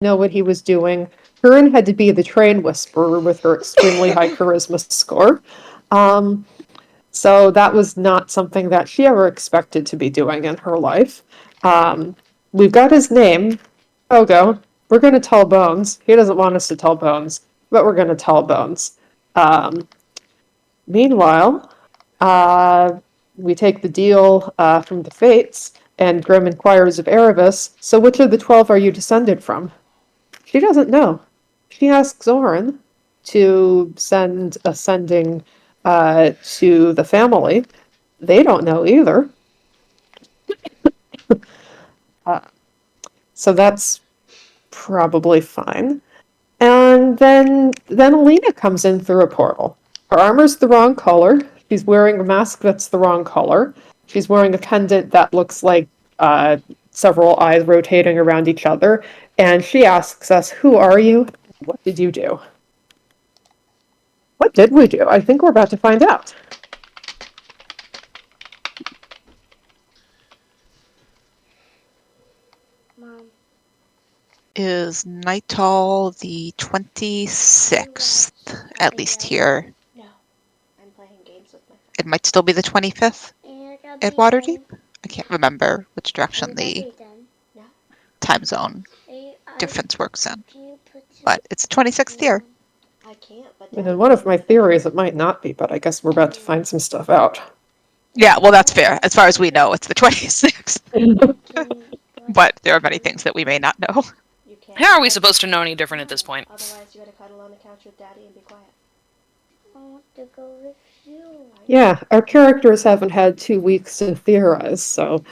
know what he was doing. Corinne had to be the train whisperer with her extremely high charisma score. So that was not something that she ever expected to be doing in her life. We've got his name, Pogo. We're going to tell Bones. He doesn't want us to tell Bones, but we're going to tell Bones. Meanwhile, we take the deal from the Fates, and Grim inquires of Erebus, so which of the 12 are you descended from? She doesn't know. She asks Zoran to send a sending to the family. They don't know either. So that's probably fine. And then Alina comes in through a portal. Her armor's the wrong color. She's wearing a mask that's the wrong color. She's wearing a pendant that looks like several eyes rotating around each other. And she asks us, "Who are you? What did you do?" What did we do? I think we're about to find out. Mom. Is Nightall the 26th, at least here? No. I'm playing games with my friend. It might still be the 25th at Waterdeep? I can't remember which direction the time zone difference works in. But it's the 26th here. I can't, but And in one of my theories, it might not be, but I guess we're about to find some stuff out. Yeah, well, that's fair. As far as we know, it's the 26th. But there are many things that we may not know. How are we supposed to know any different at this point? Otherwise, you gotta cuddle on the couch with Daddy and be quiet. I want to go with you. Yeah, our characters haven't had 2 weeks to theorize, so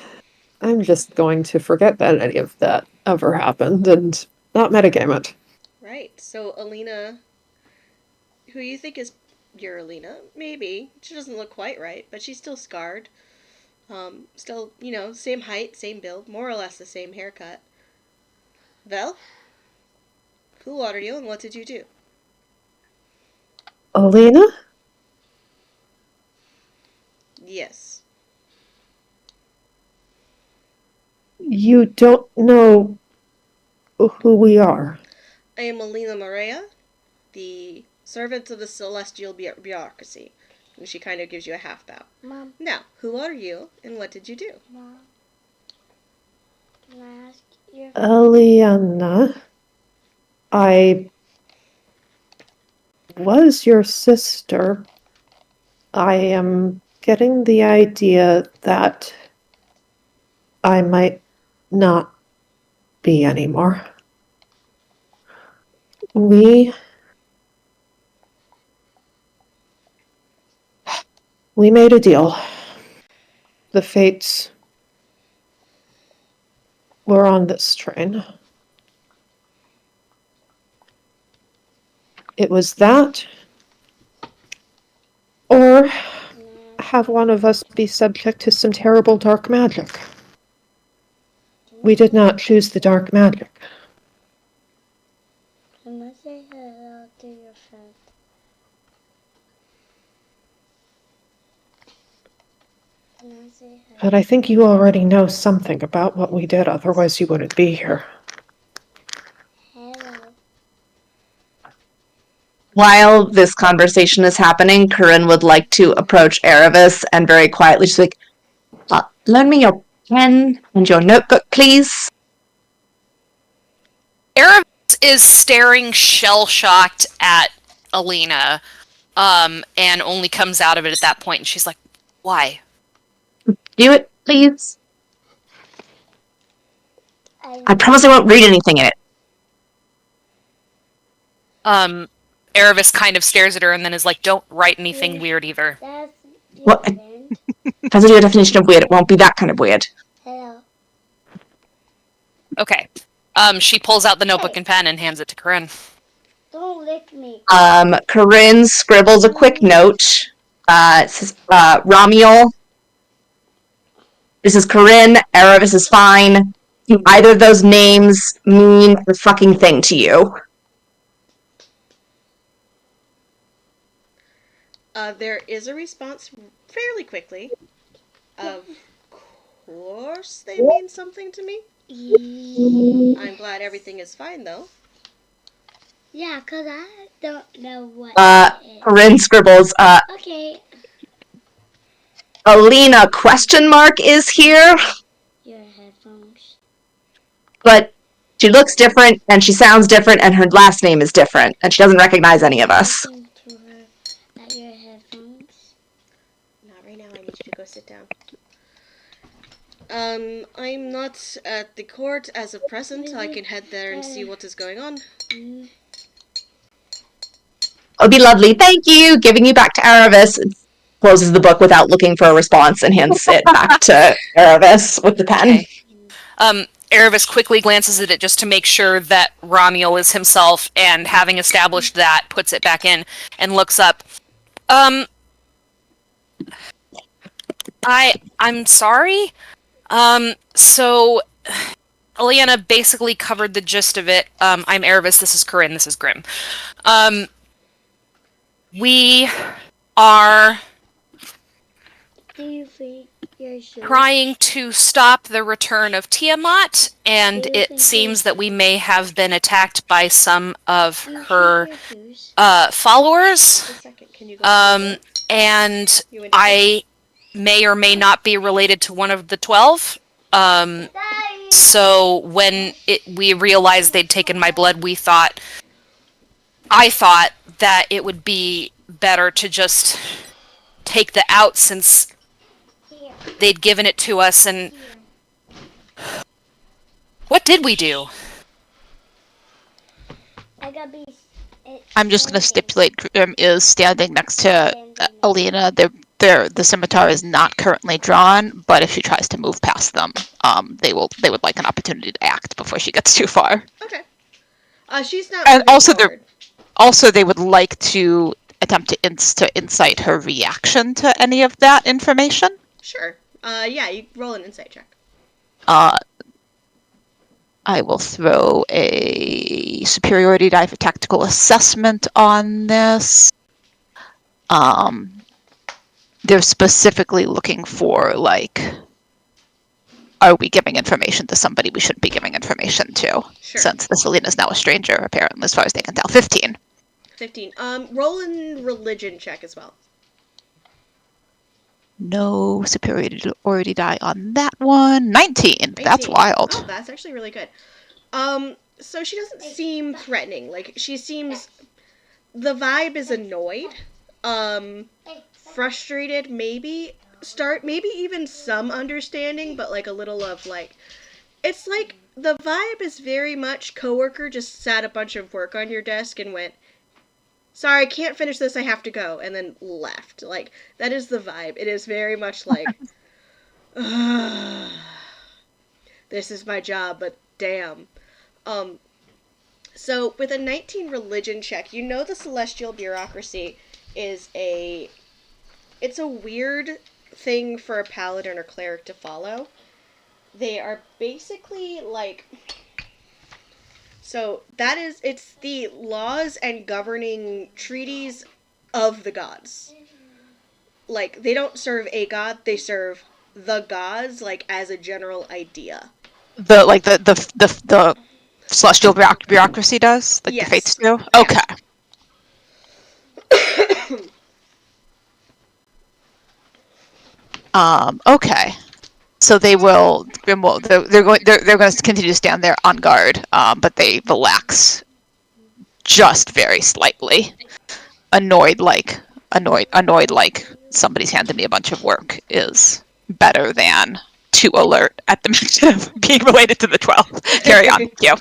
I'm just going to forget that any of that ever happened and not metagame it. Right. So Alina, who you think is your Alina? Maybe she doesn't look quite right, but she's still scarred. Still, same height, same build, more or less the same haircut. Vel, who are you and what did you do? Alina? Yes. You don't know who we are. I am Alina Maria, the servant of the celestial bureaucracy. And she kind of gives you a half bow. Mom. Now, who are you and what did you do? Mom. Can I ask you? Eliana, I was your sister. I am getting the idea that I might not be anymore. We made a deal. The Fates were on this train. It was that, or have one of us be subject to some terrible dark magic. We did not choose the dark magic. Can I say hello to your friend? Can I say hello? But I think you already know something about what we did, otherwise you wouldn't be here. Hello. While this conversation is happening, Corinne would like to approach Erebus and very quietly just like, "Lend me your pen and your notebook, please." Erebus is staring shell-shocked at Alina, and only comes out of it at that point, and she's like, "Why?" Do it, please. I promise I won't read anything in it. Erebus kind of stares at her and then is like, "Don't write anything weird either." That's What? That's a definition of weird. It won't be that kind of weird. Hello. Okay. She pulls out the notebook and pen and hands it to Corinne. Don't lick me. Corinne scribbles a quick note. It says, Ramiel. This is Corinne. Erebus is fine. Do either of those names mean a fucking thing to you? There is a response fairly quickly. Of course they mean something to me. I'm glad everything is fine, though. Yeah, because I don't know what it is. Corinne scribbles, Okay. Alina question mark is here, Your headphones. but she looks different and she sounds different and her last name is different and she doesn't recognize any of us. Talking to her at your headphones. Not right now. I need you to go sit down. I'm not at the court as of present. I can head there and see what is going on. It'll be lovely. Thank you. Giving you back to Aravis. Closes the book without looking for a response and hands it back to Aravis with the pen. Okay. Aravis quickly glances at it just to make sure that Ramiel is himself, and having established that, puts it back in and looks up. I'm sorry. So Eliana basically covered the gist of it. I'm Aravis, this is Corinne, this is Grim. We are Do you think you're sure? trying to stop the return of Tiamat, and it seems that we may have been attacked by some of her followers. And I may or may not be related to one of the 12. So when we realized they'd taken my blood, I thought that it would be better to just take the out since they'd given it to us. And what did we do? I'm just going to stipulate Grim is standing next to Alina. The scimitar is not currently drawn, but if she tries to move past them, they would like an opportunity to act before she gets too far. Okay. She's not. And also they would like to attempt to incite her reaction to any of that information. Sure. Yeah, you roll an insight check. I will throw a superiority die for tactical assessment on this. They're specifically looking for, like, are we giving information to somebody we shouldn't be giving information to? Sure. Since this Alina is now a stranger, apparently, as far as they can tell. 15. 15. Roll in religion check as well. No superiority die on that one. 19. That's wild. Oh, that's actually really good. So she doesn't seem threatening. Like, she seems... The vibe is annoyed. Frustrated, maybe. Maybe even some understanding, but, like, a little of, like... It's like, the vibe is very much coworker just sat a bunch of work on your desk and went, sorry, I can't finish this, I have to go, and then left. Like, that is the vibe. It is very much like, this is my job, but damn. So, with a 19 religion check, you know the celestial bureaucracy is it's a weird thing for a paladin or cleric to follow. They are basically, like... So, it's the laws and governing treaties of the gods. Like, they don't serve a god, they serve the gods, like, as a general idea. The celestial bureaucracy does? Like, yes. The fates do? Okay. Okay. So they're going to continue to stand there on guard, but they relax just very slightly. Annoyed like somebody's handed me a bunch of work is better than too alert at the mention of being related to the 12. Carry on. Yeah.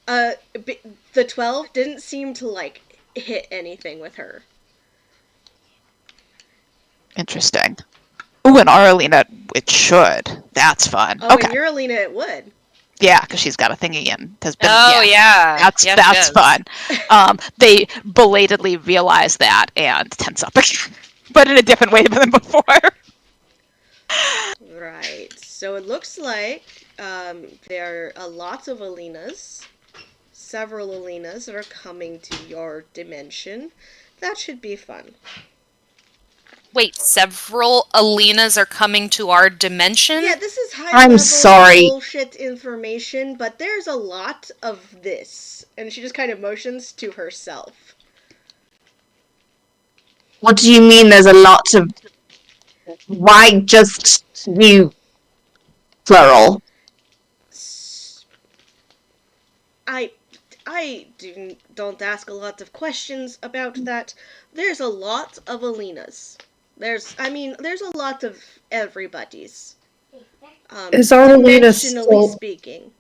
The 12 didn't seem to, like, hit anything with her. Interesting. Ooh, and our Alina, it should. That's fun. Oh, okay. and your Alina, it would. Yeah, because she's got a thingy and has been. Oh, yeah. That's fun. They belatedly realize that and tense up, but in a different way than before. Right. So it looks like there are lots of Alinas, several Alinas that are coming to your dimension. That should be fun. Wait, several Alinas are coming to our dimension? Yeah, this is I'm high-level sorry. bullshit information, but there's a lot of this. And she just kind of motions to herself. What do you mean there's a lot of... Why just you... Plural. I don't ask a lot of questions about that. There's a lot of Alina's. There's a lot of everybody's. Is our Alina Dimensionally still? speaking.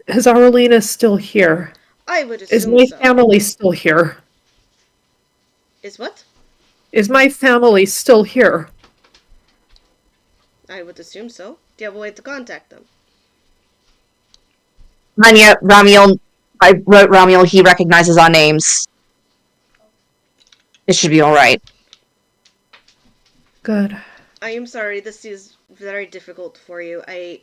Is our Alina still here? I would Is assume my so. family still here? Is what? Is my family still here? I would assume so. Do you have a way to contact them? Manya, Ramiel... I wrote Ramiel, he recognizes our names. It should be alright. Good. I am sorry, this is very difficult for you. I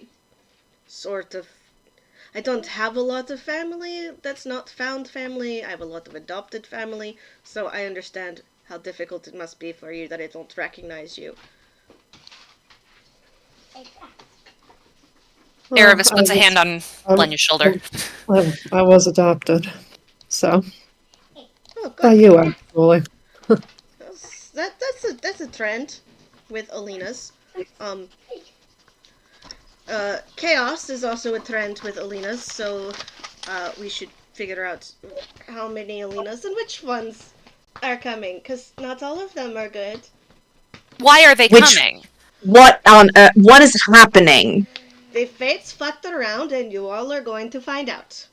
don't have a lot of family that's not found family. I have a lot of adopted family, so I understand how difficult it must be for you that I don't recognize you. Erebus I puts a was- hand on Lenya's shoulder. I was adopted, so Oh, by good. you actually. That's a trend with Alina's. Chaos is also a trend with Alina's, so we should figure out how many Alina's and which ones are coming, because not all of them are good. Why are they coming? What on earth? What is happening? The fates fucked around, and you all are going to find out.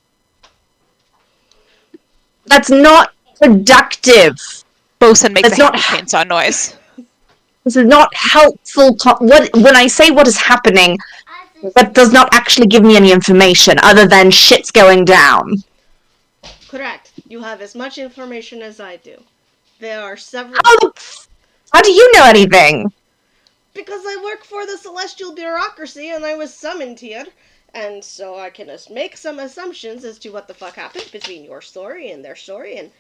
That's not productive. Bosun makes That's a not- hammer chainsaw noise. This is not helpful. When I say what is happening, that does not actually give me any information other than shit's going down. Correct. You have as much information as I do. There are several... How do you know anything? Because I work for the celestial bureaucracy and I was summoned here. And so I can make some assumptions as to what the fuck happened between your story and their story and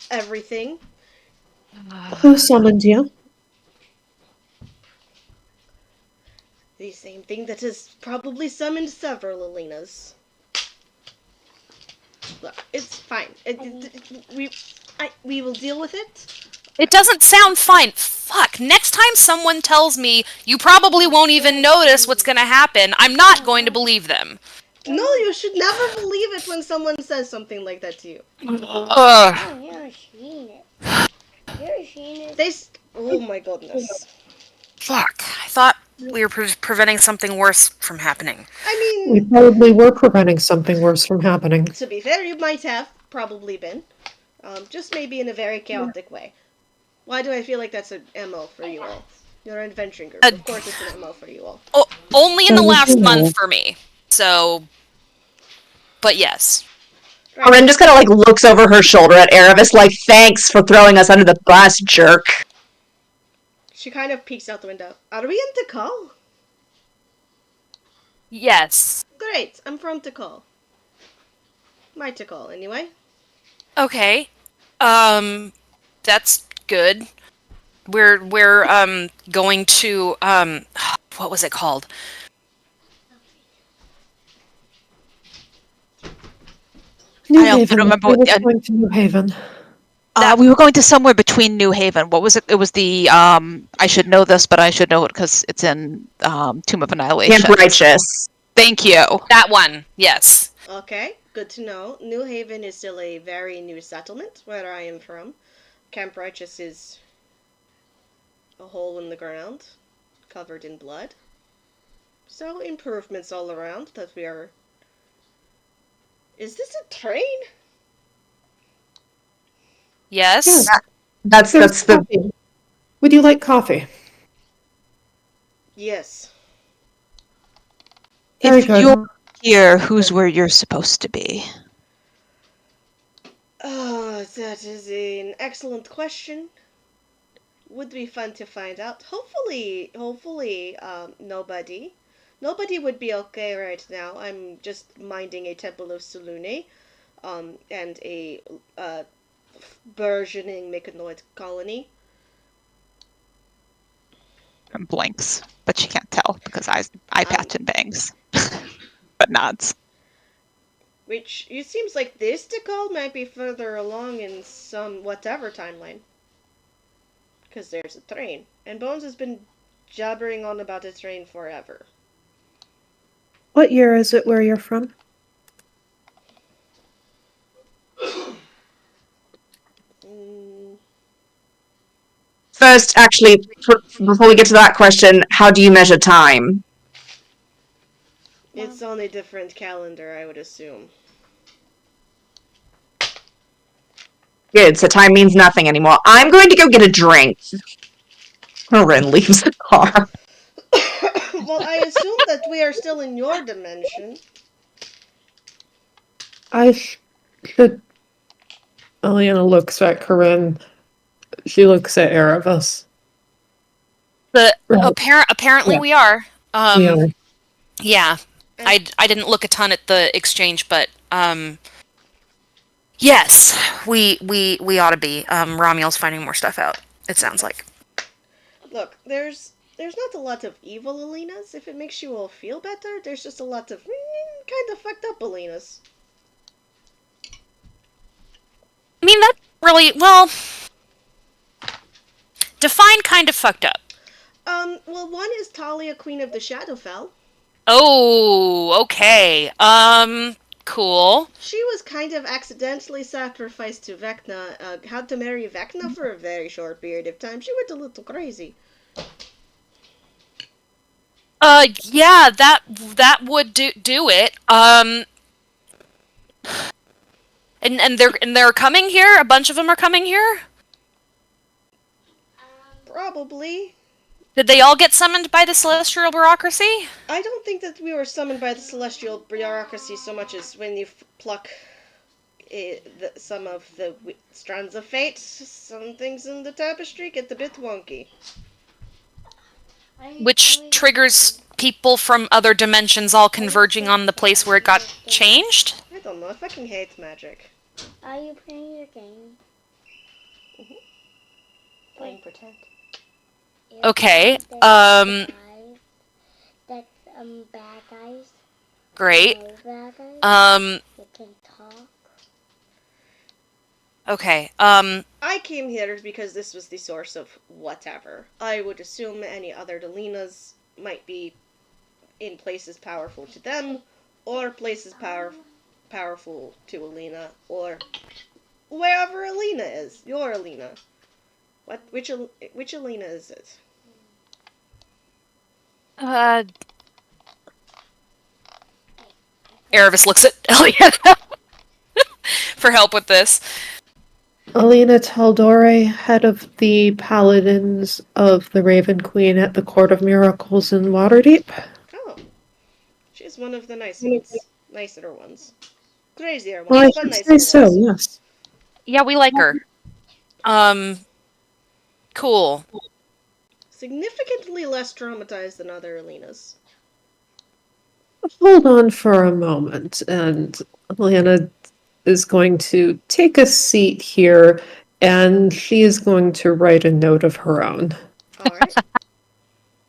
everything. Who summoned you? The same thing that has probably summoned several Alinas. Look, it's fine. We will deal with it. It doesn't sound fine. Fuck. Next time someone tells me you probably won't even notice what's gonna happen, I'm not going to believe them. No, you should never believe it when someone says something like that to you. Ugh. Oh, yeah, seen it. You're seen it. Oh my goodness. Fuck. I thought we were preventing something worse from happening. I We mean, probably were preventing something worse from happening. to be fair, you might have probably been. Just maybe in a very chaotic way. Why do I feel like that's an MO for you all? You're an adventuring group. Of course it's an MO for you all. Only in the Oh, last you know. month for me. So, but yes. Corinne just kind of looks over her shoulder at Erebus like, thanks for throwing us under the bus, jerk. She kind of peeks out the window. Are we in Tikal? Yes. Great, I'm from Tikal. My Tikal, anyway. Okay. That's good. We're going to what was it called? New I don't Haven. remember We what- were going to New Haven. We were going to somewhere between New Haven. What was it? It was the I should know this, but I should know it because it's in Tomb of Annihilation. Camp Righteous. Thank you. That one. Yes. Okay, good to know. New Haven is still a very new settlement where I am from. Camp Righteous is a hole in the ground, covered in blood. So improvements all around that we are... Is this a train? Yes. Yeah. That's There's the coffee. Would you like coffee? Yes. Very If good. you're here, who's where you're supposed to be? Oh, that is an excellent question. Would be fun to find out. Hopefully, nobody. Nobody would be okay right now. I'm just minding a Temple of Selune, and a, burgeoning Mechanoid colony. and blinks, but she can't tell because eye patch and bangs, but nods. Which, it seems like this Tikal might be further along in some whatever timeline. Because there's a train. And Bones has been jabbering on about a train forever. What year is it where you're from? Mm, First, actually, before we get to that question, how do you measure time? it's on a different calendar, I would assume. Good, so time means nothing anymore. I'm going to go get a drink. Corinne leaves the car. Well, I assume that we are still in your dimension. Should. Elena looks at Corinne. She looks at Erebus. Apparently Yeah. we are. We are. Yeah. I didn't look a ton at the exchange, but yes, we ought to be. Romual's finding more stuff out. It sounds like. Look, there's not a lot of evil Elenas. If it makes you all feel better, there's just a lot of kind of fucked up Elenas. I mean, that really well. Define kind of fucked up. Well, one is Talia, Queen of the Shadowfell. Oh, okay. Cool. She was kind of accidentally sacrificed to Vecna, had to marry Vecna for a very short period of time. She went a little crazy. Yeah, that would do it. And they're coming here. A bunch of them are coming here. Probably. Did they all get summoned by the celestial bureaucracy? I don't think that we were summoned by the celestial bureaucracy so much as when you pluck some of the strands of fate, some things in the tapestry get a bit wonky. Which triggers people from other dimensions all converging on the place where it got changed? I don't know, I fucking hate magic. Are you playing your game? Playing pretend. Okay, That's bad guys. great. No bad guys. You can talk. Okay, I came here because this was the source of whatever. I would assume any other Delinas might be in places powerful to them, or places powerful to Alina, or wherever Alina is. Your Alina. Which Alina is it? Erebus looks at Elliot for help with this. Alina Taldore, head of the Paladins of the Raven Queen at the Court of Miracles in Waterdeep. Oh. She's one of the nicer ones. Crazier Well, I ones, but should nicer say ones. so, yes. Yeah, we like her. Cool. Significantly less traumatized than other Alinas. Hold on for a moment, and Alana is going to take a seat here, and she is going to write a note of her own.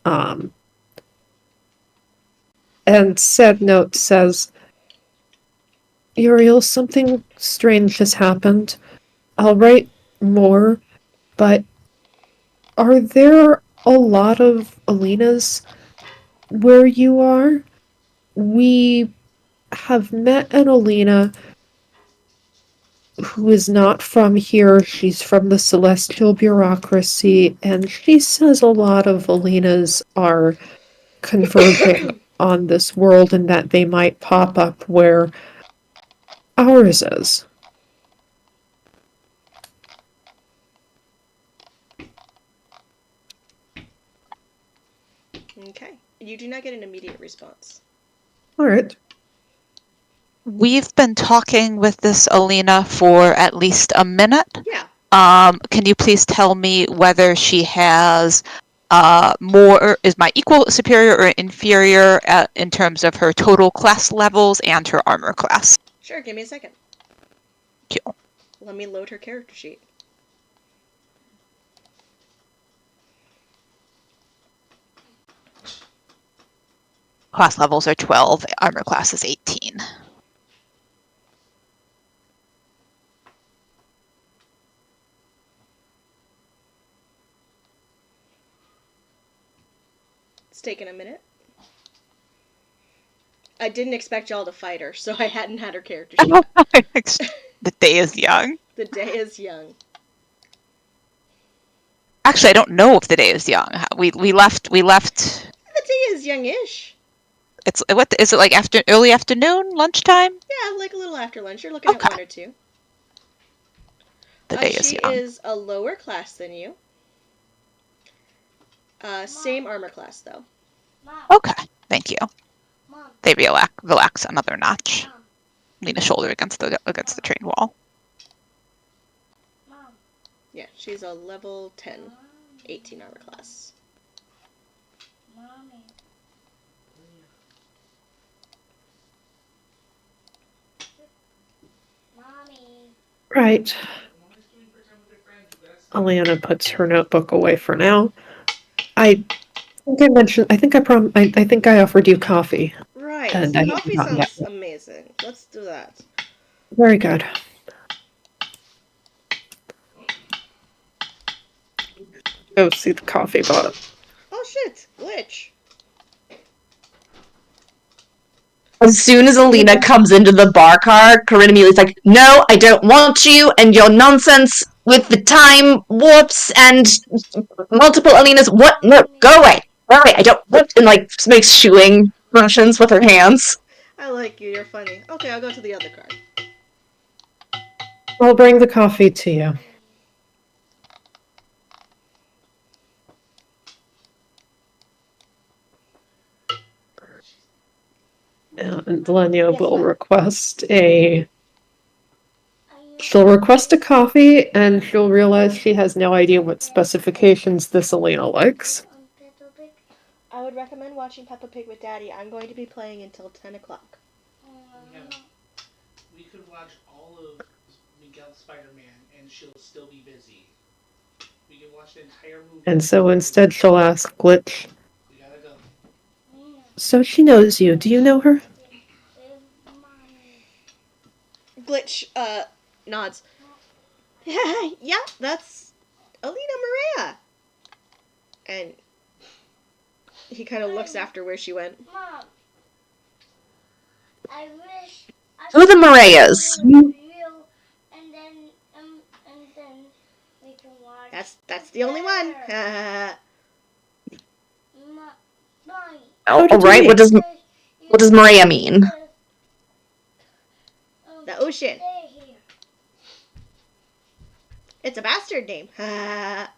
Alright. And said note says, Uriel, something strange has happened. I'll write more, but are there a lot of Alinas where you are? We have met an Alina who is not from here. She's from the celestial bureaucracy, and she says a lot of Alinas are converging on this world and that they might pop up where ours is. Okay. You do not get an immediate response. All right. We've been talking with this Alina for at least a minute. Yeah. Can you please tell me whether she has is my equal, superior, or inferior in terms of her total class levels and her armor class? Sure, give me a second. Cool. Let me load her character sheet. Class levels are 12. Armor class is 18. It's taken a minute. I didn't expect y'all to fight her, so I hadn't had her character sheet. The day is young. The day is young. Actually, I don't know if the day is young. We left. The day is youngish. It's what is it like? Early afternoon, lunchtime? Yeah, like a little after lunch. You're looking at 1 or 2. The day is She young. is a lower class than you. Same armor class though. Okay, thank you. Mom. They relax another notch. Mom. Lean a shoulder against the train wall. Mom. Yeah, she's a level 10, 18 armor class. Mommy. Mommy. Right. Alana puts her notebook away for now. I think I mentioned. I think I offered you coffee. Right. And I Coffee haven't sounds yet. amazing. Let's do that. Very good. Go see the coffee bottle. Oh shit! Glitch. As soon as Alina comes into the bar car, Corinne immediately is like, "No, I don't want you and your nonsense with the time warps and multiple Alinas. What? No, go away. Go away. I don't want." And like makes shooing motions with her hands. I like you. You're funny. Okay, I'll go to the other card. I'll bring the coffee to you. And Lenya will request a. She'll request a coffee, and she'll realize she has no idea what specifications this Alina likes. I would recommend watching Peppa Pig with Daddy. I'm going to be playing until 10 o'clock. We could watch all of Miguel's Spider-Man, and she'll still be busy. We can watch the entire movie. And so instead, she'll ask Glitch. We gotta go. So she knows you. Do you know her? Glitch, nods. Yeah, that's Alina Maria. And he kind of looks after where she went. Mom. I wish. Who are the Marias? And then we can watch. That's the only one. Oh, all right. What does Maria mean? The ocean. It's a bastard name. How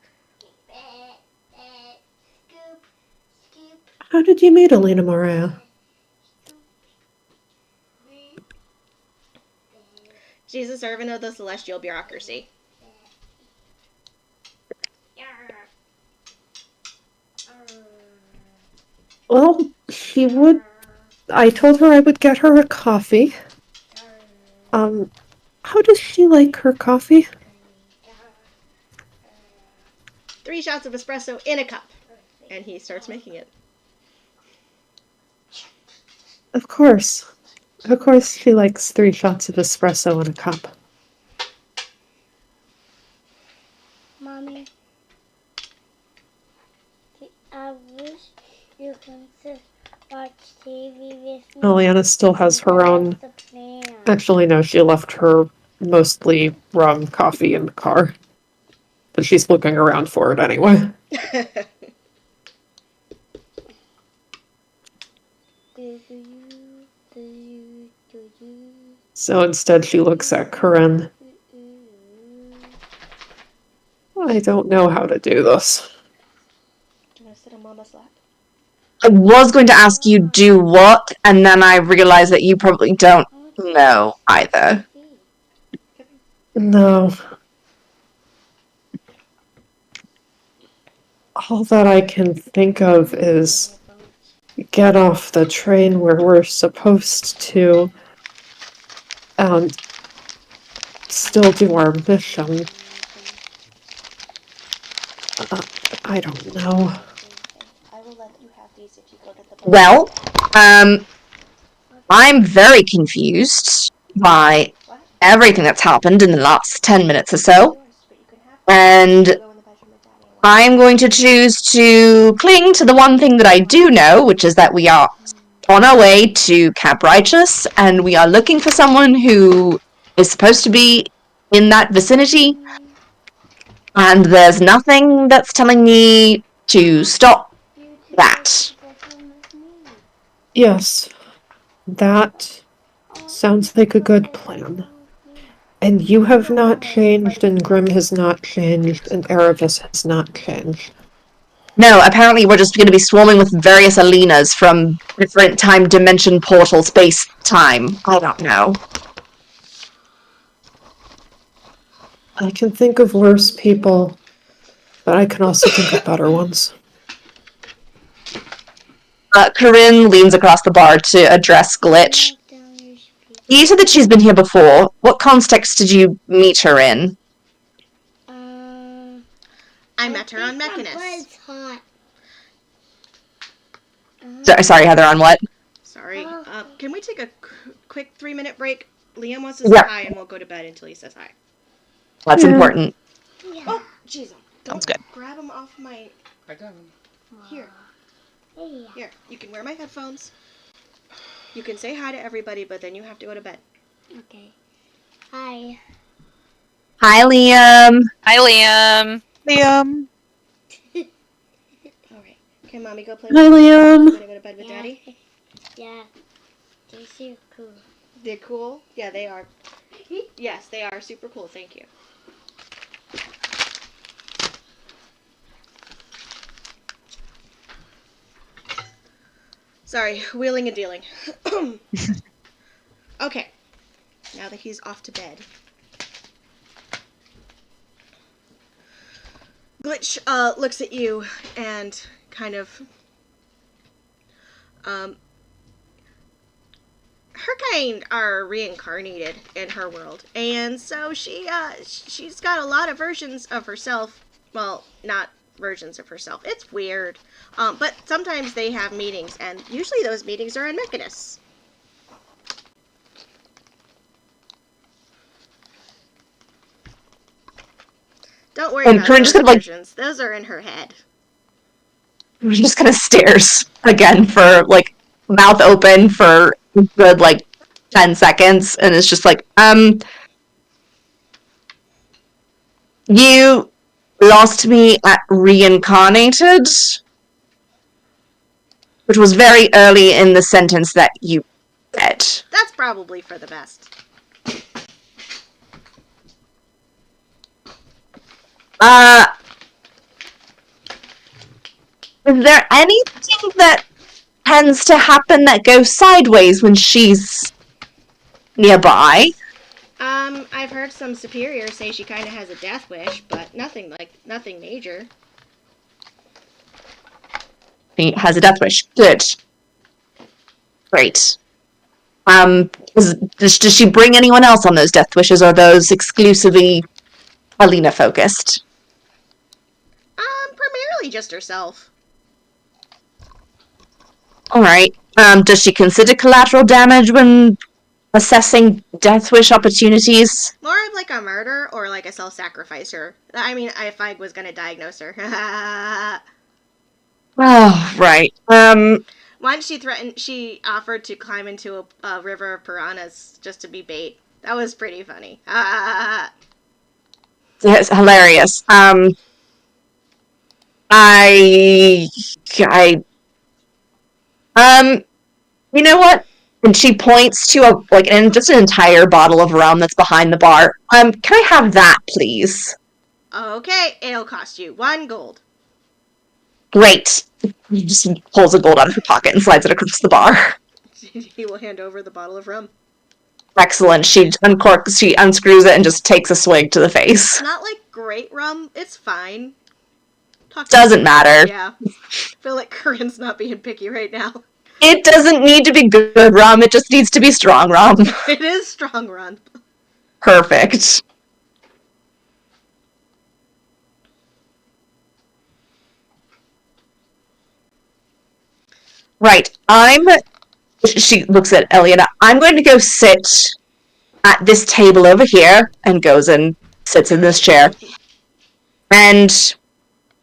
did you meet Alina Maria? She's a servant of the celestial bureaucracy. Well, she would. I told her I would get her a coffee. How does she like her coffee? 3 shots of espresso in a cup. And he starts making it. Of course. Of course she likes 3 shots of espresso in a cup. Mommy, I wish you can watch TV with me. Eliana still has her own. That's the plan. Actually, no, she left her mostly rum coffee in the car. But she's looking around for it anyway. So instead she looks at Corinne. I don't know how to do this. Do you want to sit on Mama's lap? I was going to ask you do what, and then I realized that you probably don't know either. No. All that I can think of is get off the train where we're supposed to and still do our mission. I don't know. I will let you have these if you go to the Well, I'm very confused by What? everything that's happened in the last 10 minutes or so, Yours, but you can have and Go in the bedroom with Daddy and watch. I'm going to choose to cling to the one thing that I do know, which is that we are on our way to Camp Righteous, and we are looking for someone who is supposed to be in that vicinity, and there's nothing that's telling me to stop You two that. go home with me. Yes, that sounds like a good plan. And you have not changed, and Grim has not changed, and Erebus has not changed. No, apparently we're just going to be swarming with various Alinas from different time dimension portal space time. I don't know. I can think of worse people, but I can also think of better ones. Corinne leans across the bar to address Glitch. You said that she's been here before. What context did you meet her in? I met her on My Mechanus. butt's hot. Sorry, Heather, on what? Sorry. Can we take a quick 3-minute break? Liam wants to say hi, and we'll go to bed until he says hi. That's important. Yeah. Oh, jeez. Sounds good. Grab him off my... I got him. Here. Yeah. Here. You can wear my headphones. You can say hi to everybody, but then you have to go to bed. Okay. Hi. Hi, Liam. Hi, Liam. Liam. All right. Can Mommy go play Hi, with you? Liam. You want to go to bed with Daddy? Yeah. They're so cool. They're cool? Yeah, they are. Yes, they are super cool. Thank you. Sorry, wheeling and dealing. Okay. Now that he's off to bed. Glitch looks at you and kind of her kind are reincarnated in her world, and so she's got a lot of versions of herself. Well, not versions of herself. It's weird, but sometimes they have meetings, and usually those meetings are in Mechanus. Don't worry And about Corinne those just kind of versions. Those are in her head. just kind of stares again for mouth open for a good 10 seconds, and it's just you lost me at reincarnated, which was very early in the sentence that you said. That's probably for the best. Is there anything that tends to happen that goes sideways when she's nearby? I've heard some superiors say she kind of has a death wish, but nothing major. She has a death wish. Good. Great. Does she bring anyone else on those death wishes, or are those exclusively Alina focused? Primarily just herself. Alright. Does she consider collateral damage when assessing death wish opportunities? More of like a murder or like a self-sacrificer. I mean, if I was gonna diagnose her. Oh, right. Once she offered to climb into a river of piranhas just to be bait. That was pretty funny. It's hilarious. You know what? And she points to just an entire bottle of rum that's behind the bar. Can I have that, please? Okay, it'll cost you 1 gold. Great. He just pulls a gold out of her pocket and slides it across the bar. He will hand over the bottle of rum. Excellent. She unscrews it and just takes a swig to the face. Not like great rum. It's fine. Doesn't matter. Yeah. I feel like Corinne's not being picky right now. It doesn't need to be good rum, it just needs to be strong rum. It is strong rum. Perfect. Right, I'm She looks at Eliana. I'm going to go sit at this table over here, and goes and sits in this chair, and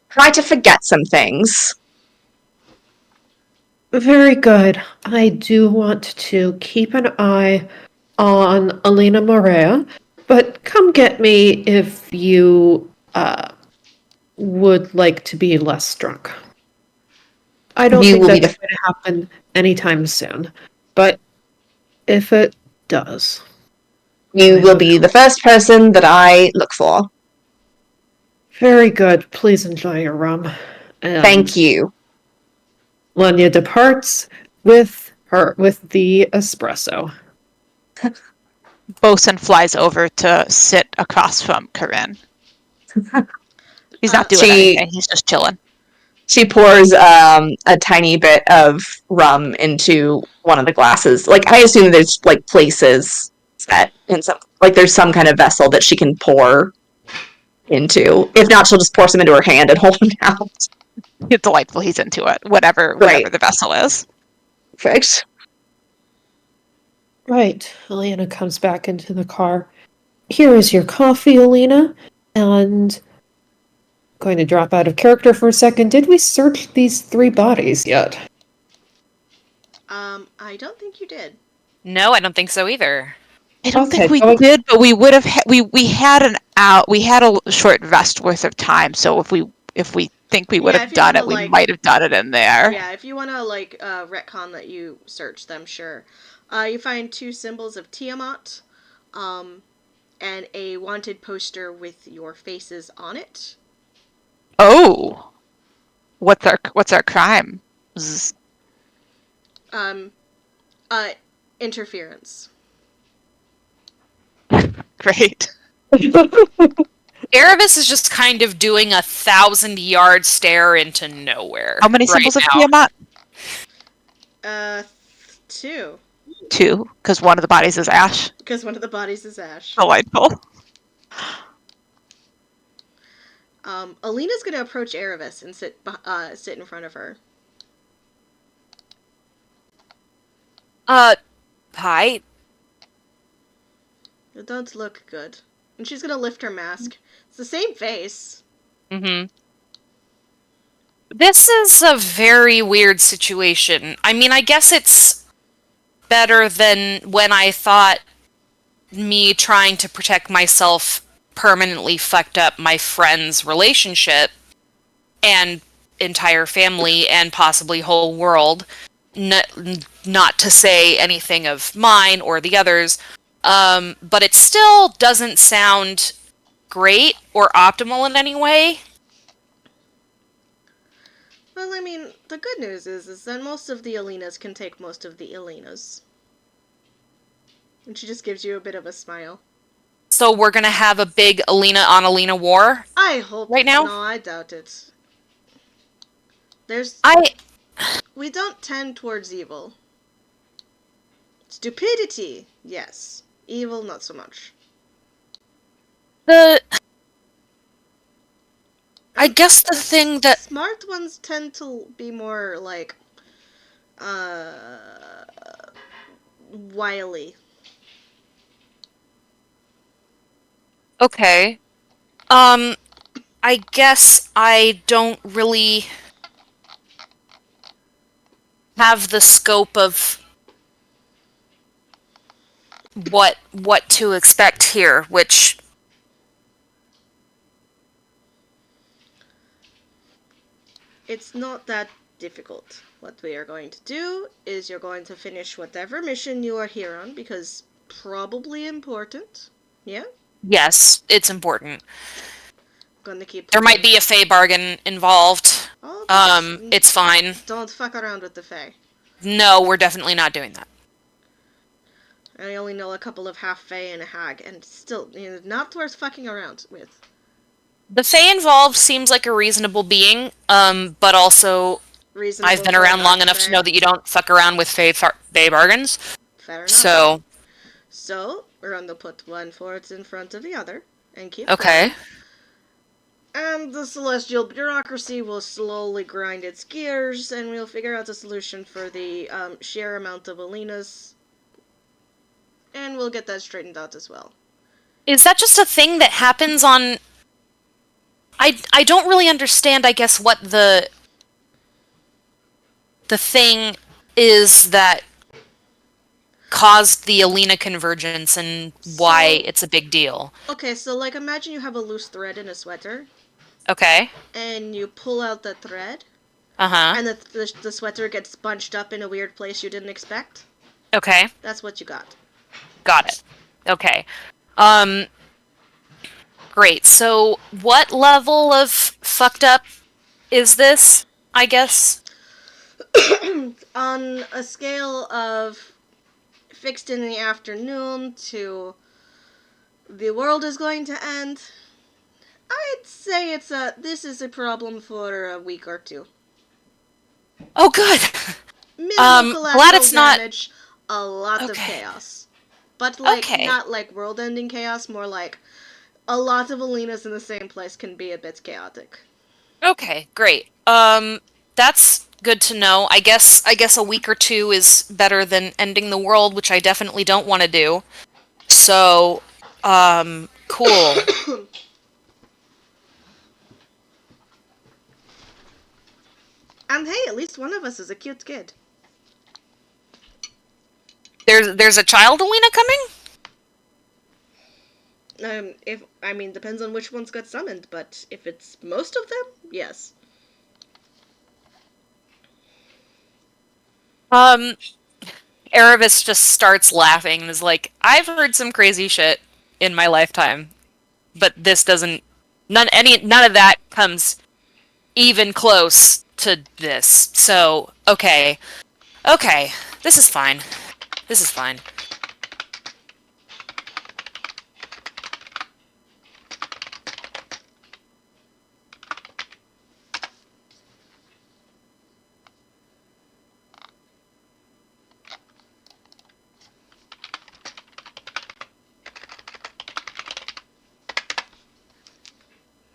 try to forget some things. Very good. I do want to keep an eye on Alina Morea, but come get me if you would like to be less drunk. I don't You think will be that's going to happen anytime soon, but if it does, You I will will be know. the first person that I look for. Very good. Please enjoy your rum. And Thank you. Lenya departs with the espresso. Bosun flies over to sit across from Corinne. He's not doing She- anything. He's just chilling. She pours a tiny bit of rum into one of the glasses. Like, I assume there's like places set in some, like there's some kind of vessel that she can pour into. If not, she'll just pour some into her hand and hold them out. It's delightful. He's into it. Whatever Right. the vessel is. Perfect. Right. Alina comes back into the car. Here is your coffee, Alina. And going to drop out of character for a second. Did we search these 3 bodies yet? I don't think you did. No, I don't think so either. I don't Okay, think we going- did, but we would have. We had an out. We had a short rest worth of time. So if we think we would Yeah, have if you done wanna, it, we like- might have done it in there. Yeah, if you want to, like, retcon that you search them, sure. You find 2 symbols of Tiamat, and a wanted poster with your faces on it. Oh, what's our crime? Zzz. Interference. Great. Erebus is just kind of doing a 1,000-yard stare into nowhere. How many right symbols of now. Tiamat? 2. 2, because one of the bodies is Ash. Because one of the bodies is Ash. Delightful. Alina's gonna approach Erebus and sit in front of her. Hi. It don't look good. And she's gonna lift her mask. It's the same face. Mm-hmm. This is a very weird situation. I mean, I guess it's better than when I thought me trying to protect myself permanently fucked up my friend's relationship and entire family and possibly whole world. Not to say anything of mine or the others, but it still doesn't sound great or optimal in any way. Well, I mean, the good news is that most of the Alinas can take most of the Elenas. And she just gives you a bit of a smile. So we're gonna have a big Alina on Alina war? I hope Right now? No, I doubt it. We don't tend towards evil. Stupidity, yes. Evil, not so much. I guess the thing that... Smart ones tend to be more, like, wily. Okay. I guess I don't really have the scope of what to expect here, which... It's not that difficult. What we are going to do is you're going to finish whatever mission you are here on, because probably important. Yeah? Yes, it's important. Gonna keep... There might be a Fey bargain involved. Oh, that's- It's fine. Don't fuck around with the Fae. No, we're definitely not doing that. I only know a couple of half Fae and a hag, and still, not worth fucking around with. The Fae involved seems like a reasonable being, but also Reasonable I've been for around a long dark enough to Fae. know that you don't fuck around with Fae bargains. Fair enough. So, we're going to put one forward in front of the other, and keep okay. going. And the celestial bureaucracy will slowly grind its gears, and we'll figure out a solution for the sheer amount of Alina's, and we'll get that straightened out as well. Is that just a thing that happens on... I don't really understand, I guess, what the thing is that caused the Alina convergence and why So- it's a big deal. Okay, so like imagine you have a loose thread in a sweater, Okay. and you pull out the thread, Uh-huh. and the sweater gets bunched up in a weird place you didn't expect. Okay. That's what you got. Got it. Okay. Great. So what level of fucked up is this, I guess? On a scale of fixed in the afternoon to the world is going to end, I'd say this is a problem for a week or two. Oh, good. Minimal glad collateral it's not... damage, a lot of Okay. chaos. But like Okay. not like world-ending chaos, more like a lot of Alinas in the same place can be a bit chaotic. Okay, great. That's good to know. I guess a week or two is better than ending the world, which I definitely don't want to do. So, cool. And hey, at least one of us is a cute kid. There's a child Alina coming? Depends on which ones got summoned, but if it's most of them, yes. Erebus just starts laughing and is like, I've heard some crazy shit in my lifetime, but this doesn't... None of that comes even close to this. So, okay. Okay. This is fine. This is fine.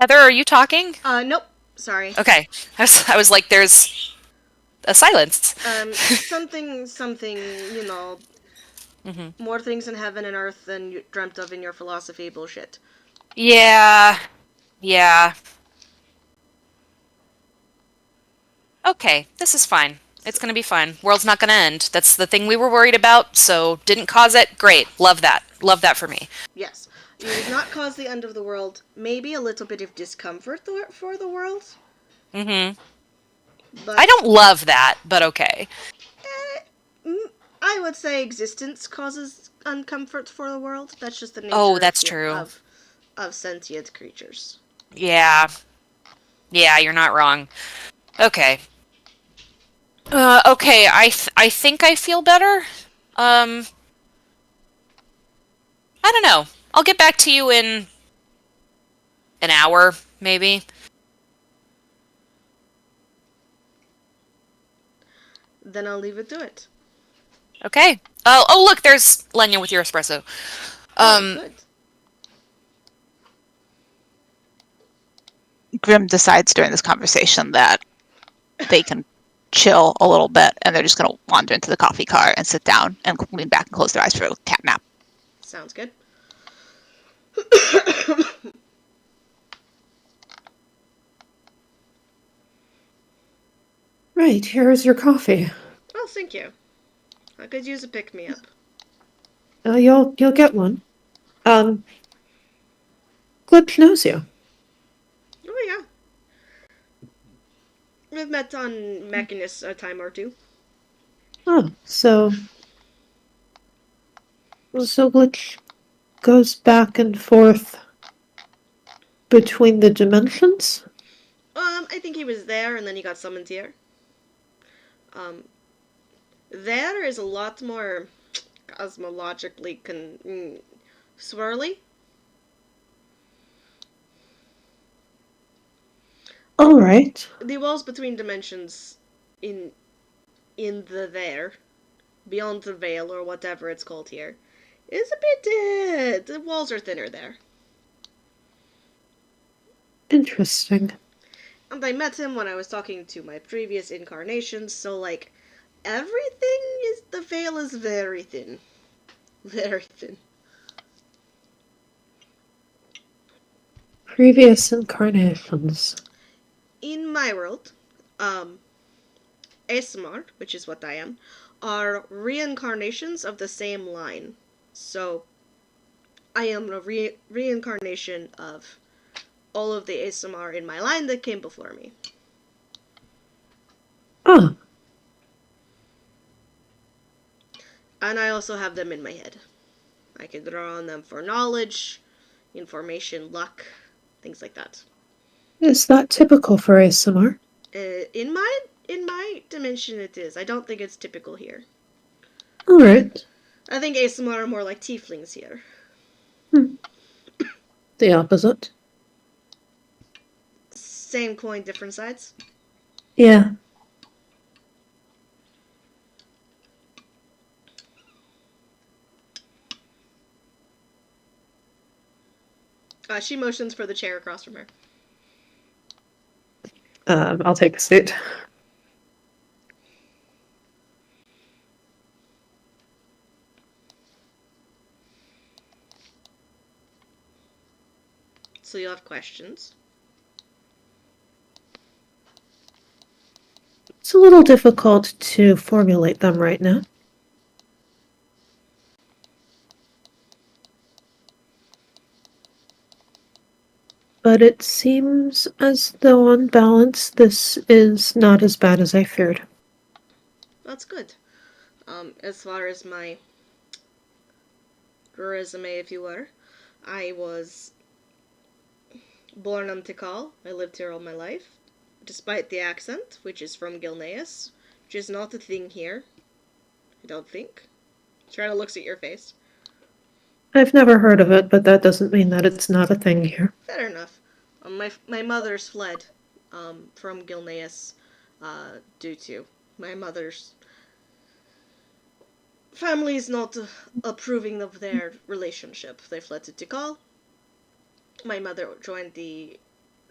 Heather, are you talking? Nope. Sorry. Okay. I was like, there's a silence. Something, more things in heaven and earth than you dreamt of in your philosophy bullshit. Yeah. Yeah. Okay, this is fine. It's gonna be fine. World's not gonna end. That's the thing we were worried about, so didn't cause it. Great. Love that. Love that for me. Yes. You did not cause the end of the world. Maybe a little bit of discomfort for the world. Mm-hmm. But I don't love that, but okay. I would say existence causes uncomfort for the world. That's just the nature Oh, that's true. of sentient creatures. Yeah. Yeah, you're not wrong. Okay. Okay, I think I feel better. I don't know. I'll get back to you in an hour, maybe. Then I'll leave it to it. Okay. Oh, look, there's Lenya with your espresso. Good. Grim decides during this conversation that they can chill a little bit, and they're just going to wander into the coffee car and sit down and lean back and close their eyes for a cat nap. Sounds good. Right, here's your coffee. Oh, thank you. I could use a pick-me-up. You'll get one. Glitch knows you. Oh, yeah. We've met on Mechanus a time or two. Oh, so Glitch goes back and forth between the dimensions? I think he was there and then he got summoned here. There is a lot more cosmologically swirly. All right. The walls between dimensions in the there, beyond the veil or whatever it's called here, is a bit, the walls are thinner there. Interesting. And I met him when I was talking to my previous incarnations, so, like, everything is. The veil is very thin. Very thin. Previous incarnations. In my world, ASMR, which is what I am, are reincarnations of the same line. So, I am a reincarnation of all of the ASMR in my line that came before me. Oh, And I also have them in my head. I can draw on them for knowledge, information, luck, things like that. is that typical for ASMR? In my dimension, it is. I don't think it's typical here. All right. I think ASMR are more like tieflings here. The opposite. Same coin, different sides. Yeah. She motions for the chair across from her. I'll take a seat. So you'll have questions. It's a little difficult to formulate them right now. But it seems as though on balance this is not as bad as I feared. That's good. As far as my resume, if you were, I was born on Tikal. I lived here all my life, despite the accent, which is from Gilneas, which is not a thing here. I don't think. Trina looks at your face. I've never heard of it, but that doesn't mean that it's not a thing here. Fair enough. My mother's fled from Gilneas due to my mother's family's not approving of their relationship. They fled to Tikal. My mother joined the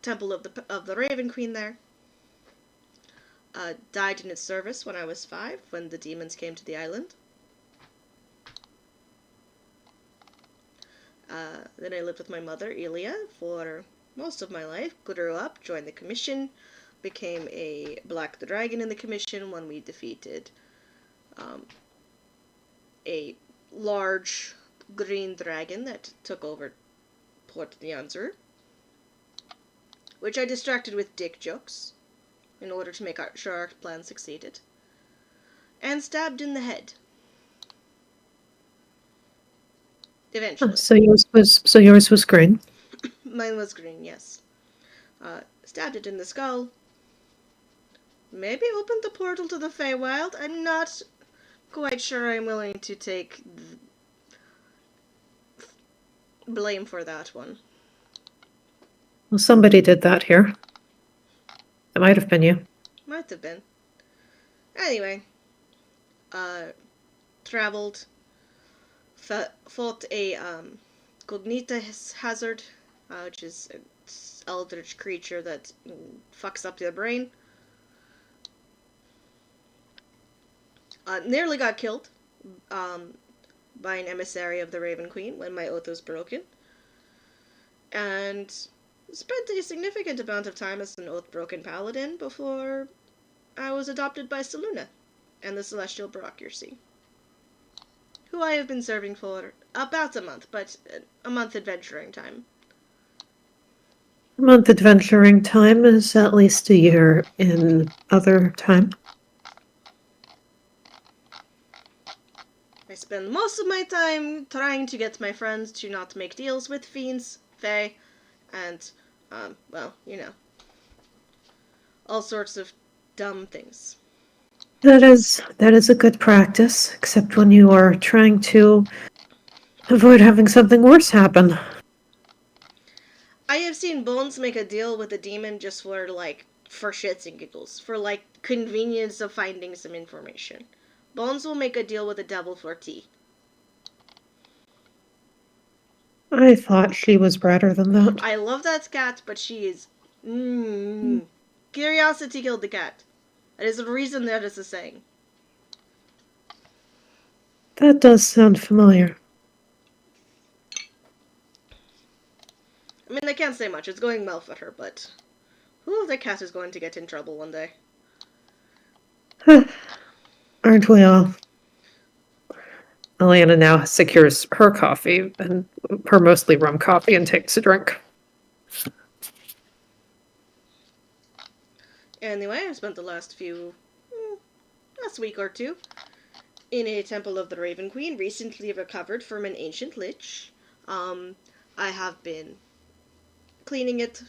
Temple of the Raven Queen there. Died in its service when I was 5, when the demons came to the island. Then I lived with my mother, Elia, for most of my life. Grew up, joined the commission, became a black dragon in the commission when we defeated a large green dragon that took over Port Nyanzur, which I distracted with dick jokes in order to make sure our plan succeeded, and stabbed in the head. Eventually. So yours was green. Mine was green, yes. Stabbed it in the skull. Maybe opened the portal to the Feywild. I'm not quite sure I'm willing to take blame for that one. Well, somebody did that here. It might have been you. Might have been. Anyway, traveled, fought a cognita hazard, which is an eldritch creature that fucks up your brain. Nearly got killed by an emissary of the Raven Queen when my oath was broken. And spent a significant amount of time as an oath-broken paladin before I was adopted by Selûne and the Celestial Bureaucracy, who I have been serving for about a month, but a month adventuring time. A month adventuring time is at least a year in other time. I spend most of my time trying to get my friends to not make deals with fiends, fae, and, well, you know, all sorts of dumb things. That is a good practice, except when you are trying to avoid having something worse happen. I have seen Bones make a deal with a demon just for, like, for shits and giggles, for, like, convenience of finding some information. Bones will make a deal with the devil for tea. I thought she was better than that. I love that cat, but she is. Curiosity killed the cat. That is the reason that is a saying. That does sound familiar. I mean, I can't say much. It's going well for her, but the cat is going to get in trouble one day. Aren't we all? Elena now secures her coffee and her mostly rum coffee and takes a drink. Anyway, I've spent the last week or two in a temple of the Raven Queen, recently recovered from an ancient lich. I have been cleaning it,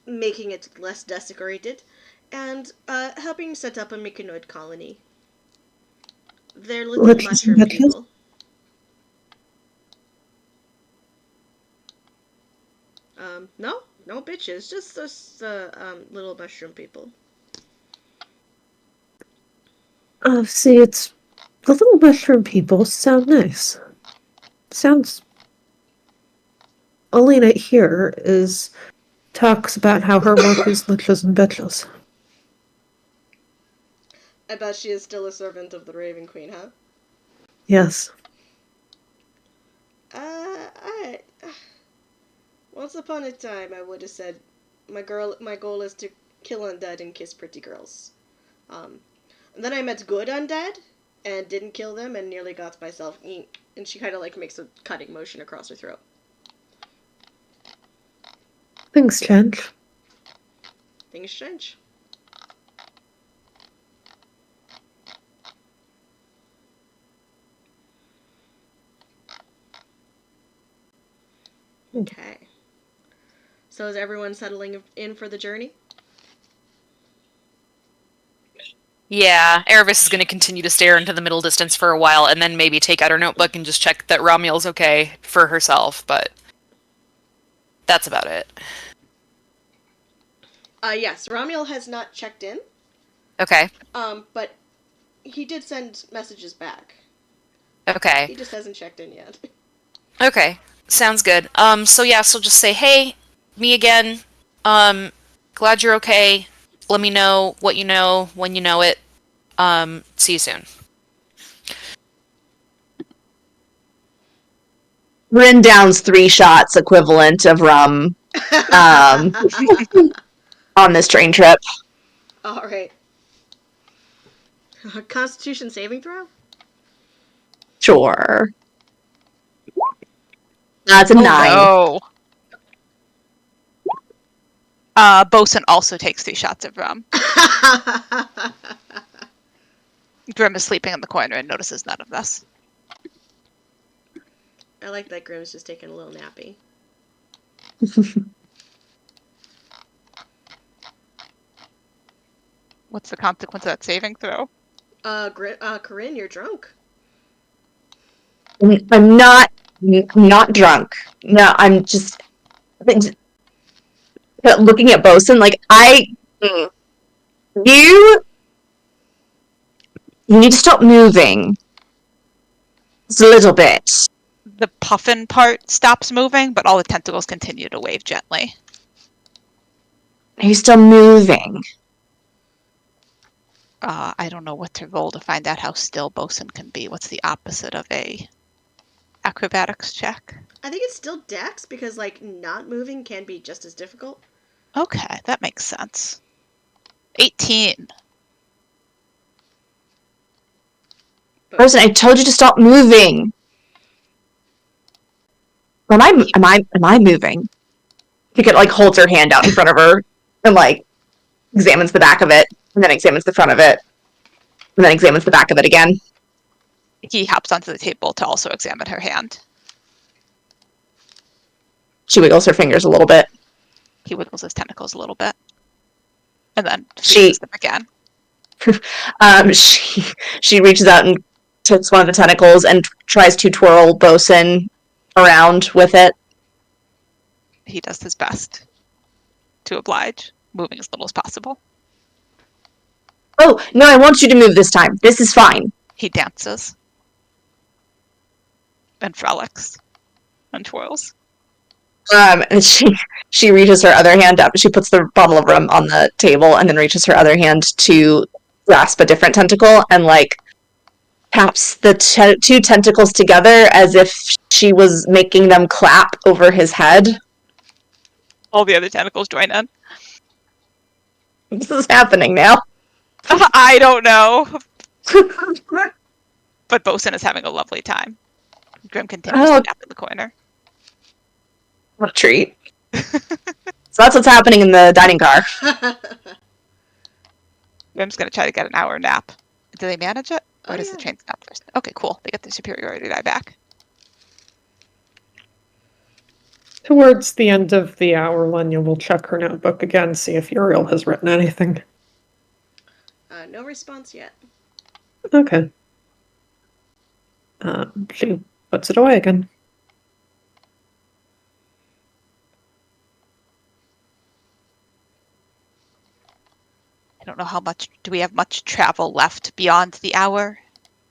making it less desecrated, and helping set up a Mykonoid colony. They're little Liches and mushroom bitches? people. No bitches, just those little mushroom people. See, it's the little mushroom people sound nice. Sounds. Elena here talks about how her work is liches and bitches. I bet she is still a servant of the Raven Queen, huh? Yes. Once upon a time, I would have said, my goal is to kill undead and kiss pretty girls. And then I met good undead, and didn't kill them, and nearly got myself, and she kind of like makes a cutting motion across her throat. Things change. Things change. Okay. So is everyone settling in for the journey? Yeah, Erebus is going to continue to stare into the middle distance for a while, and then maybe take out her notebook and just check that Romual's okay for herself, but that's about it. Yes, Romual has not checked in. Okay. But he did send messages back. Okay. He just hasn't checked in yet. Okay. Sounds good. So just say, hey, me again. Glad you're okay. Let me know what you know when you know it. See you soon. Rin downs 3 shots equivalent of rum on this train trip. Alright. Constitution saving throw? Sure. That's a 9. No. Bosun also takes 3 shots of rum. Grim is sleeping in the corner and notices none of this. I like that Grimm's just taking a little nappy. What's the consequence of that saving throw? Corinne, you're drunk. I'm not drunk. No, I'm just looking at Bosun like you need to stop moving. Just a little bit. The puffin part stops moving, but all the tentacles continue to wave gently. Are you still moving? I don't know what to roll to find out how still Bosun can be. What's the opposite of a acrobatics check? I think it's still Dex, because, not moving can be just as difficult. Okay, that makes sense. 18. Person, I told you to stop moving. Am I moving? Pickett holds her hand out in front of her and examines the back of it, and then examines the front of it, and then examines the back of it again. He hops onto the table to also examine her hand. She wiggles her fingers a little bit. He wiggles his tentacles a little bit. And then She them again. She reaches out and takes one of the tentacles and tries to twirl Bosun around with it. He does his best to oblige, moving as little as possible. Oh, no, I want you to move this time. This is fine. He dances. and frolics and twirls. And she reaches her other hand up. She puts the bottle of rum on the table and then reaches her other hand to grasp a different tentacle and like taps the two tentacles together as if she was making them clap over his head. All the other tentacles join in. This is happening now. I don't know. But Bosun is having a lovely time. Grim continues to nap in the corner. What a treat. So that's what's happening in the dining car. Grim's going to try to get an hour nap. Do they manage it? Or does the train stop first? Okay, cool. They get their superiority die back. Towards the end of the hour, Lenya will check her notebook again, see if Uriel has written anything. No response yet. Okay. She puts it away again. I don't know how much. Do we have much travel left beyond the hour?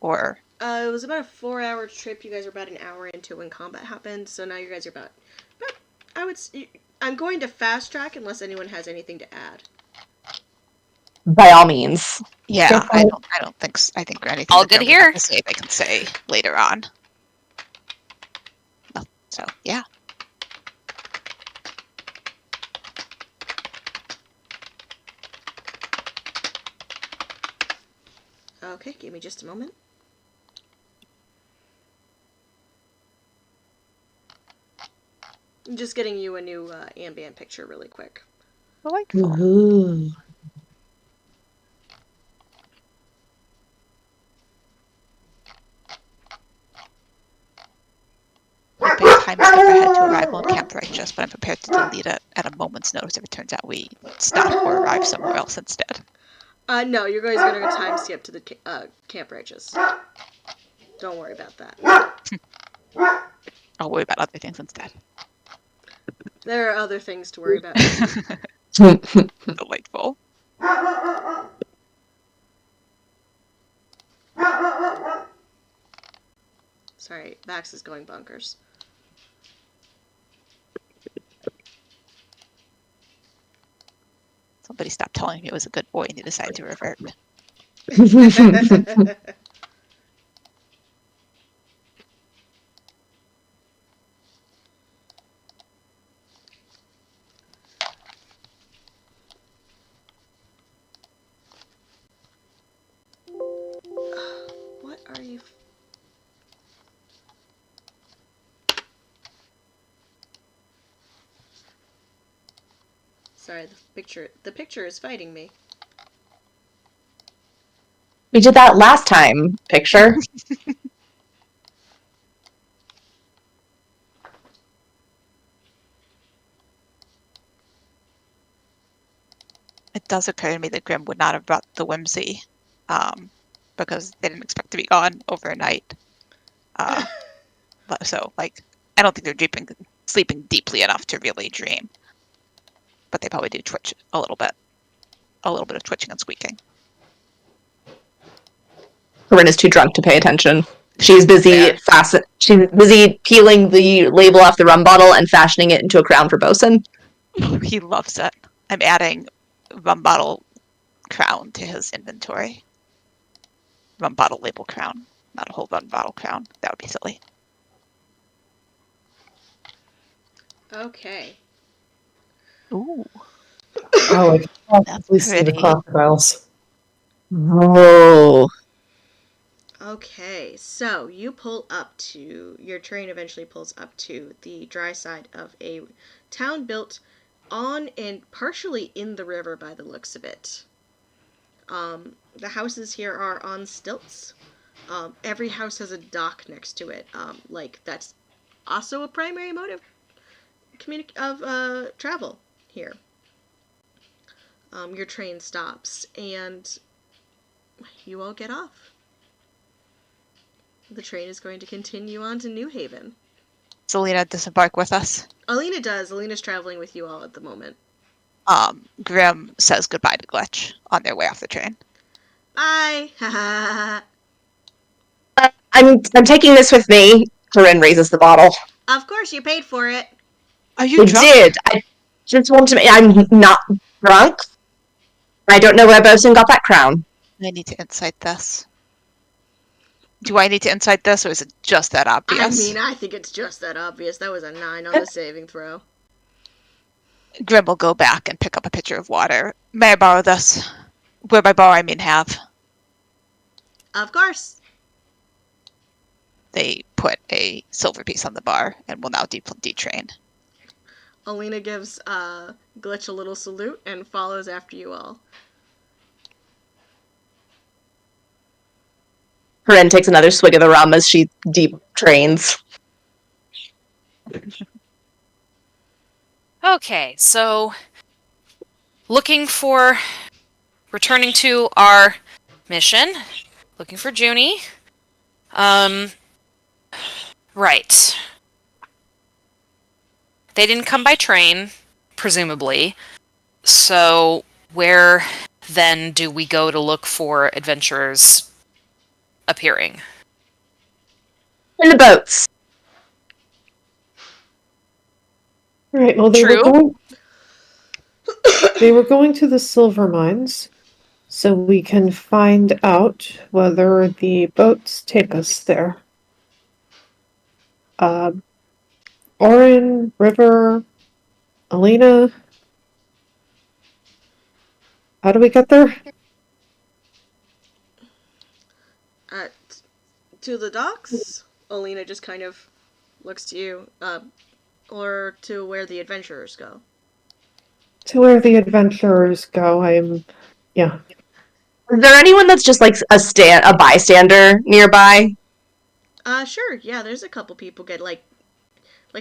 Or. It was about a 4-hour trip. You guys are about an hour into when combat happened, so now you guys are about I'm going to fast track unless anyone has anything to add. By all means. Yeah, I don't think so. I think anything all good here. To say they can say later on. So yeah. Okay, give me just a moment. I'm just getting you a new ambient picture really quick. Delightful. Ooh. We'll pay time skip ahead to arrival in Camp Righteous, but I'm prepared to delete it at a moment's notice if it turns out we stop or arrive somewhere else instead. No, you're guys gonna go time skip to the Camp Righteous. Don't worry about that. I'll worry about other things instead. There are other things to worry about. Delightful. Sorry, Vax is going bonkers. Somebody stopped telling me it was a good boy and he decided to revert. What are you... Sorry, the picture is fighting me. We did that last time, picture. It does occur to me that Grim would not have brought the whimsy, because they didn't expect to be gone overnight. So, like, I don't think they're sleeping deeply enough to really dream. But they probably do twitch a little bit of twitching and squeaking. Corinne is too drunk to pay attention. She's busy She's busy peeling the label off the rum bottle and fashioning it into a crown for Bosun. He loves it. I'm adding rum bottle crown to his inventory. Rum bottle label crown, not a whole rum bottle crown. That would be silly. Okay. Ooh, Oh, I that's can see the pretty. crocodiles. Oh. Okay, so you pull up to... Your train eventually pulls up to the dry side of a town built on and partially in the river by the looks of it. The houses here are on stilts. Every house has a dock next to it. Like, that's also a primary mode of travel here. Your train stops, and you all get off. The train is going to continue on to New Haven. Does Alina disembark with us? Alina does. Alina's traveling with you all at the moment. Grim says goodbye to Glitch on their way off the train. Bye! I'm taking this with me. Corinne raises the bottle. Of course, you paid for it. Are you I drunk? did. I just want to. I'm not drunk. I don't know where Bosun got that crown. I need to insight this. Do I need to insight this, or is it just that obvious? I mean, I think it's just that obvious. That was a 9 on the saving throw. Grim will go back and pick up a pitcher of water. May I borrow this? Where by borrow, I mean have. Of course. They put a silver piece on the bar and will now detrain. Alina gives Glitch a little salute and follows after you all. Corinne takes another swig of the rum as she deep trains. Okay, so returning to our mission, looking for Junie. Right. They didn't come by train, presumably. So where then do we go to look for adventurers appearing? In the boats. Right. Well, they True. were going to the silver mines, so we can find out whether the boats take us there. Orin, River, Alina. How do we get there? To the docks? Alina just kind of looks to you. Or to where the adventurers go. To where the adventurers go. Yeah. Is there anyone that's just like a bystander nearby? Sure. Yeah, there's a couple people get like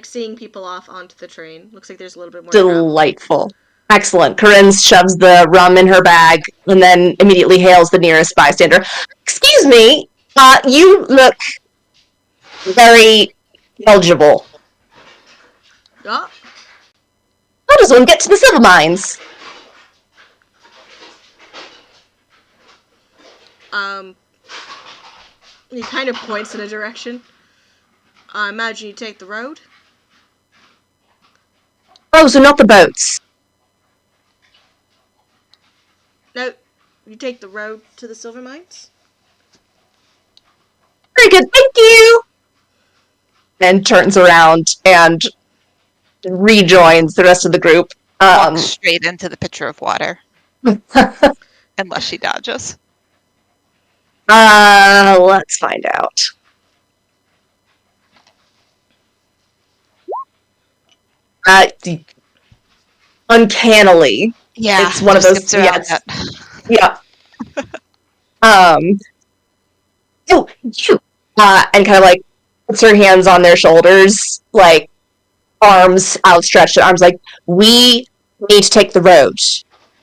seeing people off onto the train. Looks like there's a little bit more travel. Delightful. Excellent. Corinne shoves the rum in her bag and then immediately hails the nearest bystander. Excuse me, you look very eligible. Oh, How does one get to the silver mines? he kind of points in a direction. I imagine you take the road. Oh, so not the boats. No, you take the road to the silver mines. Very good, thank you! And turns around and rejoins the rest of the group. Walks straight into the pitcher of water. Unless she dodges. Let's find out. Uncannily. Yeah, It's one of those. Yeah. Yeah. Oh, you. And kind of like puts her hands on their shoulders, like arms outstretched, arms like, we need to take the road,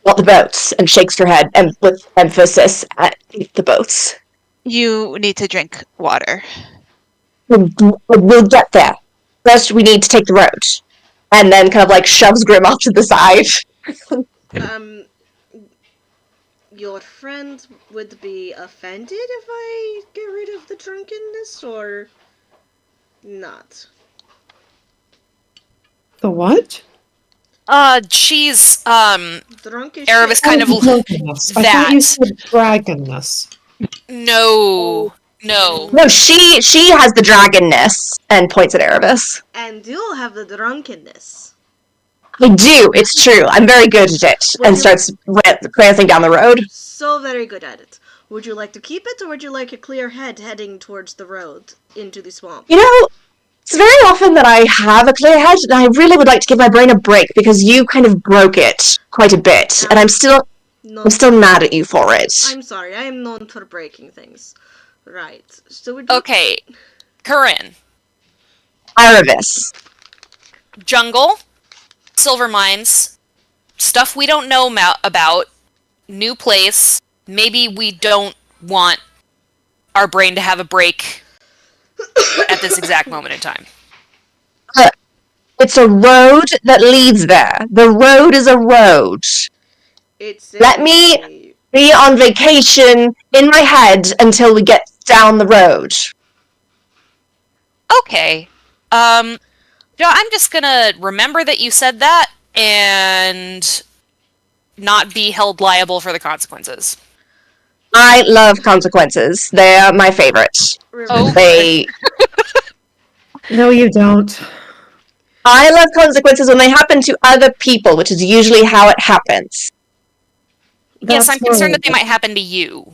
not the boats, and shakes her head and with emphasis at the boats. You need to drink water. We'll get there. First, we need to take the road. And then kind of like shoves Grim off to the side. Your friend would be offended if I get rid of the drunkenness, or not? The what? She's, Drunk as Erebus shit. kind of Drunkenness. I thought you said dragonness. No. No, she has the dragonness and points at Erebus. And you'll have the drunkenness. I do, it's true. I'm very good at it. And starts prancing down the road. So very good at it. Would you like to keep it, or would you like a clear head heading towards the road into the swamp? You know, it's very often that I have a clear head, and I really would like to give my brain a break because you kind of broke it quite a bit, and I'm still mad at you for it. I'm sorry, I am known for breaking things. Right. So would you... Okay. Corinne. Erebus. Jungle. Silver mines. Stuff we don't know about. New place. Maybe we don't want our brain to have a break at this exact moment in time. It's a road that leads there. The road is a road. Let me be on vacation in my head until we get down the road. Okay. Yeah, I'm just gonna remember that you said that and not be held liable for the consequences. I love consequences. They're my favorite. Oh, They No, you don't. I love consequences when they happen to other people, which is usually how it happens. yes, I'm That's concerned that they horrible. might happen to you.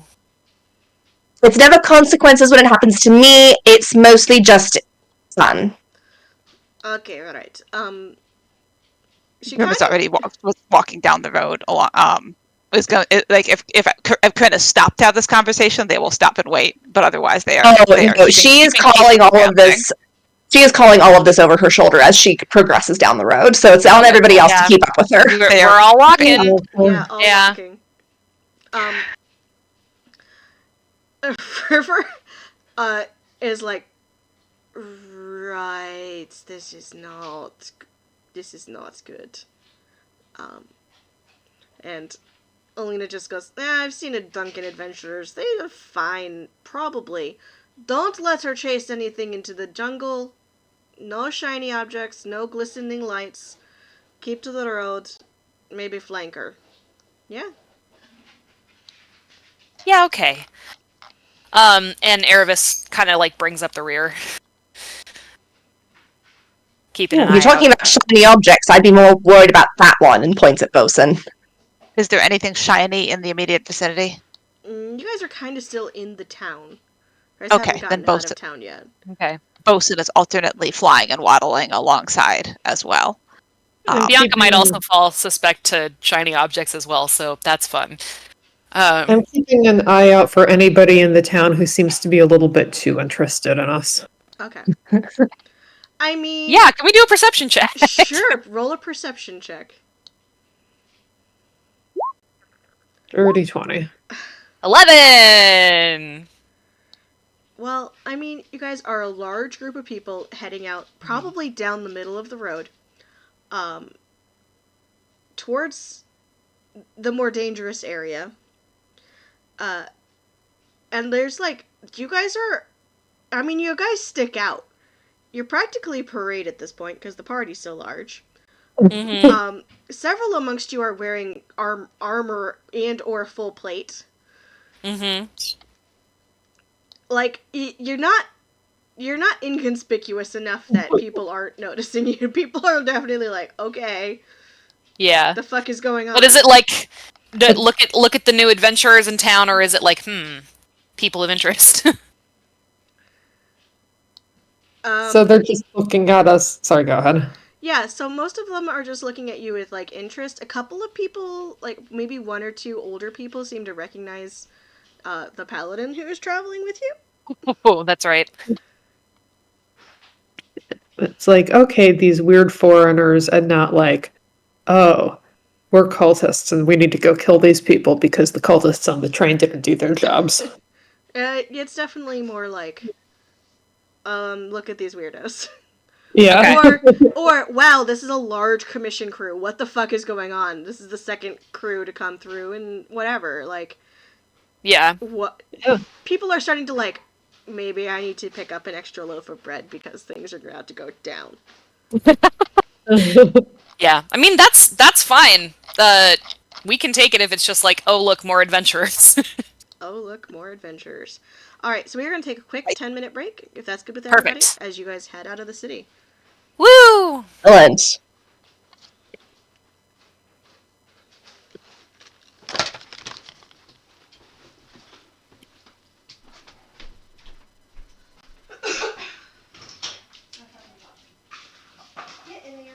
It's never consequences when it happens to me, it's mostly just fun. Okay, all right. She Grim kind was of. already was walking down the road along. Was going like if Corinne has stopped to have this conversation, they will stop and wait. But otherwise, they are Oh no, keeping, she is keeping pace calling with all the of this. She is calling all of this over her shoulder as she progresses down the road. So it's on everybody else to Yeah. keep up with her. We're all walking. Yeah, all Yeah. walking. River uh is like, right, this is not good. And Alina just goes, I've seen a Duncan Adventurers. They are fine, probably. Don't let her chase anything into the jungle. No shiny objects, no glistening lights. Keep to the road. Maybe flank her. Yeah. Yeah, okay. And Erebus kind of like brings up the rear. Keeping an Yeah. If you're eye out. talking about shiny objects, I'd be more worried about that one, and points at Bosun. Is there anything shiny in the immediate vicinity? You guys are kind of still in the town. You guys haven't Okay, then gotten out of town yet. Okay. Bosun is alternately flying and waddling alongside as well. And Bianca might keeping- also fall suspect to shiny objects as well, so that's fun. I'm keeping an eye out for anybody in the town who seems to be a little bit too interested in us. Okay. I mean, Yeah, can we do a perception check? sure. Roll a perception check. Dirty 20. 11! Well, I mean, you guys are a large group of people heading out, probably down the middle of the road, towards the more dangerous area. And there's like, you guys stick out. You're practically parade at this point because the party's so large. Mm-hmm. Several amongst you are wearing armor and or full plate. Mm-hmm. Like you're not inconspicuous enough that people aren't noticing you. People are definitely like, okay, Yeah. the fuck is going on? But is it like look at the new adventurers in town, or is it like, people of interest? So they're just looking at us. Sorry, go ahead. Yeah, so most of them are just looking at you with like interest. A couple of people, like maybe one or two older people, seem to recognize the paladin who is traveling with you. Oh, that's right. It's like, okay, these weird foreigners, and not like, oh, we're cultists and we need to go kill these people because the cultists on the train didn't do their jobs. It's definitely more like, look at these weirdos. Yeah. Or wow, this is a large commission crew. What the fuck is going on? This is the second crew to come through and whatever. Like, Yeah. what? Yeah. People are starting to like, maybe I need to pick up an extra loaf of bread because things are about to go down. Yeah. I mean, that's fine. We can take it if it's just like, oh look, more adventurers. Oh, look, more adventurers. All right, so we're going to take a quick 10-minute break, if that's good with everybody, Perfect. as you guys head out of the city. Woo! Excellent. Get in there.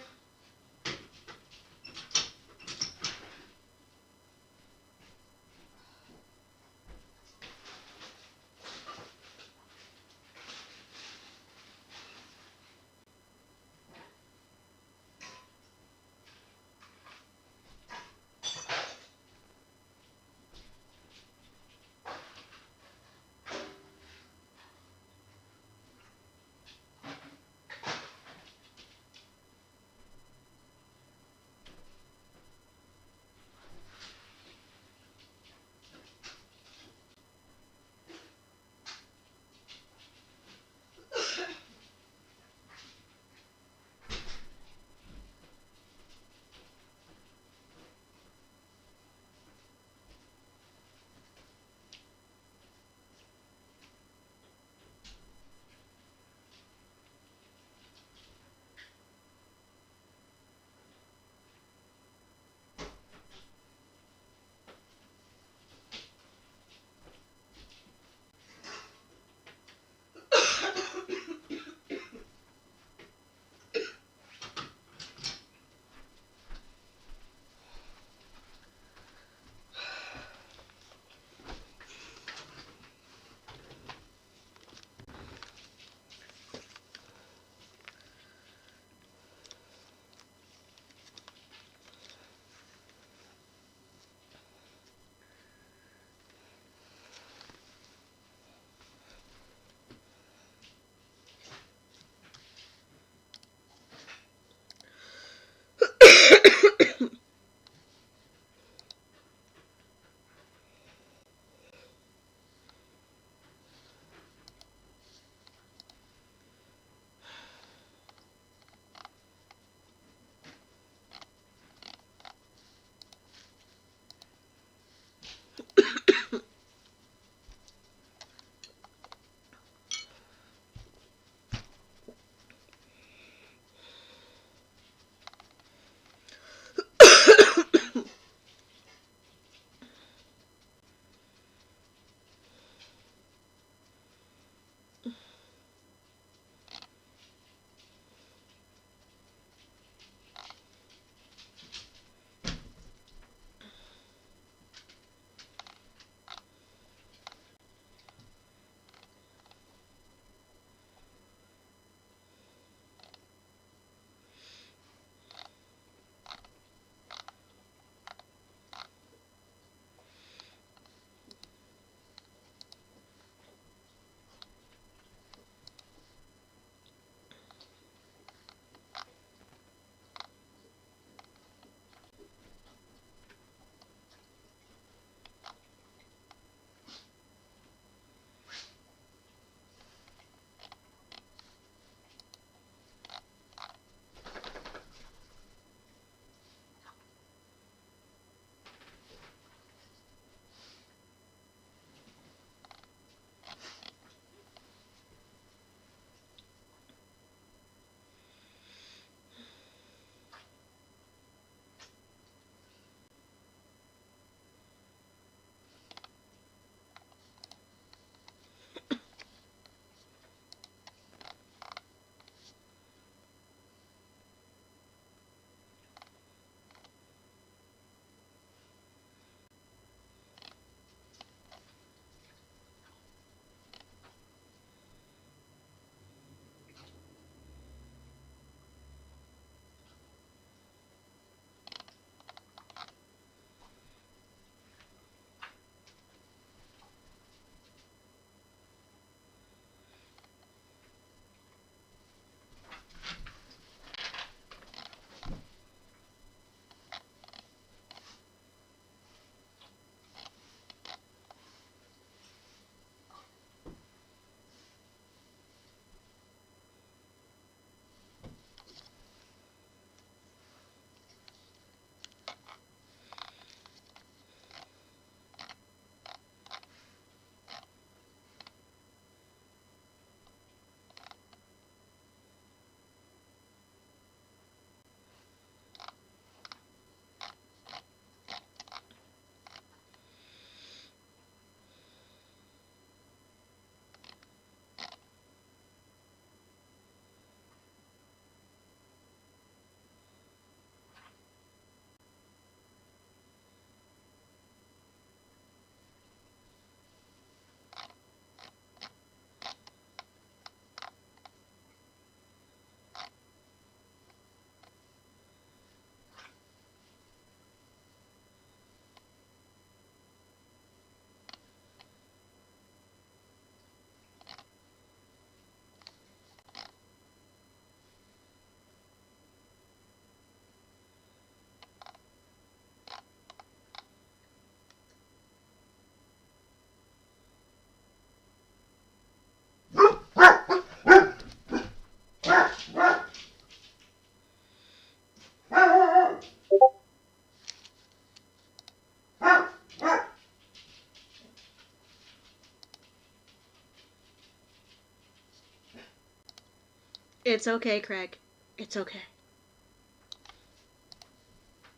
It's okay, Craig. It's okay.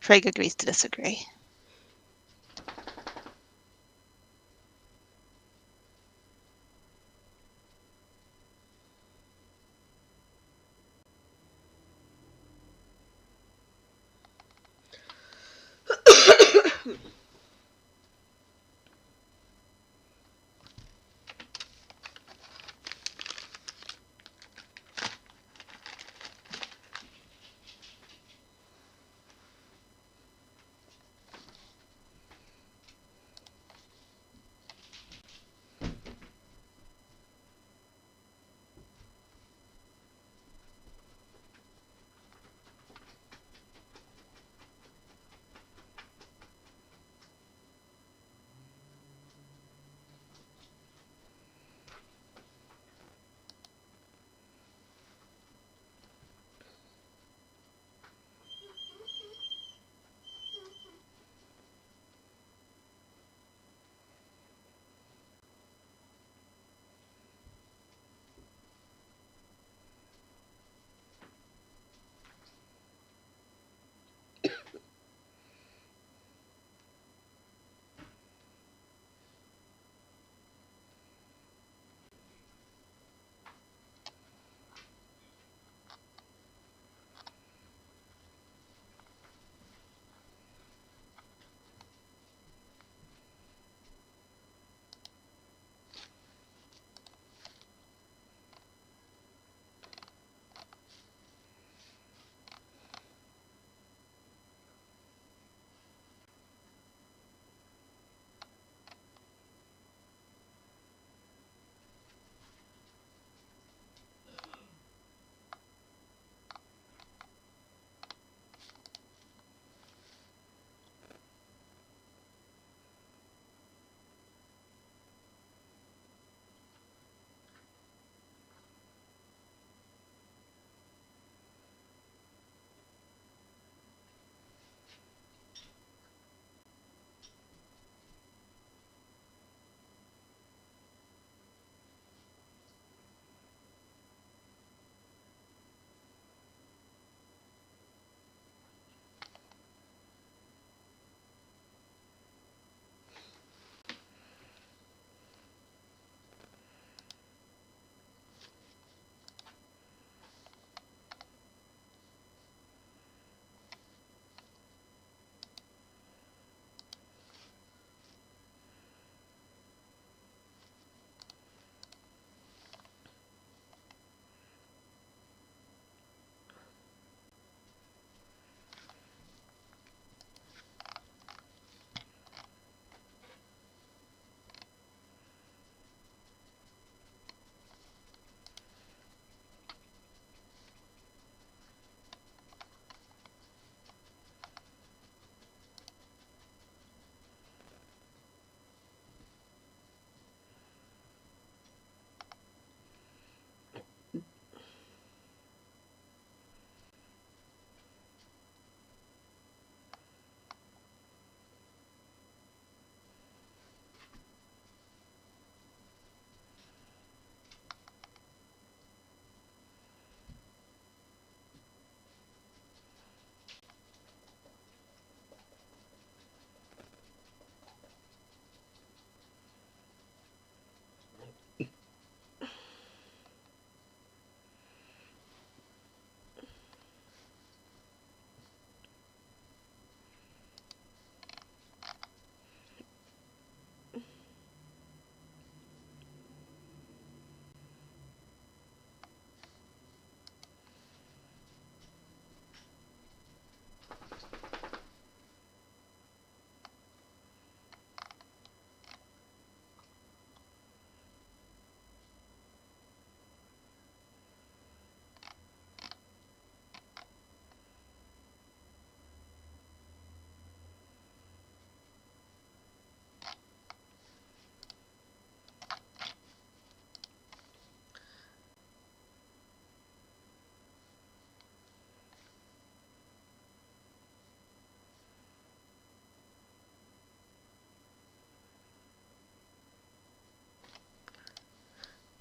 Craig agrees to disagree.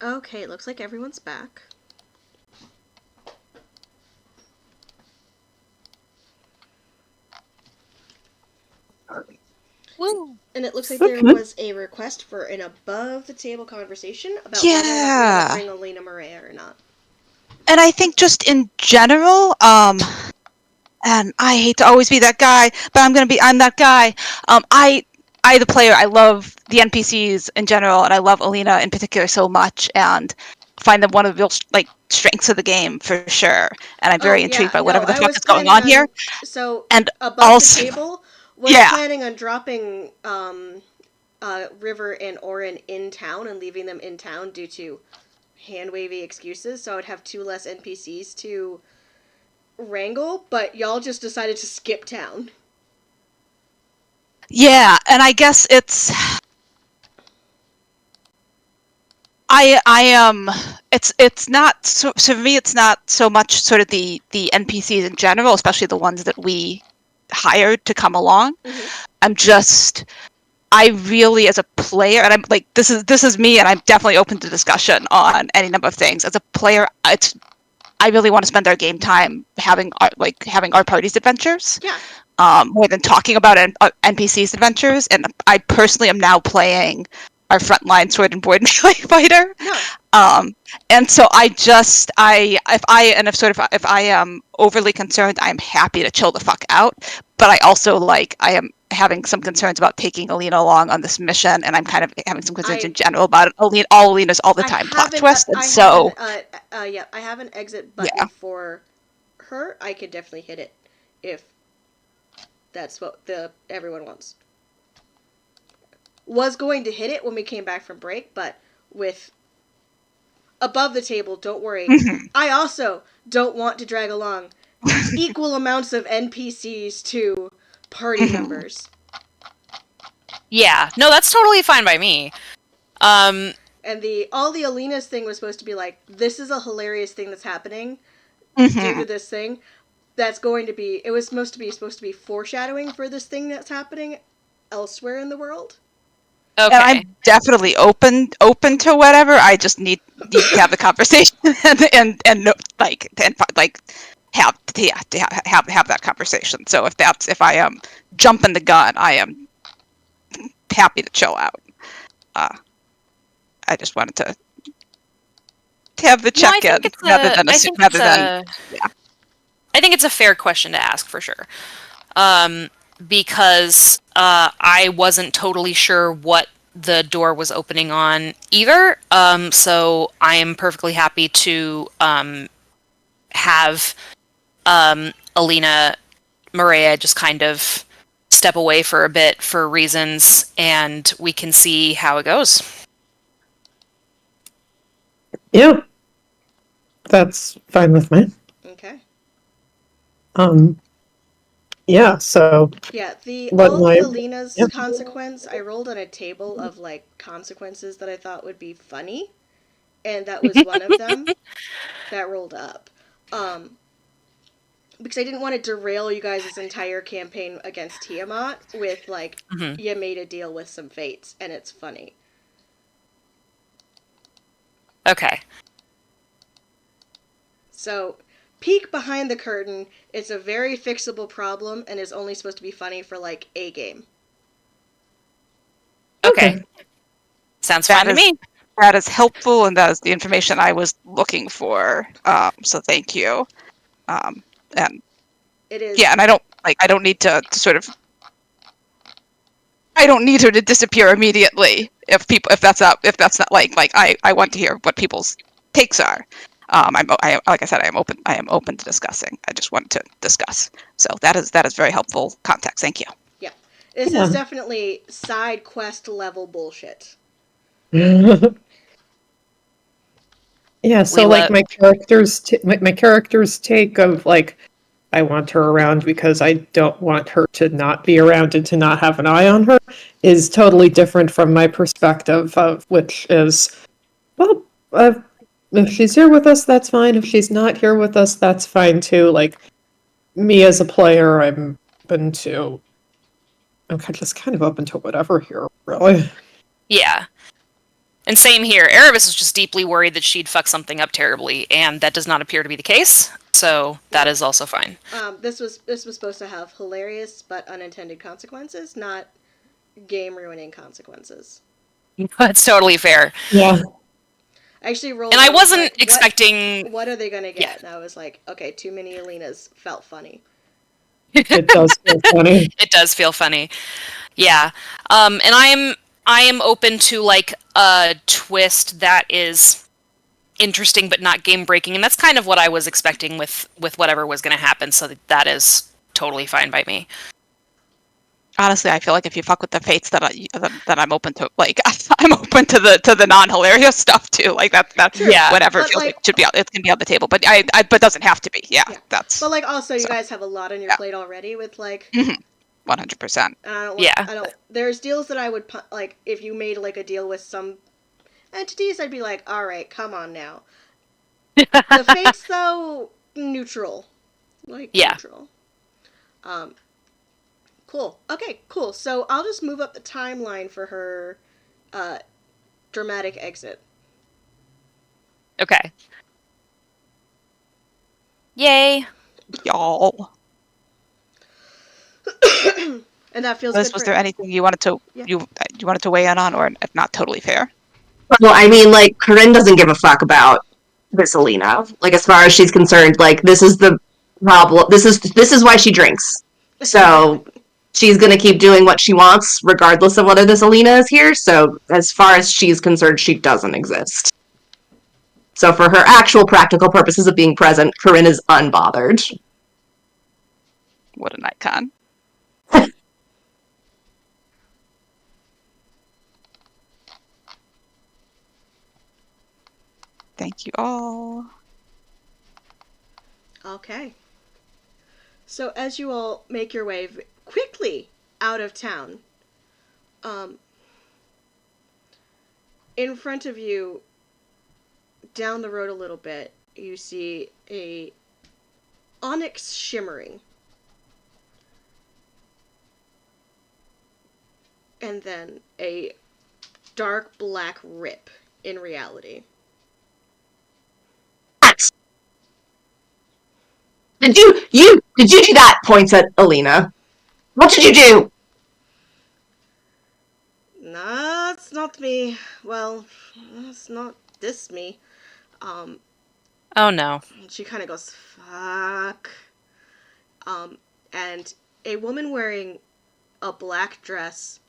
Okay, it looks like everyone's back. Woo. And it looks like Okay. there was a request for an above-the-table conversation about whether or not we're Yeah. going to bring Alina Maria or not. And I think just in general, and I hate to always be that guy, but I'm that guy. I, the player, I love the NPCs in general, and I love Alina in particular so much, and find them one of the real strengths of the game for sure. And I'm very intrigued by whatever the I fuck was is going planning on here. So, And above also, the table was yeah, planning on dropping River and Orin in town and leaving them in town due to hand-wavy excuses, so I would have 2 less NPCs to wrangle, but y'all just decided to skip town. yeah, and I guess it's. It's not so for me it's not so much sort of the NPCs in general, especially the ones that we hired to come along. Mhm. I really, as a player, and I'm like, this is me, and I'm definitely open to discussion on any number of things. As a player, I really want to spend our game time having our party's adventures, Yeah. more than talking about NPCs' adventures. And I personally am now playing our frontline sword and board melee fighter. No. And so if I am overly concerned, I'm happy to chill the fuck out. But I also I am having some concerns about taking Alina along on this mission, and I'm kind of having some concerns in general about Alina's all the time plot twist. And so, I have an exit button for her. I could definitely hit it if that's what everyone wants. Was going to hit it when we came back from break, but with above the table, don't worry. I also don't want to drag along equal amounts of NPCs to party members. Yeah, no, that's totally fine by me. And all the Alina's thing was supposed to be like, this is a hilarious thing that's happening due to this thing. That's going to be. It was supposed to be foreshadowing for this thing that's happening elsewhere in the world. Okay. And I'm definitely open to whatever. I just need to have the conversation and have that conversation. So if I am jumping the gun, I am happy to chill out. I just wanted to have the check-in rather than I think it's a fair question to ask for sure. Because I wasn't totally sure what the door was opening on either. So I am perfectly happy to have Alina Maria just kind of step away for a bit for reasons, and we can see how it goes. Yeah. That's fine with me. Okay. Yeah, so... Yeah, all the Alina's consequence, I rolled on a table of, consequences that I thought would be funny, and that was one of them that rolled up. Because I didn't want to derail you guys' entire campaign against Tiamat with, you made a deal with some fates, and it's funny. Okay. So, peek behind the curtain, it's a very fixable problem and is only supposed to be funny for, a game. Okay. Sounds fine to me. That is helpful, and that is the information I was looking for. So thank you. And it is. Yeah, and I don't need to sort of. I don't need her to disappear immediately if that's not I want to hear what people's takes are. Like I said, I am open to discussing. I just wanted to discuss. So that is very helpful context. Thank you. Yeah, this is definitely side quest level bullshit. Yeah, so my character's take of I want her around because I don't want her to not be around and to not have an eye on her is totally different from my perspective, which is, well, if she's here with us, that's fine. If she's not here with us, that's fine too. Me as a player, I'm just kind of open to whatever here, really. Yeah. And same here. Erebus was just deeply worried that she'd fuck something up terribly, and that does not appear to be the case. So that is also fine. This was supposed to have hilarious but unintended consequences, not game-ruining consequences. That's totally fair. Yeah. I actually rolled. And I was wasn't like, expecting. What are they gonna get? Yeah. And I was like, okay, too many Alinas felt funny. It does feel funny. It does feel funny. Yeah. And I am open to like a twist that is interesting but not game breaking, and that's kind of what I was expecting with whatever was going to happen. So that is totally fine by me. Honestly, I feel like if you fuck with the fates, that I'm open to. Like, I'm open to the non hilarious stuff too. Like that True. Yeah. whatever But, feels like- like it should be out. It can be on the table, but but doesn't have to be. Yeah, Yeah. that's But like, also, you So, guys have a lot on your yeah. plate already with like. 100%. And I don't. Yeah. I don't. There's deals that I would like if you made like a deal with some entities. I'd be like, all right, come on now. The fates though, neutral. Like Yeah. neutral. Cool. Okay, cool. So I'll just move up the timeline for her dramatic exit. Okay. Yay. Y'all. And that feels Liz, good was for there anything you wanted to Yeah. you wanted to weigh in on, or if not totally fair? Well, I mean, like, Corinne doesn't give a fuck about this Alina. Like, as far as she's concerned, like, this is the problem. This is why she drinks. So she's gonna keep doing what she wants, regardless of whether this Alina is here. So as far as she's concerned, she doesn't exist. So for her actual practical purposes of being present, Corinne is unbothered. What an icon. Thank you all. Okay. So as you all make your way quickly out of town, in front of you, down the road a little bit, you see a onyx shimmering. And then a dark black rip in reality. Did you do that? Points at Alina. What did you do? Nah, it's not me. Well, it's not this me. Oh no. She kind of goes, fuck. And a woman wearing a black dress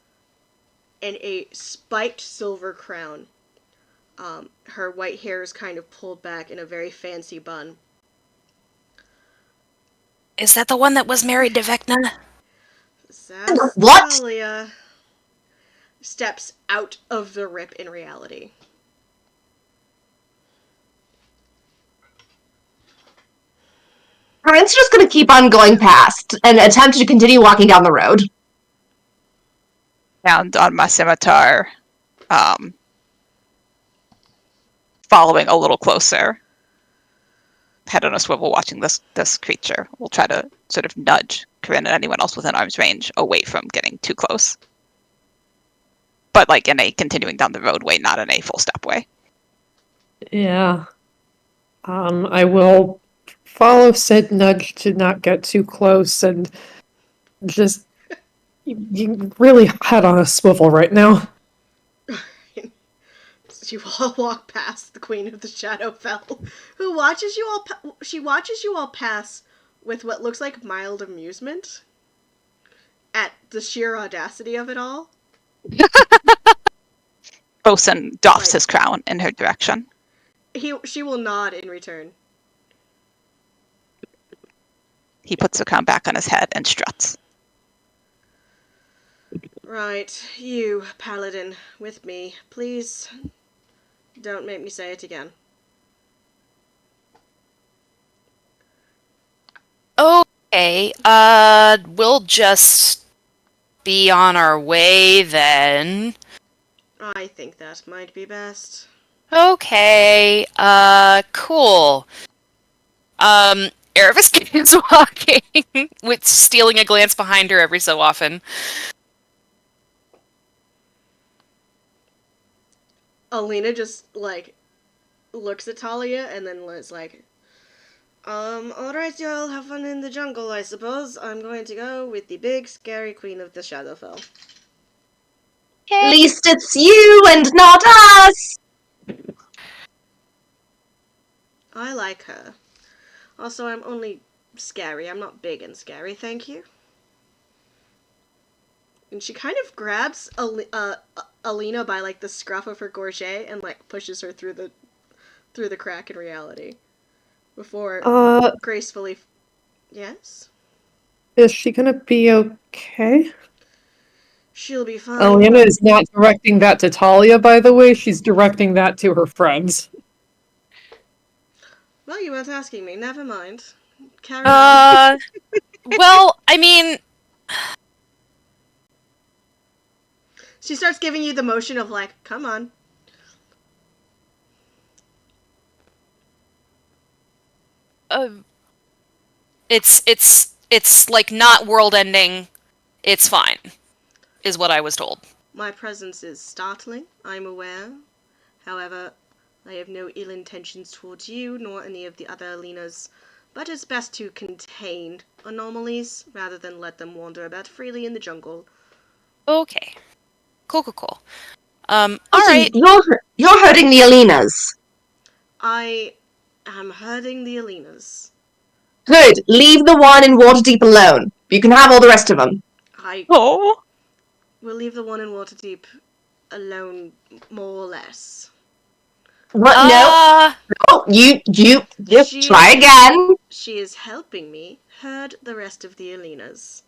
and a spiked silver crown. Her white hair is kind of pulled back in a very fancy bun. Is that the one that was married to Vecna? What? Zastalia steps out of the rip in reality. Corinne's just gonna keep on going past and attempt to continue walking down the road. And on my scimitar, following a little closer, head on a swivel, watching this creature. We'll try to sort of nudge Corinne and anyone else within arm's range away from getting too close. But like in a continuing down the road way, not in a full step way. Yeah. I will follow said nudge to not get too close and just you really head on a swivel right now. You all walk past the Queen of the Shadowfell, who watches you all. She watches you all pass with what looks like mild amusement at the sheer audacity of it all. Bosun doffs Right. his crown in her direction. She will nod in return. He puts the crown back on his head and struts. Right, you, Paladin, with me. Please, don't make me say it again. Okay. We'll just be on our way then. I think that might be best. Okay. Cool. Erebus keeps walking, with stealing a glance behind her every so often. Alina just, like, looks at Talia and then is like, alright, y'all, have fun in the jungle, I suppose. I'm going to go with the big, scary Queen of the Shadowfell. At least it's you and not us! I like her. Also, I'm only scary. I'm not big and scary, thank you. And she kind of grabs Alina by like the scruff of her gorget and like pushes her through the crack in reality before gracefully. Yes, Is she gonna be okay? she'll be fine. Elena is not directing that to Talia, by the way. She's directing that to her friends. Well, you weren't asking me. Never mind. Carry on. Well, I mean, She starts giving you the motion of like, come on. it's like not world ending. It's fine, is what I was told. My presence is startling, I'm aware. However, I have no ill intentions towards you, nor any of the other Alinas, but it's best to contain anomalies rather than let them wander about freely in the jungle. Okay. Cool. Alright. You're hurting the Alinas. I am hurting the Alinas. Good. Leave the one in Waterdeep alone. You can have all the rest of them. I Oh. will leave the one in Waterdeep alone, more or less. What? No, you just try again. She is helping me herd the rest of the Alinas.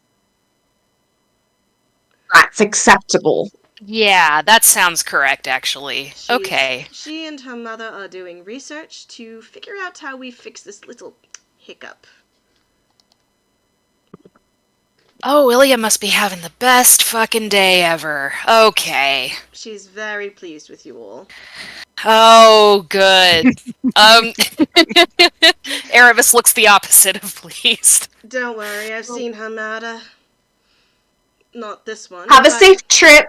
That's acceptable. Yeah, that sounds correct, actually. Okay. She and her mother are doing research to figure out how we fix this little hiccup. Oh, Ilya must be having the best fucking day ever. Okay. She's very pleased with you all. Oh, good. Erebus looks the opposite of pleased. Don't worry, I've seen her matter. Not this one. Have a safe trip.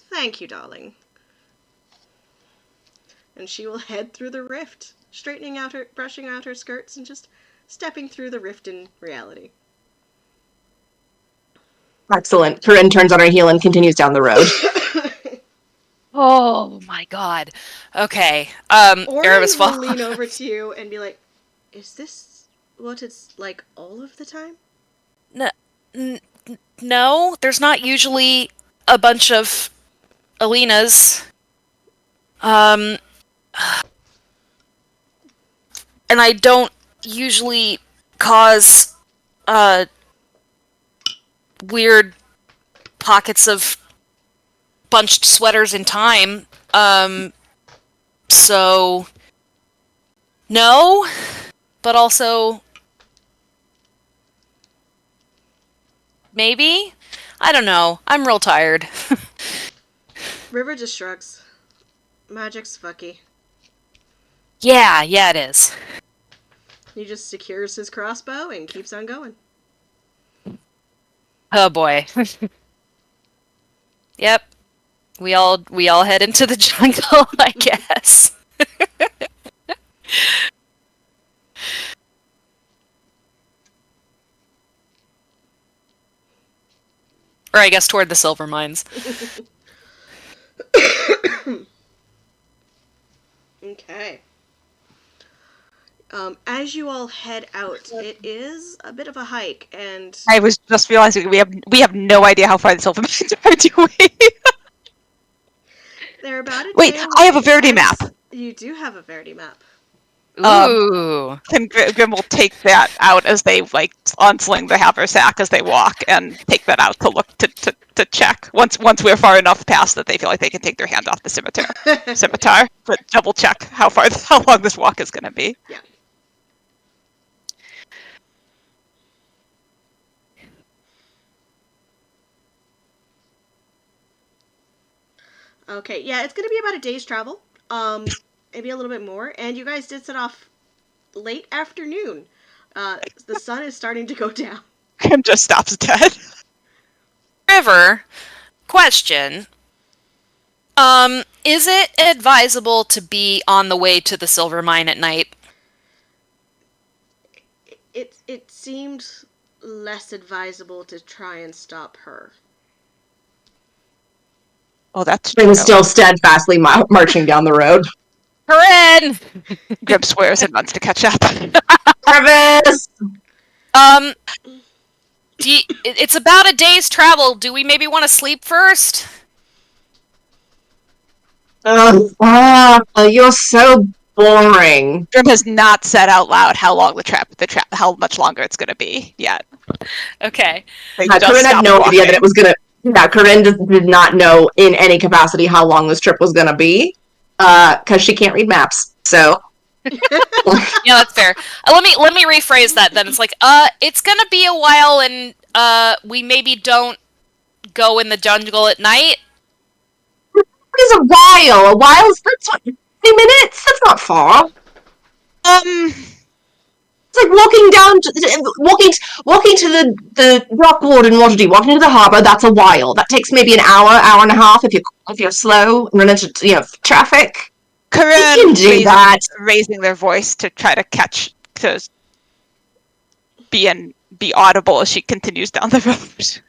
Thank you, darling. And she will head through the rift, brushing out her skirts and just stepping through the rift in reality. Excellent. Corinne turns on her heel and continues down the road. Oh my god. Okay. Erebus will lean over to you and be like, "Is this what it's like all of the time?" No, there's not usually a bunch of Alinas. And I don't usually cause weird pockets of bunched sweaters in time. So no, but also maybe? I don't know. I'm real tired. River just shrugs. Magic's fucky. Yeah, it is. He just secures his crossbow and keeps on going. Oh boy. Yep. We all head into the jungle, I guess. Or I guess toward the silver mines. Okay. As you all head out, it is a bit of a hike, and I was just realizing we have no idea how far the silver mines are doing. they're about a Wait, day I have a away. Verity map. You do have a Verity map. Ooh. And Grim will take that out as they like unsling the haversack as they walk, and take that out to look to check once we're far enough past that they feel like they can take their hand off the scimitar, but double check how long this walk is going to be. Yeah. Okay, yeah, it's gonna be about a day's travel. Maybe a little bit more. And you guys did set off late afternoon. The sun is starting to go down. Grim just stops dead. River, question. Is it advisable to be on the way to the silver mine at night? It seemed less advisable to try and stop her. Oh, that's Grim true. is still steadfastly marching down the road. Corinne! Grim swears and runs to catch up. Travis! It's about a day's travel. Do we maybe want to sleep first? You're so boring. Grim has not said out loud how long how much longer it's going to be yet. Okay. They just Corinne had stopped no idea that walking. it was gonna. Yeah, Corinne did not know in any capacity how long this trip was gonna be, because she can't read maps. So Yeah, that's fair. Let me rephrase that then. It's like, it's gonna be a while, and we maybe don't go in the jungle at night. what is a while? A while's that's what 20 minutes. That's not far. It's like walking to the rock ward in Waterdeep, walking to the harbour. That's a while. That takes maybe an hour and a half if you're slow and run into traffic. Corinne You can do that. raising their voice to try to be audible as she continues down the road.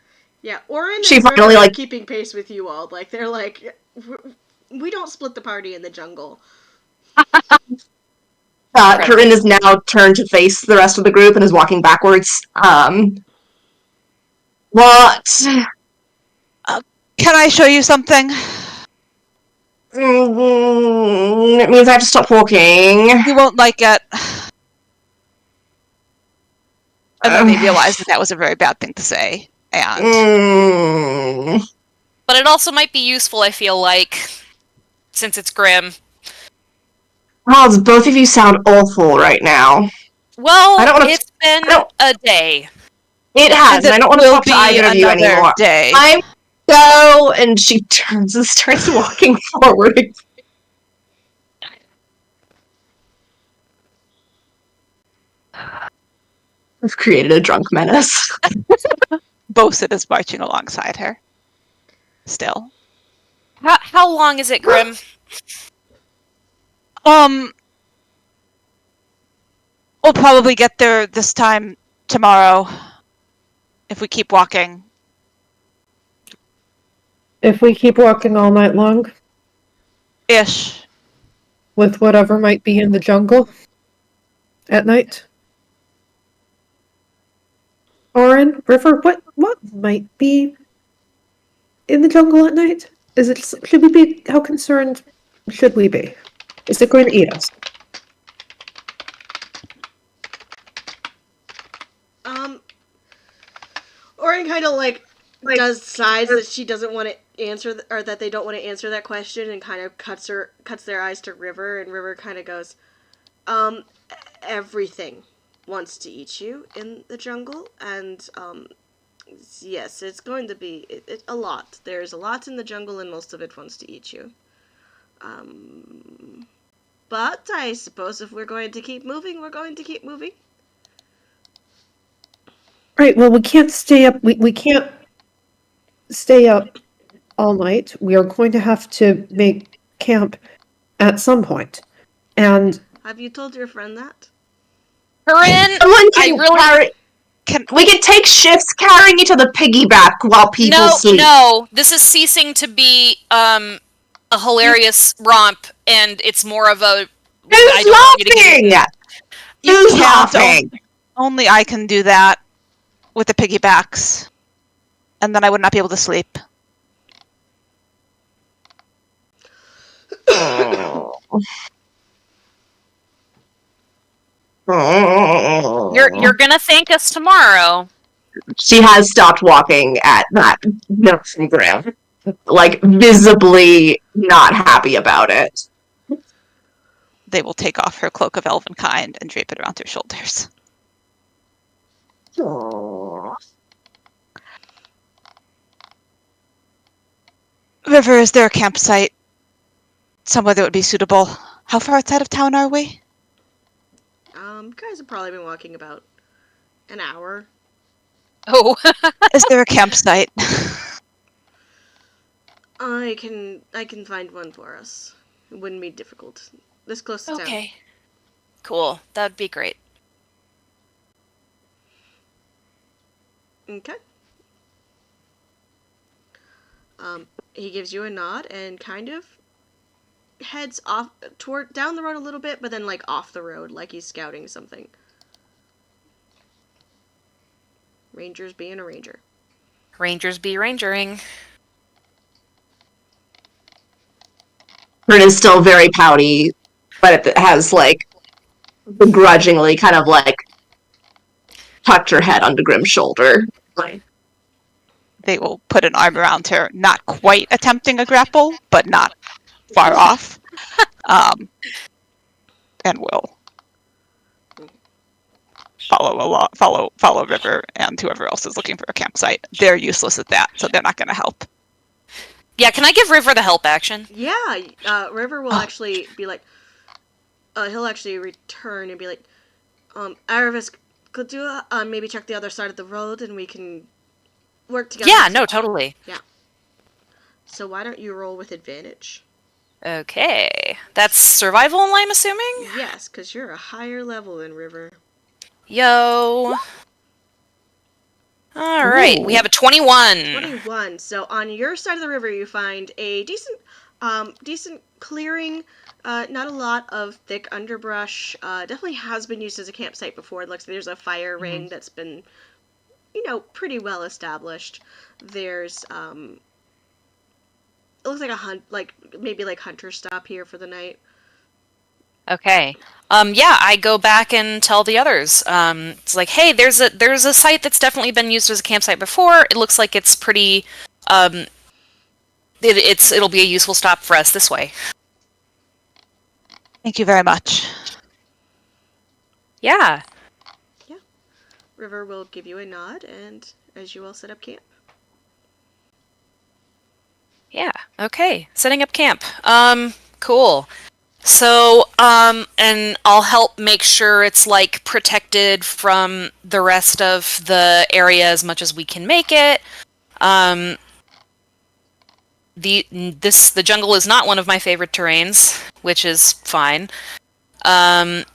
Yeah, Orin She and finally, River are like- keeping pace with you all. Like, they're like, we don't split the party in the jungle. Corinne is now turned to face the rest of the group and is walking backwards. What? Can I show you something? It means I have to stop walking. You won't like it. And then they realized that was a very bad thing to say. And But it also might be useful, I feel like, since it's Grim. Oh, both of you sound awful right now. Well, I don't wanna- it's been a day. It has, and I don't want to will talk to be either of you another anymore. day. I'm go, and she turns and starts walking forward. I've created a drunk menace. Bosun is marching alongside her. Still. How long is it, Grim? We'll probably get there this time tomorrow. If we keep walking. If we keep walking all night long Ish. with whatever might be in the jungle at night. Orin, River, what might be in the jungle at night? Should we be, how concerned should we be? Is it going to eat us? Orin kind of like does sides that she doesn't want to answer, or that they don't want to answer that question, and kind of cuts their eyes to River, and River kind of goes, everything wants to eat you in the jungle, and yes, it's going to be a lot. There's a lot in the jungle, and most of it wants to eat you. But I suppose if we're going to keep moving, we're going to keep moving. Right, well, we can't stay up, we can't stay up all night. We are going to have to make camp at some point. And Have you told your friend that? Corinne, Someone I can really... we can take shifts carrying each other piggyback while people sleep. No, this is ceasing to be a hilarious romp, and it's more of a... Who's laughing? Who's laughing? Only I can do that with the piggybacks. And then I would not be able to sleep. You're gonna thank us tomorrow. She has stopped walking at that note from Graham. Like, visibly not happy about it. They will take off her cloak of elvenkind and drape it around her shoulders. Aww. River, is there a campsite somewhere that would be suitable? How far outside of town are we? You guys have probably been walking about an hour. Oh. Is there a campsite? I can find one for us. It wouldn't be difficult. This close to town. Okay. Cool. That'd be great. Okay. He gives you a nod and kind of heads off toward down the road a little bit, but then like off the road, like he's scouting something. Ranger's being a ranger. Rangers be rangering. Corinne is still very pouty, but it has like begrudgingly kind of like tucked her head onto Grim's shoulder. Like, They will put an arm around her, not quite attempting a grapple, but not far off. And will follow River and whoever else is looking for a campsite. They're useless at that, so they're not going to help. Yeah, can I give River the help action? Yeah, River will actually be like, he'll actually return and be like, Aravis, could you maybe check the other side of the road and we can work together? Yeah, no, totally. Yeah. So why don't you roll with advantage? Okay. That's survival, I'm assuming? Yes, because you're a higher level than River. Yo. Alright, we have a 21. 21. So on your side of the river, you find a decent clearing. Not a lot of thick underbrush. Definitely has been used as a campsite before. It looks like there's a fire ring that's been, pretty well established. There's it looks like maybe hunter stop here for the night. Okay. Yeah, I go back and tell the others. It's like, hey, there's a site that's definitely been used as a campsite before. It looks like it's pretty. It'll be a useful stop for us this way. Thank you very much. Yeah. Yeah. River will give you a nod, and as you all set up camp. Yeah. Okay. Setting up camp. Cool. So, and I'll help make sure it's protected from the rest of the area as much as we can make it. The jungle is not one of my favorite terrains, which is fine. But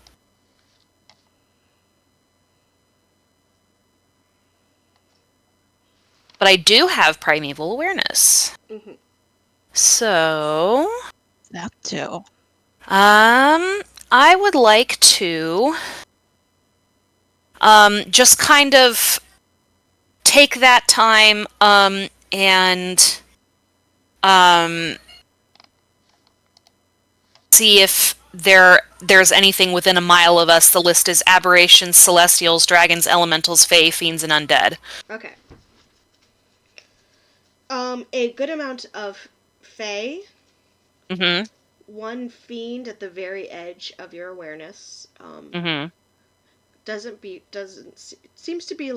I do have primeval awareness. Mm-hmm. So, That too. I would like to just kind of take that time and see if there's anything within a mile of us. The list is aberrations, celestials, dragons, elementals, fae, fiends, and undead. Okay. A good amount of fae. Mm-hmm. One fiend at the very edge of your awareness. Mm-hmm. Seems to be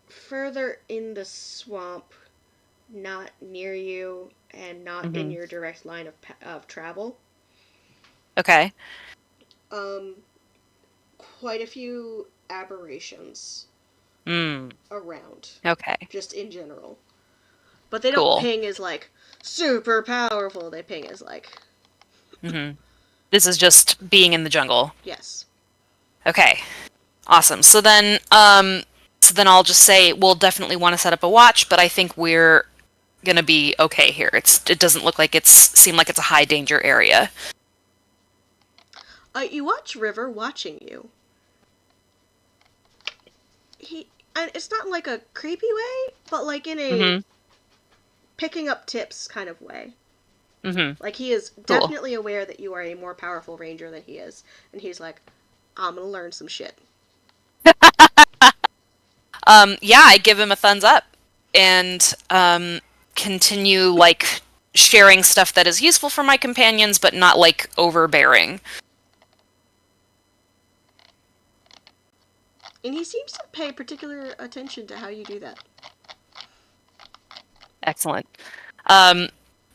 further in the swamp, not near you, and not in your direct line of travel. Okay. Quite a few aberrations around. Okay. Just in general. But they don't ping as super powerful. They ping as This is just being in the jungle. yes. Okay. Awesome. So then I'll just say we'll definitely want to set up a watch, but I think we're gonna be okay here. It doesn't look like seem like it's a high danger area. You watch River watching you. And it's not like a creepy way, but in a picking up tips kind of way. Mm-hmm. He is definitely aware that you are a more powerful ranger than he is, and he's like, I'm gonna learn some shit. Yeah, I give him a thumbs up and continue sharing stuff that is useful for my companions, but not overbearing. And he seems to pay particular attention to how you do that. Excellent.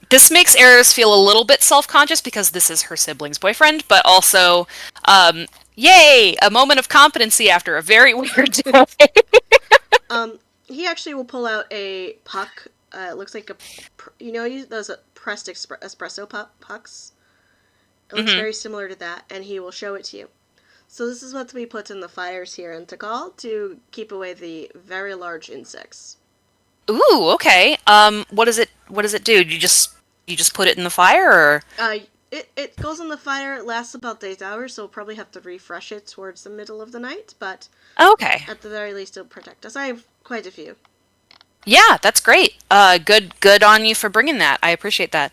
This makes Eris feel a little bit self-conscious because this is her sibling's boyfriend, but also, yay! A moment of competency after a very weird day. He actually will pull out a puck. It looks like those pressed espresso pucks? It looks very similar to that, and he will show it to you. So this is what we put in the fires here in Tikal to keep away the very large insects. Ooh, okay. What does it do? You just put it in the fire, or? It goes in the fire. It lasts about 8 hours, so we'll probably have to refresh it towards the middle of the night. But Okay. at the very least, it'll protect us. I have quite a few. Yeah, that's great. Good on you for bringing that. I appreciate that.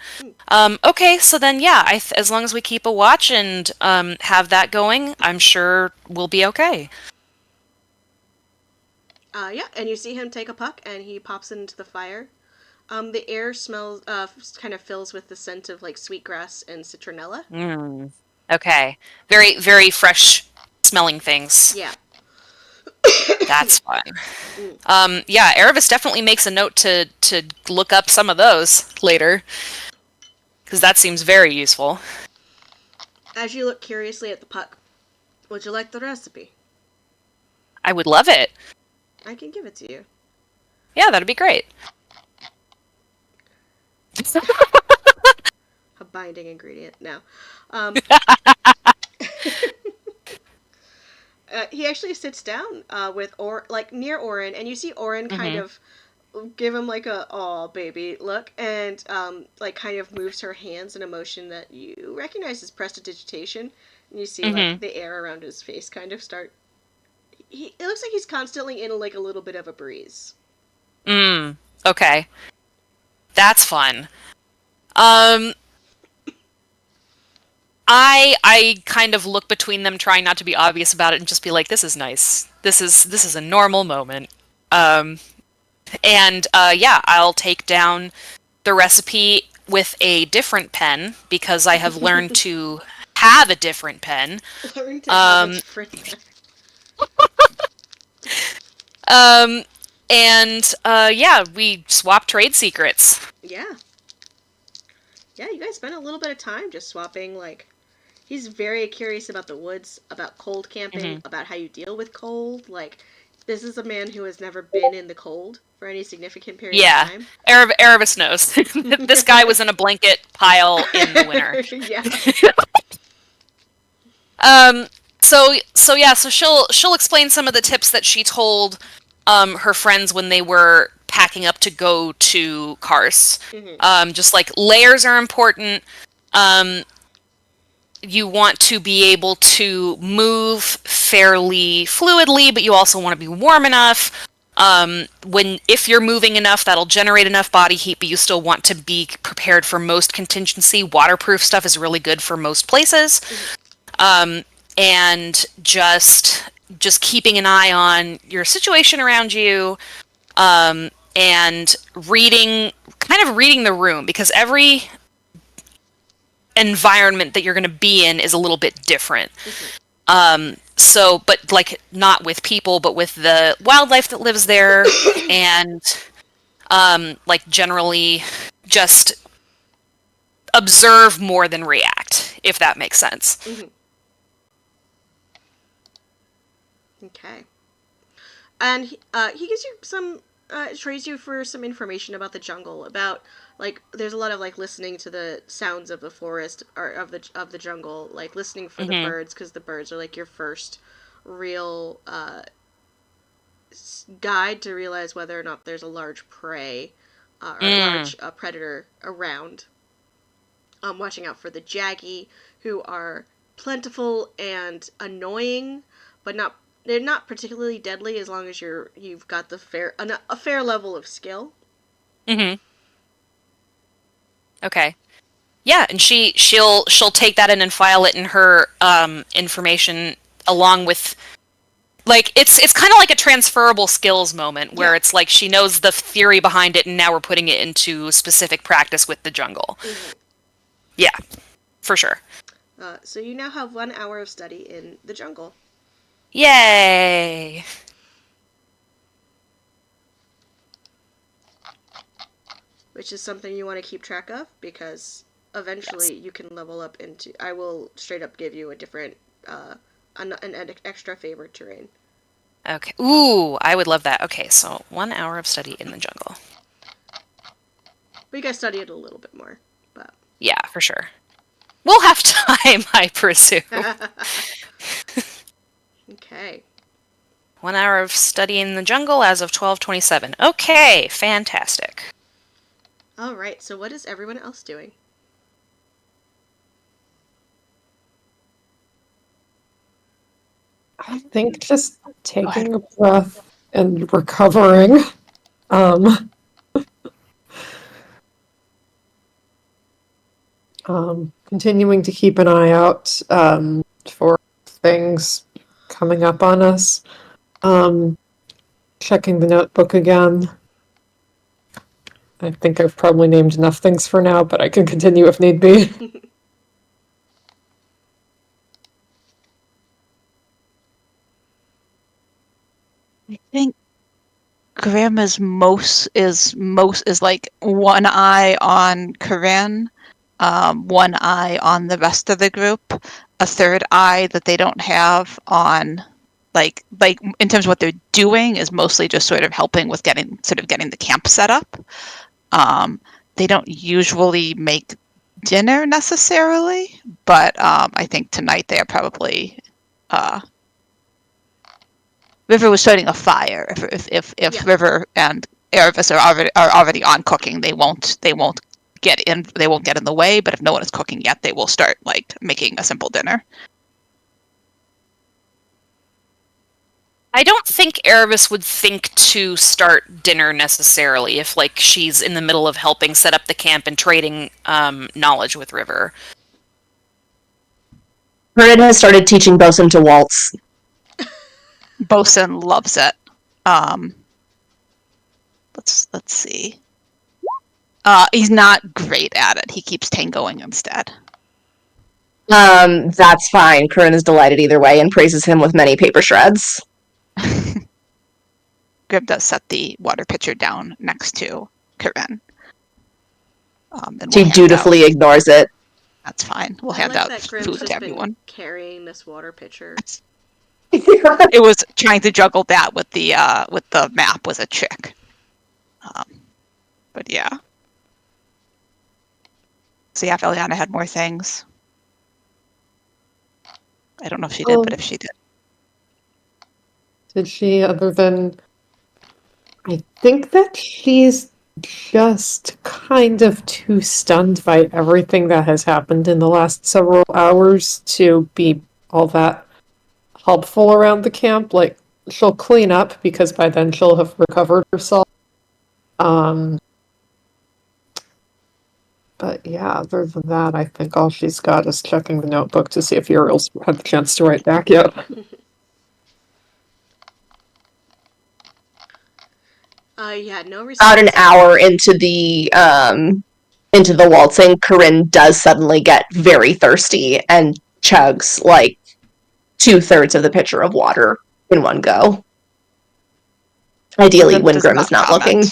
Okay, so then yeah, as long as we keep a watch and have that going, I'm sure we'll be okay. Yeah, and you see him take a puck, and he pops into the fire. The air smells, kind of fills with the scent of like sweetgrass and citronella. Mm. Okay. Very, very fresh smelling things. Yeah. That's fun. Yeah, Erebus definitely makes a note to look up some of those later, because that seems very useful. As you look curiously at the puck, would you like the recipe? I would love it. I can give it to you. Yeah, that'd be great. A binding ingredient. No. He actually sits down with near Orin, and you see Orin kind of give him like a "aw baby" look, and like kind of moves her hands in a motion that you recognize as prestidigitation. And you see like the air around his face kind of start. It looks like he's constantly in like a little bit of a breeze. Okay. That's fun. I kind of look between them, trying not to be obvious about it, and just be like, "This is nice. This is a normal moment." And yeah, I'll take down the recipe with a different pen because I have learned to have a different pen. Learn to have a different. And yeah, we swap trade secrets. Yeah. Yeah, you guys spent a little bit of time just swapping, like, he's very curious about the woods, about cold camping, about how you deal with cold. Like, this is a man who has never been in the cold for any significant period of time. Erebus knows. This guy was in a blanket pile in the winter. Yeah. So yeah, so she'll explain some of the tips that she told her friends when they were packing up to go to Kars. Just like layers are important. You want to be able to move fairly fluidly, but you also want to be warm enough. If you're moving enough, that'll generate enough body heat, but you still want to be prepared for most contingency. Waterproof stuff is really good for most places. And just keeping an eye on your situation around you, and reading the room, because every environment that you're going to be in is a little bit different. But like not with people, but with the wildlife that lives there, and like generally just observe more than react, if that makes sense. Okay. And he gives you some, trades you for some information about the jungle, about, like, there's a lot of, like, listening to the sounds of the forest, or of the jungle, like, listening for the birds, because the birds are, like, your first real, guide to realize whether or not there's a large prey, or a large predator around. Watching out for the jaggy, who are plentiful and annoying, but they're not particularly deadly as long as you've got a fair level of skill. Okay. Yeah, and she'll take that in and file it in her information, along with, like, it's kind of like a transferable skills moment where it's like she knows the theory behind it, and now we're putting it into specific practice with the jungle. Yeah, for sure. So you now have 1 hour of study in the jungle. Yay! Which is something you want to keep track of, because eventually you can level up into... I will straight up give you a different, an extra favored terrain. Okay. Ooh, I would love that. Okay, so 1 hour of study in the jungle. We gotta study it a little bit more, but... Yeah, for sure. We'll have time, I presume. Okay. 1 hour of study in the jungle as of 12:27. Okay, fantastic. All right. So what is everyone else doing? I think just taking a breath and recovering. Um, continuing to keep an eye out for things coming up on us. Checking the notebook again. I think I've probably named enough things for now, but I can continue if need be. I think Graham is like one eye on Corinne, one eye on the rest of the group, a third eye that they don't have on like in terms of what they're doing is mostly just sort of helping with getting the camp set up. They don't usually make dinner necessarily, but I think tonight they are probably River was starting a fire. If Yeah. River and Erebus are already on cooking, they won't get in the way. But if no one is cooking yet, they will start like making a simple dinner. I don't think Erebus would think to start dinner necessarily if, like, she's in the middle of helping set up the camp and trading knowledge with River. Corinne has started teaching Bosun to waltz. Bosun loves it. Let's see. He's not great at it. He keeps tangoing instead. That's fine. Corinne is delighted either way and praises him with many paper shreds. Grib does set the water pitcher down next to Corinne. She dutifully ignores it. That's fine. We'll I hand like out that Grim's food just to everyone. been carrying this water pitcher. It was trying to juggle that with the map was a trick. But yeah. So yeah, if Eliana had more things. I don't know if she did, but if she did. Did she, other than... I think that she's just kind of too stunned by everything that has happened in the last several hours to be all that helpful around the camp. Like, she'll clean up because by then she'll have recovered herself. But yeah, other than that, I think all she's got is checking the notebook to see if Uriel's had the chance to write back yet. Yeah, no response. About an hour into the waltzing, Corinne does suddenly get very thirsty and chugs like 2/3 of the pitcher of water in one go. Ideally, when Grim is not looking.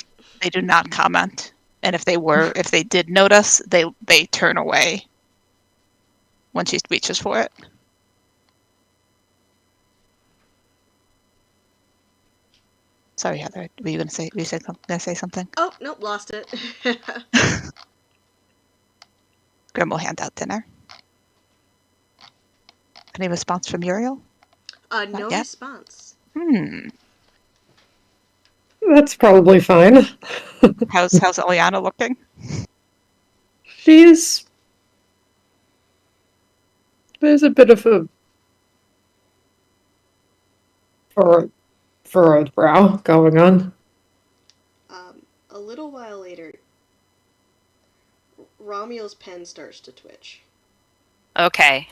They do not comment. And if they did notice, they turn away when she reaches for it. Sorry, Heather. Were you gonna say something? Oh, nope, lost it. Grim will hand out dinner. Any response from Uriel? No response. That's probably fine. How's Eliana looking? There's a bit of a furrowed brow going on. A little while later, Romual's pen starts to twitch. Okay.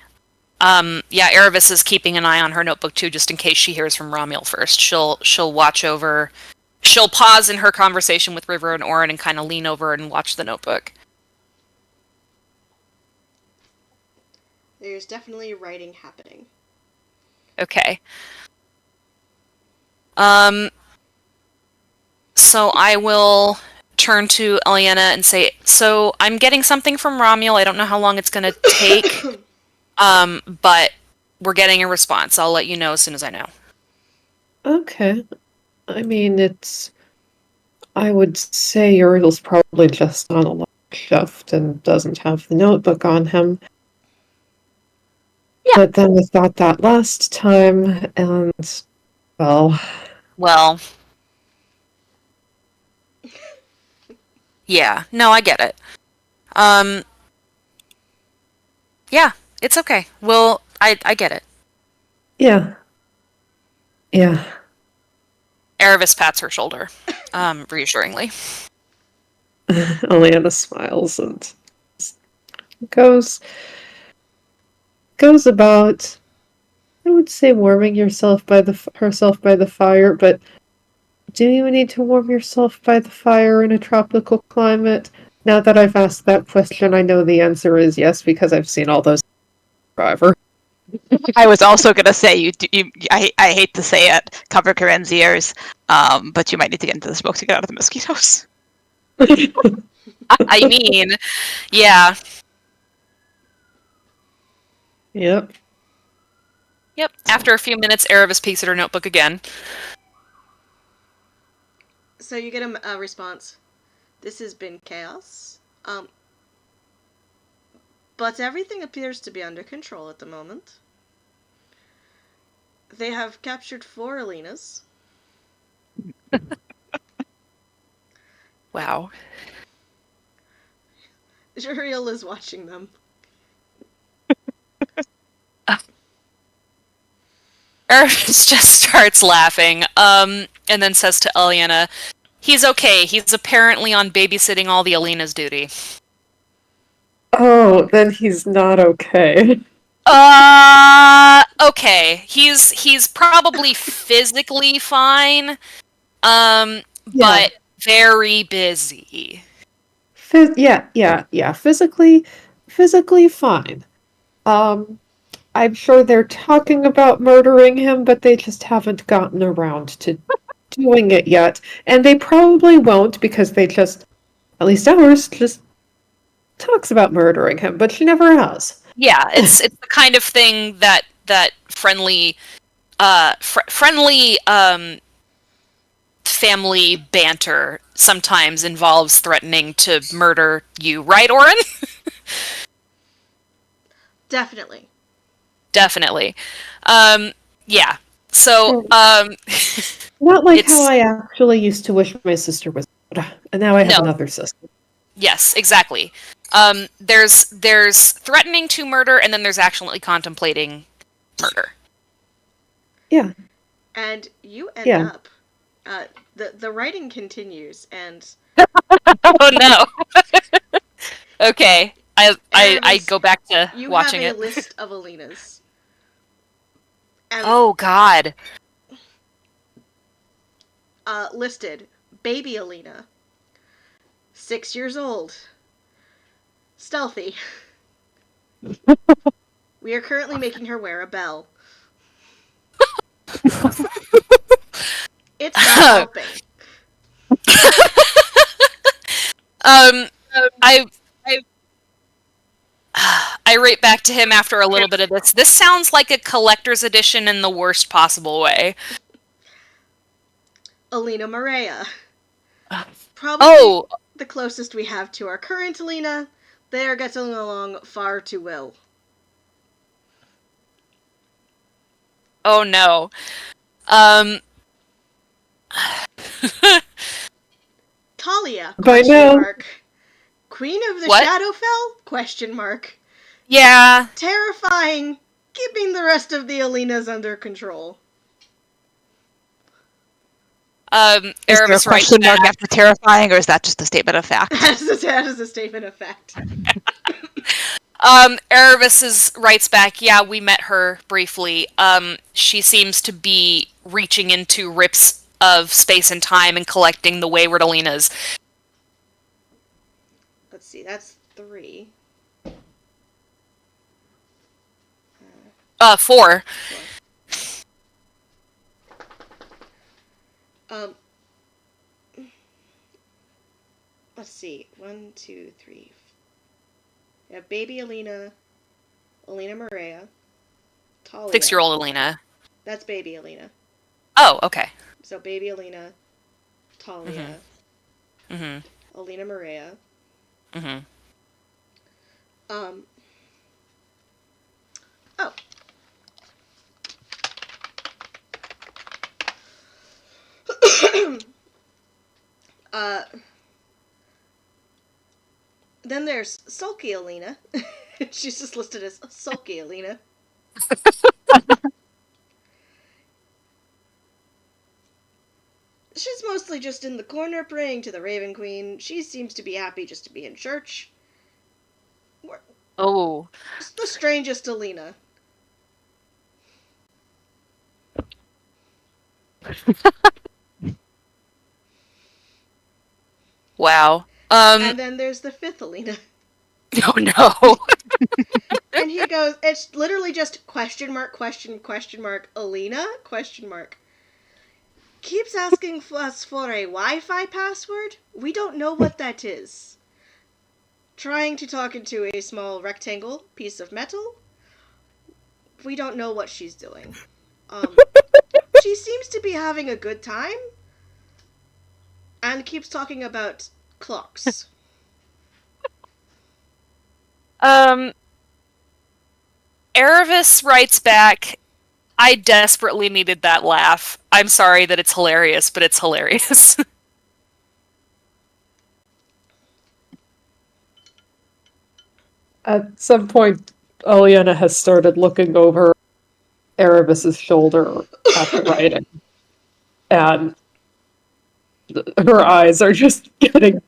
Yeah, Erebus is keeping an eye on her notebook too, just in case she hears from Romual first. She'll watch over. She'll pause in her conversation with River and Orin and kind of lean over and watch the notebook. There's definitely writing happening. Okay. So I will turn to Eliana and say, so I'm getting something from Romual. I don't know how long it's going to take, but we're getting a response. I'll let you know as soon as I know. Okay. I mean, I would say Uriel's probably just on a long shift and doesn't have the notebook on him. Yeah. But then we thought that last time, and Well, Well, yeah. No, I get it. Um, yeah, it's okay. Well, I get it. yeah. Yeah. Erebus pats her shoulder, reassuringly. Oleana smiles and goes goes about, I would say, warming herself by the fire, but do you need to warm yourself by the fire in a tropical climate? Now that I've asked that question, I know the answer is yes because I've seen all those forever. I was also gonna say I hate to say it, cover Corinne's ears, but you might need to get into the smoke to get out of the mosquitoes. I mean, yeah. Yep. Yep. After a few minutes, Erebus peeks at her notebook again. So you get a response. This has been chaos. But everything appears to be under control at the moment. They have captured 4 Alinas. Wow. Juriel is watching them. Erebus just starts laughing, and then says to Eliana, "He's okay. He's apparently on babysitting all the Alina's duty." Oh, then he's not okay. Okay. He's probably physically fine, Yeah. but very busy. Yeah. Physically fine. I'm sure they're talking about murdering him, but they just haven't gotten around to doing it yet. And they probably won't because they just, at least ours, just talks about murdering him, but she never has. Yeah, it's the kind of thing that friendly family banter sometimes involves threatening to murder you, right, Oren? Definitely. Definitely. Yeah. So, Not like it's how I actually used to wish my sister was dead, and now I have No. another sister. Yes, exactly. There's threatening to murder, and then there's actually contemplating murder. And you end Yeah. up. The writing continues, and Oh no. Okay. I Erebus, go back to you watching have a it. list of Alinas. And, Oh god. listed. Baby Alina. 6 years old. Stealthy. We are currently making her wear a bell. It's not helping. I I write back to him after a little bit of this. This sounds like a collector's edition in the worst possible way. Alina Maria. Probably the closest we have to our current Alina. They are getting along far too well. Oh no. Talia? By now. Queen of the What? Shadowfell? Question mark. Yeah. Terrifying. Keeping the rest of the Alinas under control. Is there a Erebus writes question mark back. after terrifying, or is that just a statement of fact? That is a statement of fact. Erebus writes back, yeah, we met her briefly. She seems to be reaching into rips of space and time and collecting the wayward Alinas. Let's see, that's 3. 4. Let's see. 1, 2, 3. Yeah, baby Alina, Alina Maria, Talia. 6-year-old Alina. That's baby Alina. Oh, okay. So baby Alina, Talia, Alina Maria. Oh. Then there's Sulky Alina. She's just listed as Sulky Alina. She's mostly just in the corner praying to the Raven Queen. She seems to be happy just to be in church. Oh. It's the strangest Alina. Wow. And then there's the fifth Alina. Oh no. And he goes, it's literally just question mark, Alina, ? Keeps asking us for a Wi-Fi password? We don't know what that is. Trying to talk into a small rectangle piece of metal? We don't know what she's doing. She seems to be having a good time. And keeps talking about clocks. Erevis writes back, I desperately needed that laugh. I'm sorry that it's hilarious, but it's hilarious. At some point, Eliana has started looking over Erebus's shoulder at the writing. And her eyes are just getting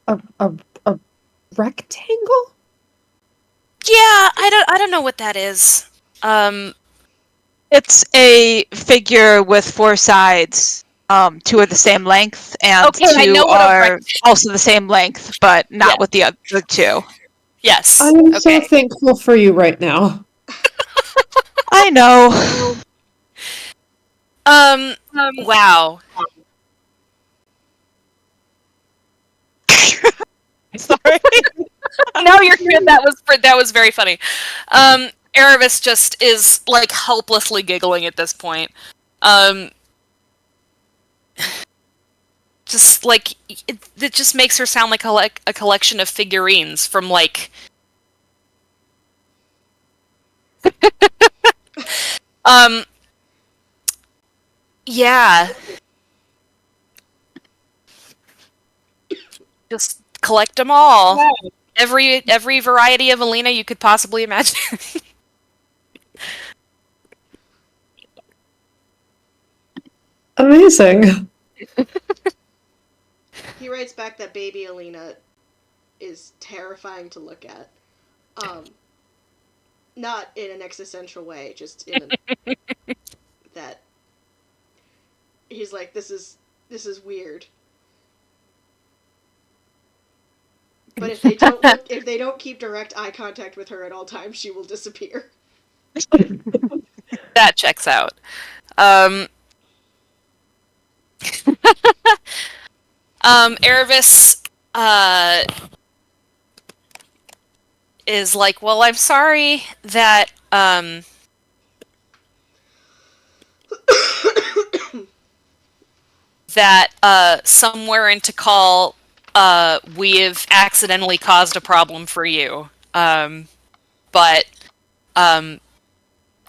a rectangle? Yeah, I don't know what that is. It's a figure with 4 sides. 2 are the same length, and Okay, I 2 know what a are also the same length, but not with the other 2. Yes. I am so Okay. thankful for you right now. I know. Wow. Sorry. No, you're good. That was very funny. Erevis just is like helplessly giggling at this point. Just like it just makes her sound like a collection of figurines from like yeah. Just collect them all. Yeah. Every variety of Alina you could possibly imagine. Amazing. He writes back that baby Alina is terrifying to look at. Not in an existential way, just in that he's like, this is weird. But if they don't keep direct eye contact with her at all times, she will disappear. That checks out. Erevis is like, well, I'm sorry that that somewhere in Tikal we have accidentally caused a problem for you. But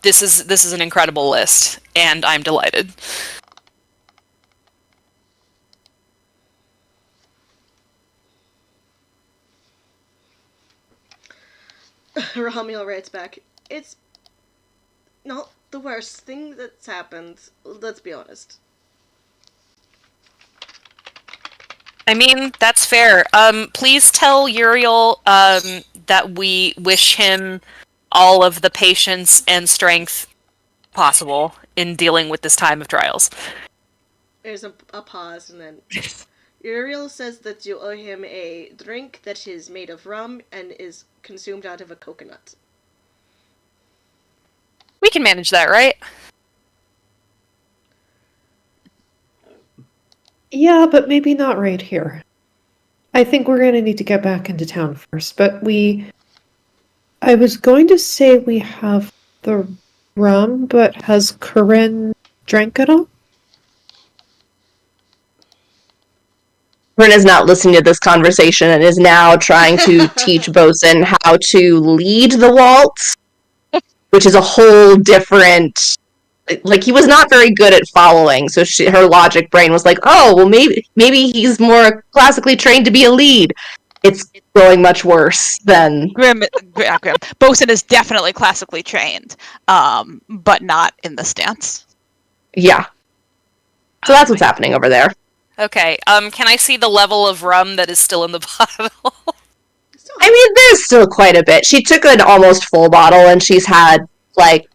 this is an incredible list, and I'm delighted. Romuald writes back, it's not the worst thing that's happened, let's be honest. I mean, that's fair. Please tell Uriel that we wish him all of the patience and strength possible in dealing with this time of trials. There's a pause, and then Uriel says that you owe him a drink that is made of rum and is consumed out of a coconut. We can manage that, right? Yeah, but maybe not right here. I think we're going to need to get back into town first, but I was going to say we have the rum, but has Corinne drank it all? Corinne is not listening to this conversation and is now trying to teach Bosun how to lead the waltz, which is a whole different like he was not very good at following. So her logic brain was like, oh, well, maybe he's more classically trained to be a lead. It's going much worse than Grim. Bosun is definitely classically trained, but not in the stance. Yeah. So that's what's happening over there. Okay. Can I see the level of rum that is still in the bottle? I mean, there's still quite a bit. She took an almost full bottle, and she's had, like,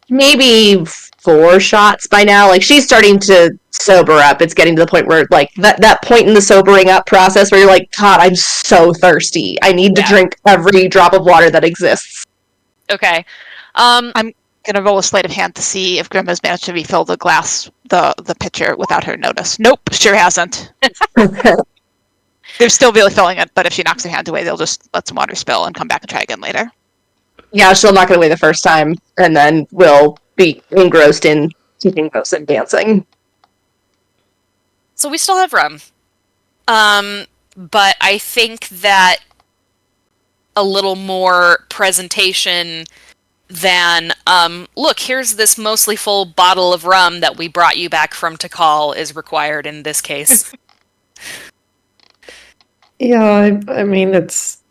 maybe 4 shots by now. Like, she's starting to sober up. It's getting to the point where, like, that point in the sobering up process where you're like, God, I'm so thirsty. I need to drink every drop of water that exists. Okay. I'm gonna roll a sleight of hand to see if Grim has managed to refill the glass, the pitcher, without her notice. Nope, sure hasn't. They're still really filling it, but if she knocks her hand away, they'll just let some water spill and come back and try again later. Yeah, she'll knock it away the first time, and then we'll be engrossed in keeping Bosun dancing. So we still have rum. But I think that a little more presentation than, look, here's this mostly full bottle of rum that we brought you back from Tikal is required in this case. Yeah, I mean, it's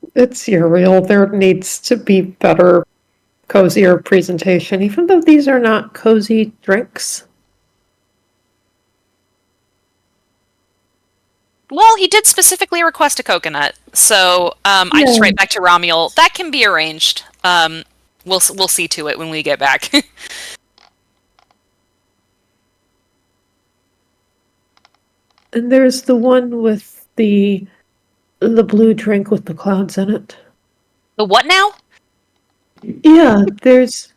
Uriel. There needs to be better, cozier presentation, even though these are not cozy drinks. Well, he did specifically request a coconut, so I just write back to Romuald. That can be arranged. We'll see to it when we get back. And there's the one with the blue drink with the clouds in it. The what now? Yeah, there's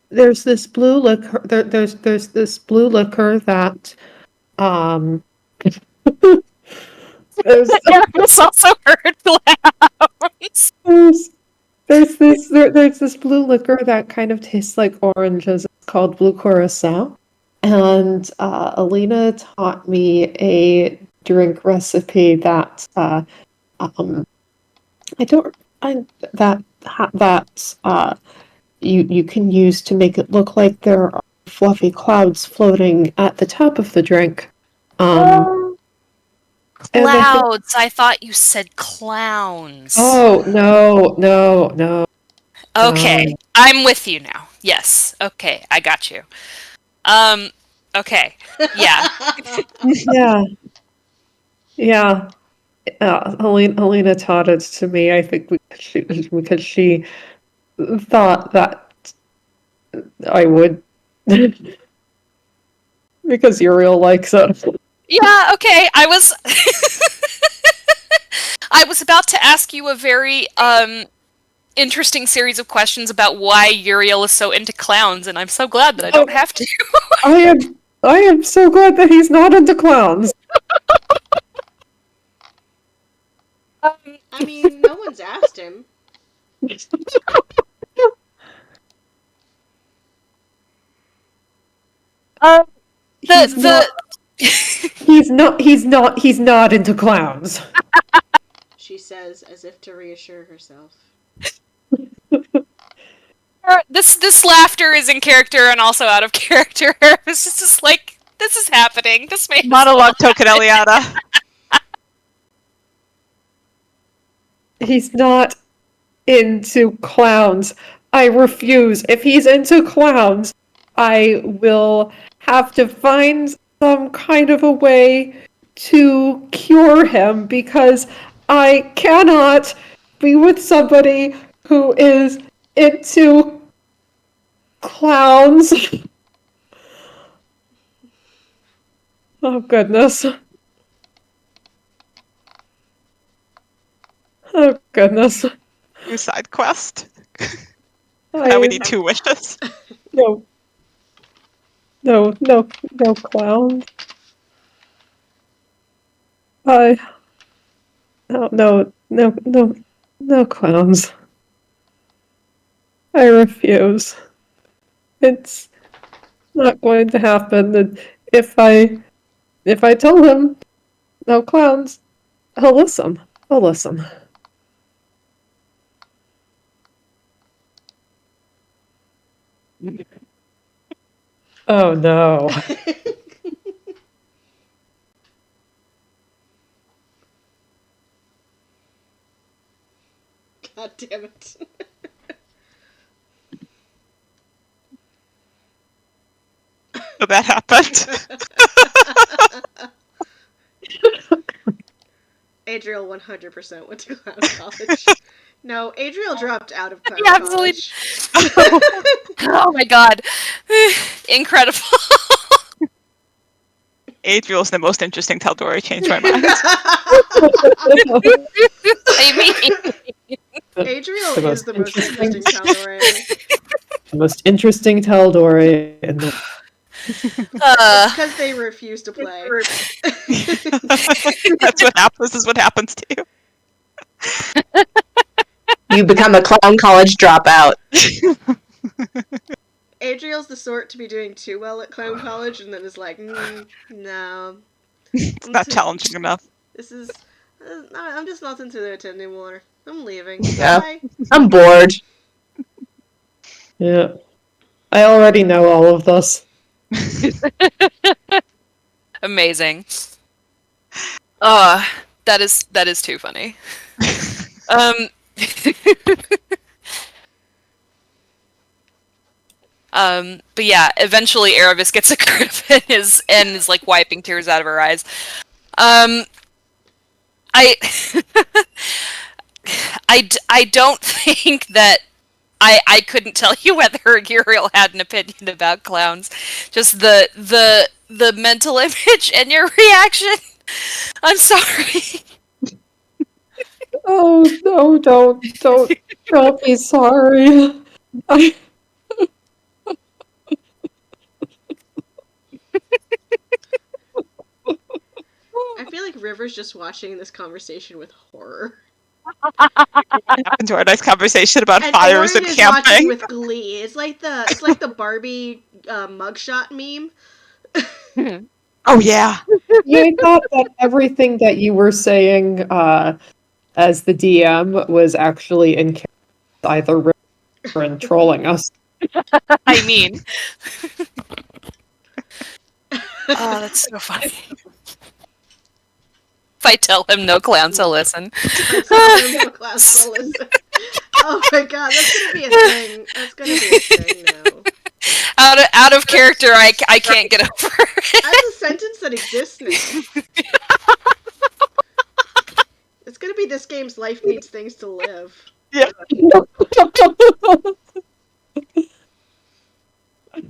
this blue liquor. There's this blue liquor that there's It's also heard clowns. there's this blue liquor that kind of tastes like oranges. It's called Blue Curacao. And Alina taught me a drink recipe that you can use to make it look like there are fluffy clouds floating at the top of the drink. Clouds. I thought you said clowns. Oh, no. Okay, I'm with you now. Yes. Okay, I got you. Okay. Yeah. Yeah. Helena taught it to me, I think, because she thought that I would. Because Uriel likes it. Yeah, okay. I was I was about to ask you a very interesting series of questions about why Uriel is so into clowns, and I'm so glad that I don't have to. I am so glad that he's not into clowns. I mean, no one's asked him. He's not into clowns. She says, as if to reassure herself. This laughter is in character and also out of character. It's just like, this is happening. This may Monologue token Eliana. He's not into clowns. I refuse. If he's into clowns, I will have to find some kind of a way to cure him because I cannot be with somebody who is into clowns. Oh, goodness. Oh, goodness. New side quest. I Now we need 2 wishes. No clowns. No clowns. I refuse. It's not going to happen. And if I tell him no clowns, he'll listen. He'll listen. Oh no. God damn it. So that happened. Adriel 100% went to clown college. No, Adriel dropped out of clown Yeah, absolutely. college. Oh my god. Incredible. Adriel's the most interesting Taldori. Changed my mind. I mean, Adriel The is most the most interesting- interesting Tal'Dorei. The most interesting Taldori in the It's because they refuse to play. That's what happens. This is what happens to you. You become a clown college dropout. Adriel's the sort to be doing too well at clown college and then is like, no. It's not challenging enough. This is. I'm just not into it anymore. I'm leaving. Yeah. Bye. I'm bored. Yeah. I already know all of this. amazing. That is too funny. But yeah, eventually Erebus gets a grip and is like wiping tears out of her eyes. I I don't think that I couldn't tell you whether Uriel had an opinion about clowns. Just the mental image and your reaction. I'm sorry. Oh no, don't be sorry. I I feel like River's just watching this conversation with horror. Happened to our nice conversation about And fires Orin and is watching camping. with glee. It's like the Barbie mugshot meme. Oh yeah. Yeah, I thought that everything that you were saying as the DM was actually in character, either River and trolling us. I mean. Oh, that's so funny. If I tell him no clowns, he'll listen. Oh my god, that's gonna be a thing. That's gonna be a thing now. Out of character, I can't get over it. That's a sentence that exists now. It's gonna be this game's life needs things to live. Yeah.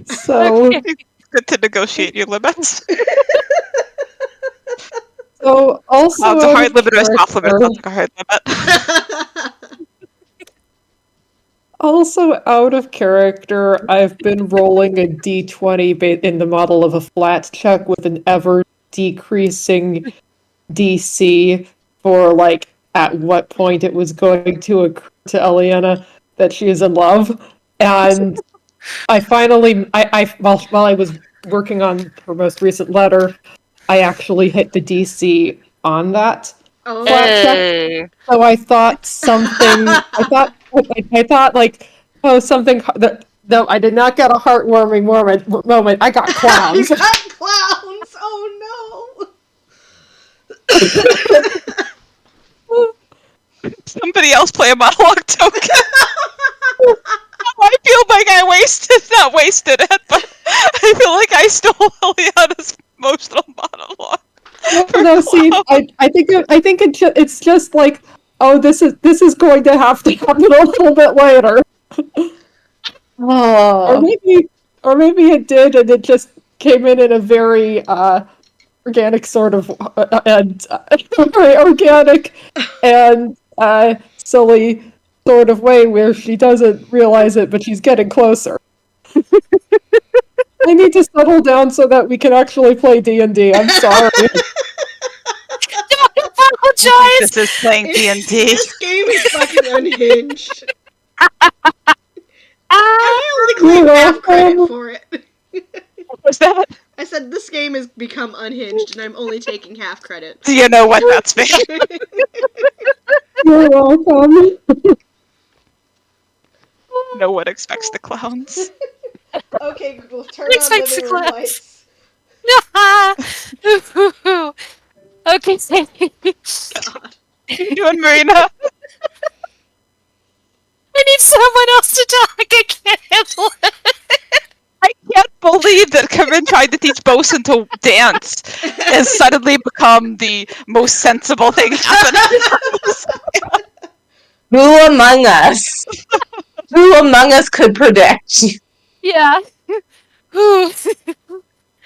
So, Good to negotiate your limits. so also It's a out hard of limit or a soft limit. character- Sounds like a hard limit. Also out of character, I've been rolling a d20 in the model of a flat check with an ever decreasing DC for like at what point it was going to occur to Eliana that she is in love. And I finally, while I was working on her most recent letter, I actually hit the DC on that Oh, flat check. Hey. So I thought something. I thought like, oh, something that. No, I did not get a heartwarming moment. I got you clowns. got clowns! Oh no! Somebody else play a monologue token. I feel like not wasted it, but I feel like I stole Eliana's emotional monologue. No, see, I think it's just like, oh, this is going to have to happen a little bit later, or maybe it did, and it just came in a very organic sort of and very organic and silly sort of way where she doesn't realize it, but she's getting closer. I need to settle down so that we can actually play D&D. I'm sorry. Don't apologize. This is playing D&D. This game is fucking unhinged. I only claim You're half credit welcome. for it. What was that? I said this game has become unhinged and I'm only taking half credit. Do you know what that's been? You're welcome. No one expects the clowns. Okay, Google, turn Thanks, on thanks, living room claps. lights. Okay, God. Doing Marina. I need someone else to talk. I can't handle it. I can't believe that Corinne tried to teach Bosun to dance has suddenly become the most sensible thing happening. Who among us? Who among us could predict? Yeah. Whew.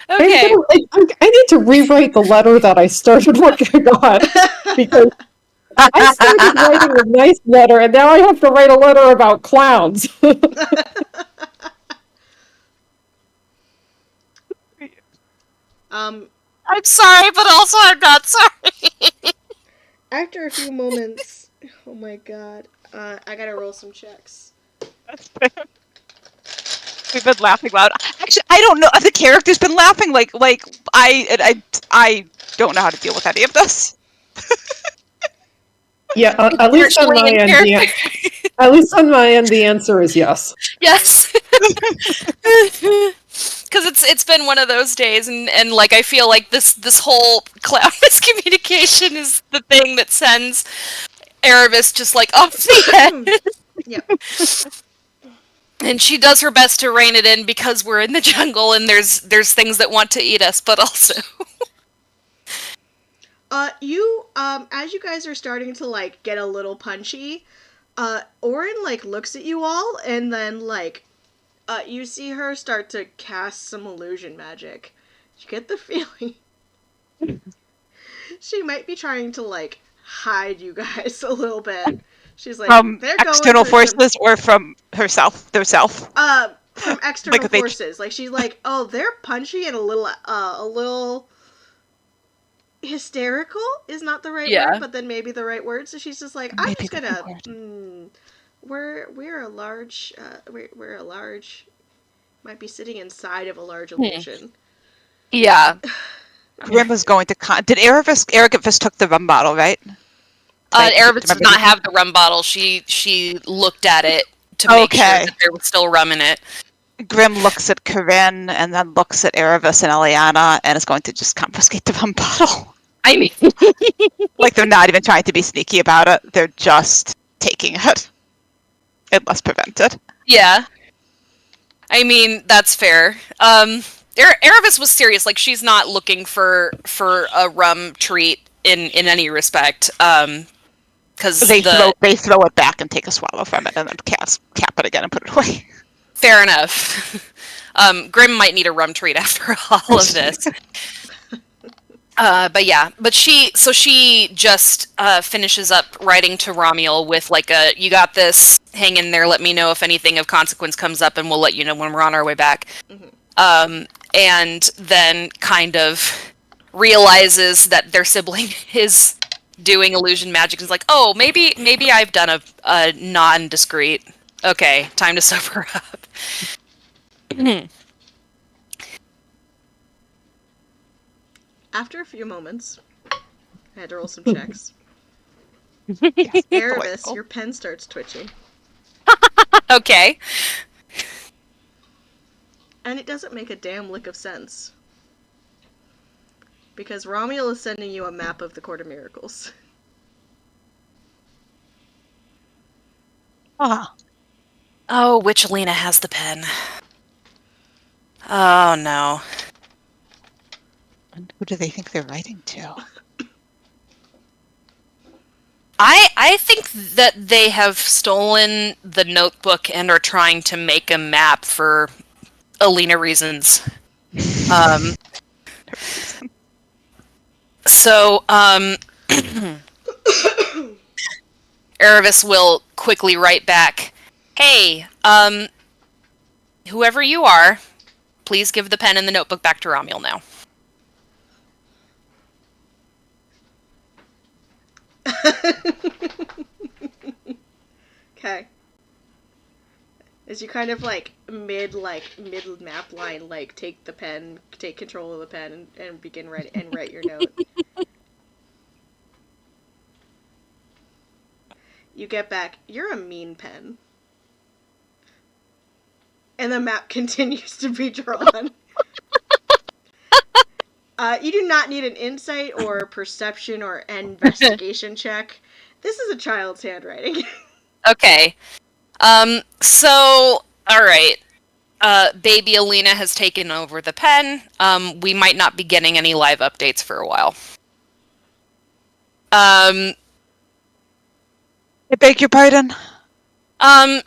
Okay. I need to rewrite the letter that I started working on because I started writing a nice letter and now I have to write a letter about clowns. um, I'm sorry, but also I'm not sorry. after a few moments, oh my god, I gotta roll some checks. That's fair. We've been laughing loud. Actually, I don't know. The character's been laughing. Like I don't know how to deal with any of this. Yeah, at least on Partially my in end, character. at least on my end, the answer is yes. Yes. Because it's been one of those days, and like I feel like this whole cloud miscommunication is the thing that sends Erebus just like off the head. Yep. And she does her best to rein it in because we're in the jungle and there's things that want to eat us, but also As you guys are starting to, like, get a little punchy, Orin, like, looks at you all, and then, like, you see her start to cast some illusion magic. You get the feeling she might be trying to, like, hide you guys a little bit. She's like, From they're external going through forces or from herself, theirself. from external Like they- forces. Like, she's like, oh, they're punchy and a little hysterical is not the right Yeah. word, but then maybe the right word. So she's just like, I'm Maybe just the gonna. right We're a large. We're a large. Might be sitting inside of a large illusion. yeah. Grim was going to did Erebus took the rum bottle, right? Erebus did not have the rum bottle. She looked at it to make sure Okay. that there was still rum in it. Grim looks at Corinne and then looks at Erebus and Eliana and is going to just confiscate the rum bottle. I mean, Like they're not even trying to be sneaky about it. They're just taking it. Unless prevented. yeah. I mean, that's fair. Erebus was serious. Like, she's not looking for a rum treat in any respect. Because They throw it back and take a swallow from it and then cap it again and put it away. Fair enough. Grim might need a rum treat after all of this. But yeah, she just finishes up writing to Romuald with like you got this, hang in there, let me know if anything of consequence comes up and we'll let you know when we're on our way back. Mm-hmm. And then kind of realizes that their sibling is doing illusion magic and is like, oh, maybe I've done a non-discreet. Okay, time to sober up. After a few moments, I had to roll some checks. Yes, Erebus, delightful. your pen starts twitching. Okay. And it doesn't make a damn lick of sense. Because Romuald is sending you a map of the Court of Miracles. Ah. Oh, which Alina has the pen? Oh no. And who do they think they're writing to? I think that they have stolen the notebook and are trying to make a map for Alina reasons. So, Erebus will quickly write back, hey, whoever you are, please give the pen and the notebook back to Romuald now. Okay. As you kind of mid map line, take the pen, take control of the pen, and begin write your note. You get back, you're a mean pen. and the map continues to be drawn. You do not need an insight or perception or investigation check. This is a child's handwriting. Okay. So, alright. Baby Alina has taken over the pen. We might not be getting any live updates for a while. I beg your pardon?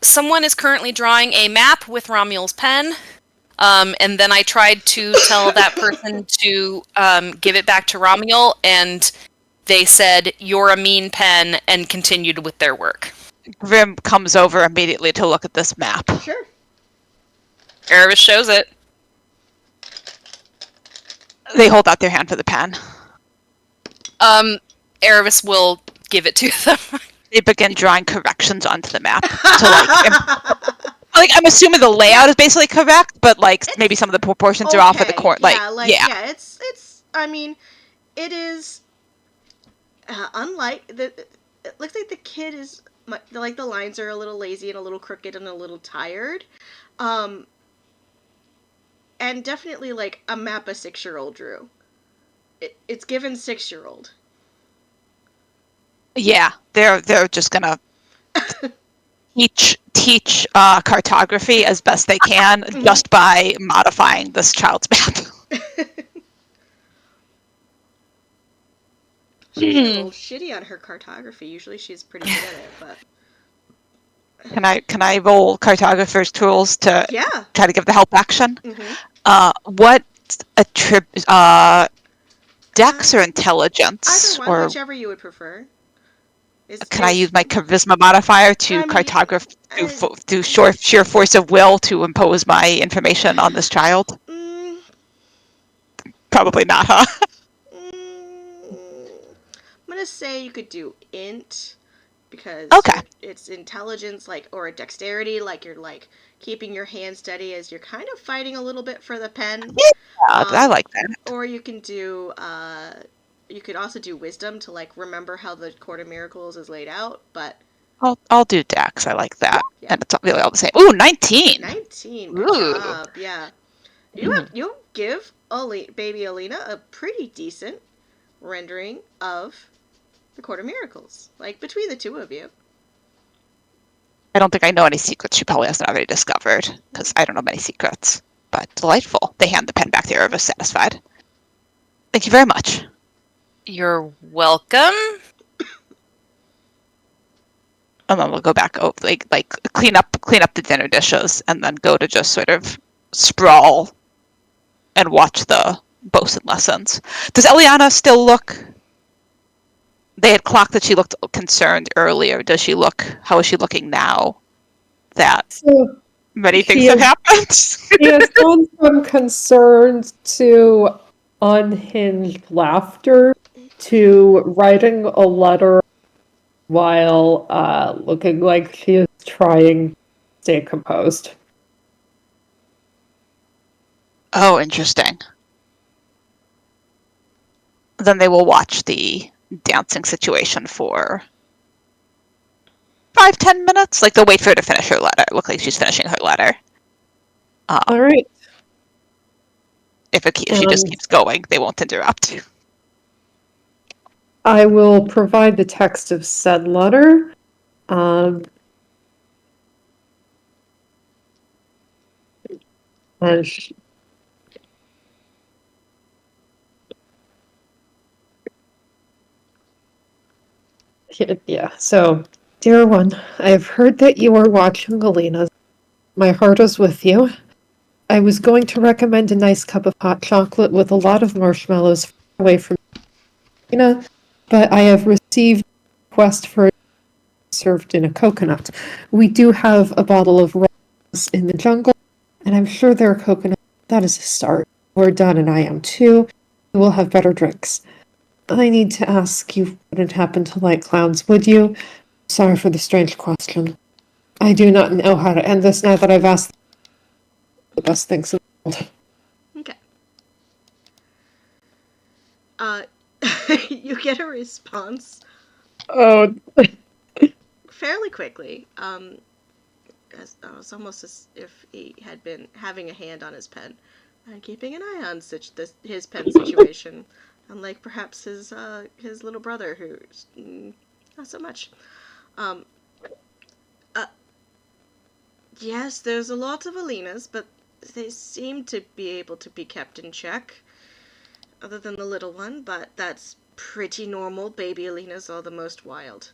Someone is currently drawing a map with Romual's pen. And then I tried to tell that person to give it back to Romual, and they said, "You're a mean pen," and continued with their work. Grim comes over immediately to look at this map. Sure. Erebus shows it. They hold out their hand for the pen. Erebus will give it to them. They begin drawing corrections onto the map. So, I'm assuming the layout is basically correct, but maybe some of the proportions are off at the corner. It's. I mean, it is. Unlike it looks like the kid is the lines are a little lazy and a little crooked and a little tired, and definitely a map a 6-year-old drew. It's given 6-year-old. Yeah, they're just gonna teach cartography as best they can just by modifying this child's map. She's a little shitty on her cartography. Usually she's pretty good at it, but Can I roll cartographer's tools to try to give the help action? Mm-hmm. What dex or intelligence? Either one, or whichever you would prefer. Can I use my charisma modifier to cartograph through sheer force of will to impose my information on this child? Probably not, huh? I'm gonna say you could do int because it's intelligence or a dexterity, you're keeping your hand steady as you're kind of fighting a little bit for the pen. Yeah, I like that. Or you can do you could also do wisdom to remember how the Court of Miracles is laid out, but I'll do dex. I like that. Yeah. And it's really all the same. Ooh, 19. 19. Good job. Yeah. You give baby Alina a pretty decent rendering of the Court of Miracles, between the two of you. I don't think I know any secrets she probably hasn't already discovered, because I don't know many secrets. But delightful. They hand the pen back to Erebus, satisfied. Thank you very much. You're welcome. And then we'll go back, clean up the dinner dishes, and then go to just sort of sprawl and watch the bosun lessons. Does Eliana still look? They had clocked that she looked concerned earlier. How is she looking now that many things have happened? She has gone from concerned to unhinged laughter to writing a letter while looking like she is trying to stay composed. Oh, interesting. Then they will watch the dancing situation for 5-10 minutes. They'll wait for her to finish her letter. Look like she's finishing her letter. All right. If she just keeps going, they won't interrupt. I will provide the text of said letter. So, dear one, I have heard that you are watching Alina. My heart is with you. I was going to recommend a nice cup of hot chocolate with a lot of marshmallows away from Alina, but I have received a request for it served in a coconut. We do have a bottle of rose in the jungle, and I'm sure there are coconuts. That is a start. We're done, and I am too. We will have better drinks. I need to ask, you wouldn't happen to like clowns, would you? Sorry for the strange question. I do not know how to end this now that I've asked the best things in the world. Okay. You get a response Oh. fairly quickly. It's almost as if he had been having a hand on his pen and keeping an eye on his pen situation, unlike perhaps his little brother, who's not so much. Um, yes, there's a lot of Alinas, but they seem to be able to be kept in check, other than the little one, but that's pretty normal. Baby Alinas are the most wild.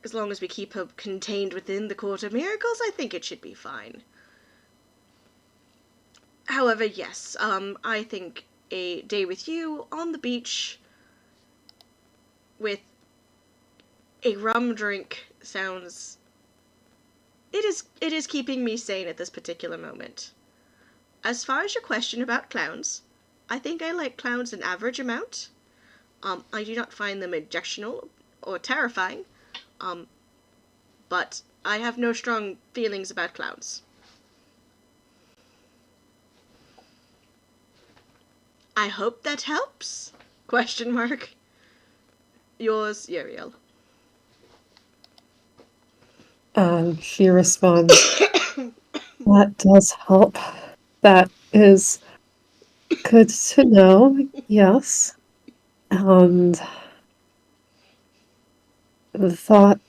As long as we keep her contained within the Court of Miracles, I think it should be fine. However, yes, I think a day with you on the beach with a rum drink sounds... It is keeping me sane at this particular moment. As far as your question about clowns, I think I like clowns an average amount. I do not find them objectionable or terrifying, but I have no strong feelings about clowns. I hope that helps? Question mark. Yours, Uriel. And she responds, that does help. That is good to know, yes. And the thought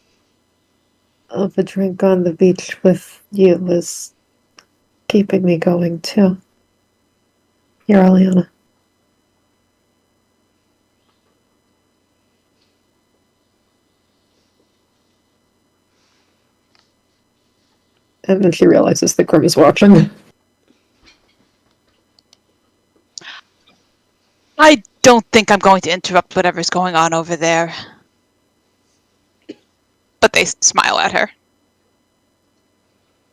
of a drink on the beach with you is keeping me going too. Here, Aliana. And then she realizes that Grim is watching. I don't think I'm going to interrupt whatever's going on over there. But they smile at her.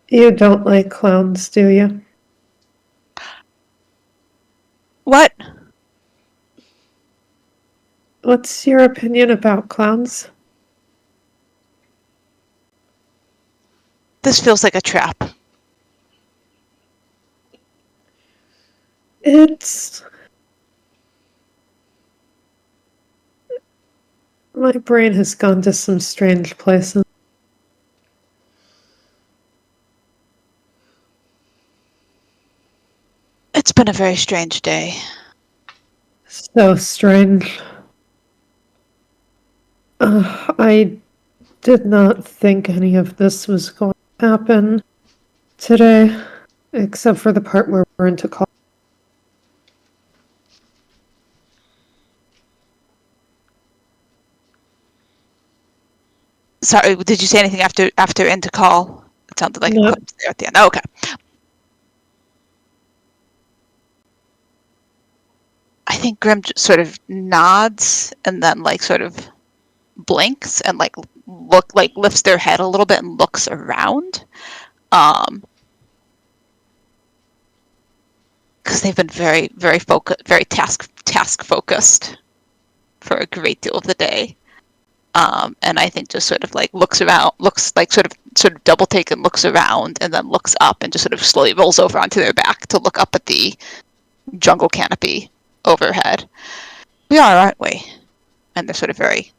You don't like clowns, do you? What? What's your opinion about clowns? This feels like a trap. It's... My brain has gone to some strange places. It's been a very strange day. So strange. I did not think any of this was going to happen today, except for the part where we're into call. Sorry, did you say anything after end to call? It sounded like No. it clipped there at the end. Oh, okay. I think Grim just sort of nods and then like sort of blinks and like lifts their head a little bit and looks around. Because they've been very, very very task focused for a great deal of the day. And I think just sort of like looks around, looks like sort of double take and looks around and then looks up and just sort of slowly rolls over onto their back to look up at the jungle canopy overhead. We are, aren't we? And they're sort of very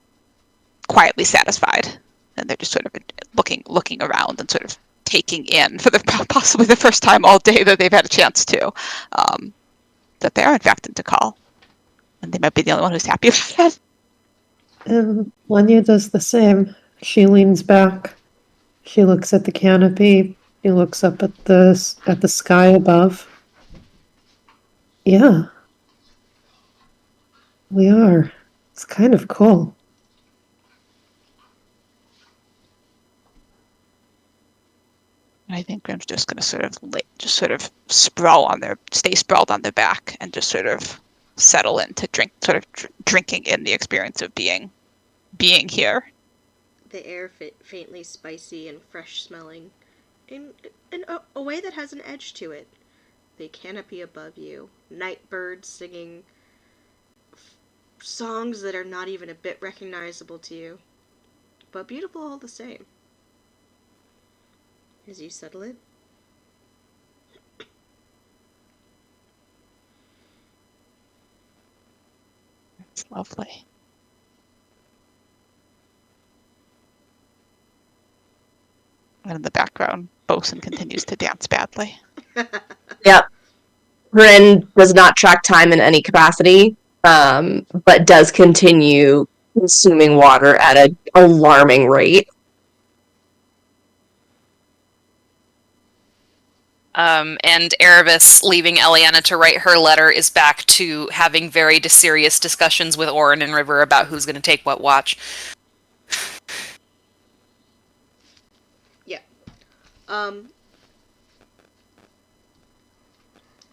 quietly satisfied. And they're just sort of looking around and sort of taking in for possibly the first time all day that they've had a chance to, that they are in fact into call. And they might be the only one who's happy about that. And Lenya does the same. She leans back. She looks at the canopy. She looks up at the sky above. Yeah. We are. It's kind of cool. I think Grim's just going to sort of stay sprawled on their back and just sort of settle into drinking in the experience of being here. The air faintly spicy and fresh smelling, in a way that has an edge to it. The canopy above you, night birds singing songs that are not even a bit recognizable to you, but beautiful all the same. As you settle in, It's lovely. And in the background, Bosun continues to dance badly. Yep. Corinne does not track time in any capacity, but does continue consuming water at an alarming rate. And Erebus, leaving Eliana to write her letter, is back to having very serious discussions with Orin and River about who's going to take what watch. Yeah.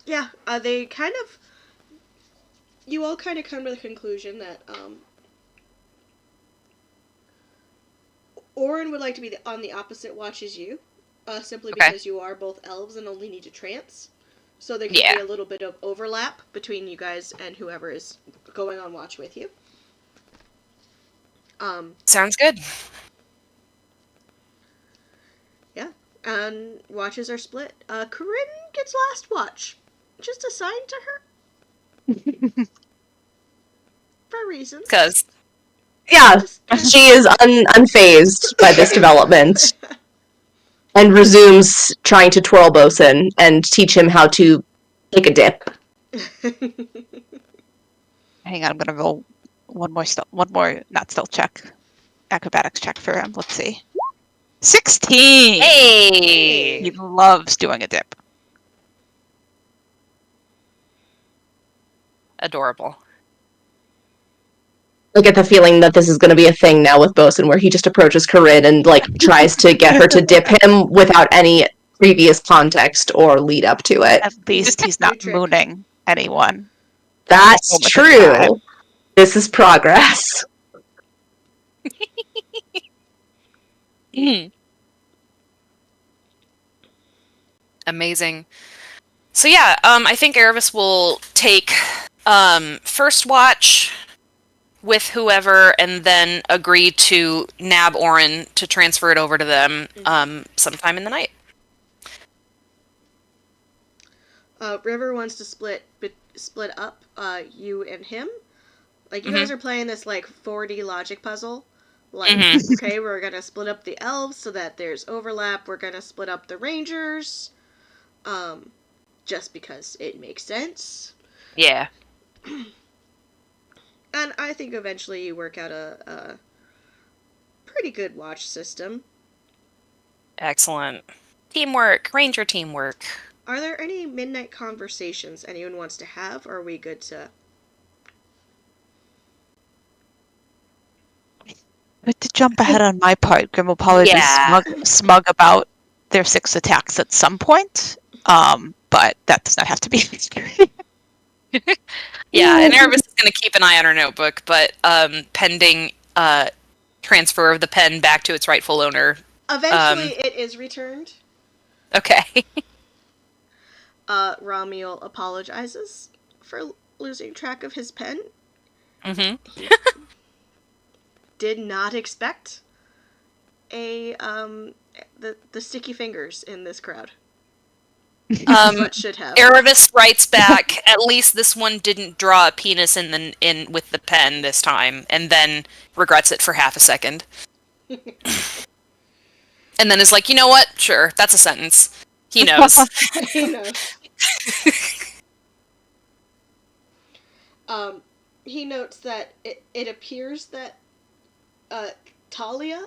Yeah, they kind of... You all kind of come to the conclusion that, Orin would like to be on the opposite watch as you, simply Okay. because you are both elves and only need to trance. So there could Yeah. be a little bit of overlap between you guys and whoever is going on watch with you. Sounds good. Yeah, and watches are split. Corinne gets last watch, just assigned to her for reasons. Because Yeah, Just- she is unfazed by this development and resumes trying to twirl Bosun and teach him how to take a dip. Hang on, I'm gonna roll one more not stealth check, acrobatics check for him. Let's see. 16. hey, He loves doing a dip. adorable. I get the feeling that this is going to be a thing now with Bosun, where he just approaches Corinne and tries to get her to dip him without any previous context or lead up to it. At least he's not trick. mooning anyone. That's Moment in time. true. This is progress. Amazing. So yeah, I think Erebus will take first watch with whoever, and then agree to nab Orin to transfer it over to them sometime in the night. River wants to split up you and him. Like, you guys are playing this, 4D logic puzzle. Okay, we're gonna split up the elves so that there's overlap. We're gonna split up the rangers. Just because it makes sense. Yeah. And I think eventually you work out a pretty good watch system. Excellent. Teamwork. Ranger teamwork. Are there any midnight conversations anyone wants to have, or are we good to... But to jump ahead on my part, Grim will probably Yeah. be smug about their 6 attacks at some point. But that does not have to be. Yeah, and Erebus is going to keep an eye on her notebook, but pending transfer of the pen back to its rightful owner. Eventually it is returned. Okay. Ramiel apologizes for losing track of his pen. Mm-hmm. Did not expect the sticky fingers in this crowd. But should have. Erebus writes back, at least this one didn't draw a penis in with the pen this time, and then regrets it for half a second. And then is like, you know what? Sure, that's a sentence. He knows. He knows. He notes that it appears that Talia,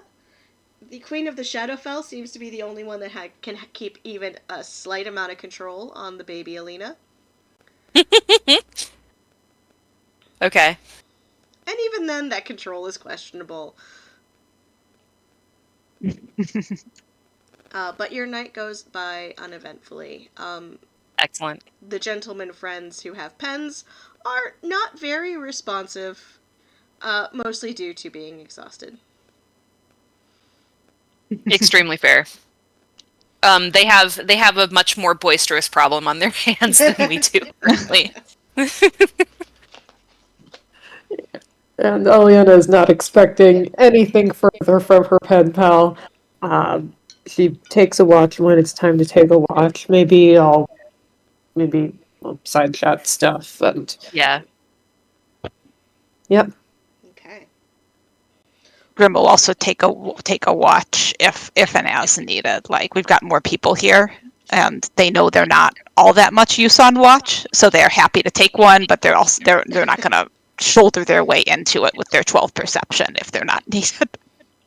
the Queen of the Shadowfell, seems to be the only one that can keep even a slight amount of control on the baby Alina. Okay. And even then, that control is questionable. But your night goes by uneventfully. Excellent. The gentlemen friends who have pens are not very responsive, mostly due to being exhausted. Extremely fair. They have a much more boisterous problem on their hands than we do currently. And Eliana is not expecting anything further from her pen pal. She takes a watch when it's time to take a watch. Maybe side chat stuff. And Yeah. yep. Okay. Grim will also take a watch if and as needed. Like, we've got more people here, and they know they're not all that much use on watch, so they're happy to take one, but they're not going to shoulder their way into it with their 12 perception if they're not needed.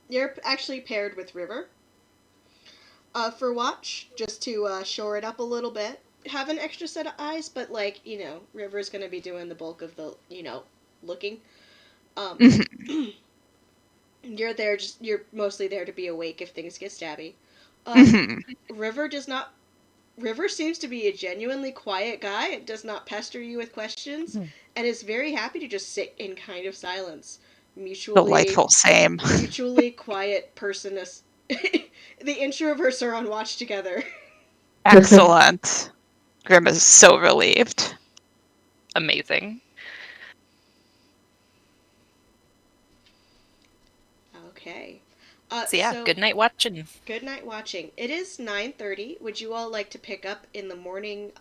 You're actually paired with River. For watch, just to shore it up a little bit. Have an extra set of eyes, but River's gonna be doing the bulk of the looking. You're mostly there to be awake if things get stabby. River does not. River seems to be a genuinely quiet guy and does not pester you with questions, and is very happy to just sit in kind of silence. Delightful, same. Mutually quiet person. The introverts are on watch together. Excellent. Grim is so relieved. Amazing. Okay. So good night watching. Good night watching. It is 9:30. Would you all like to pick up in the morning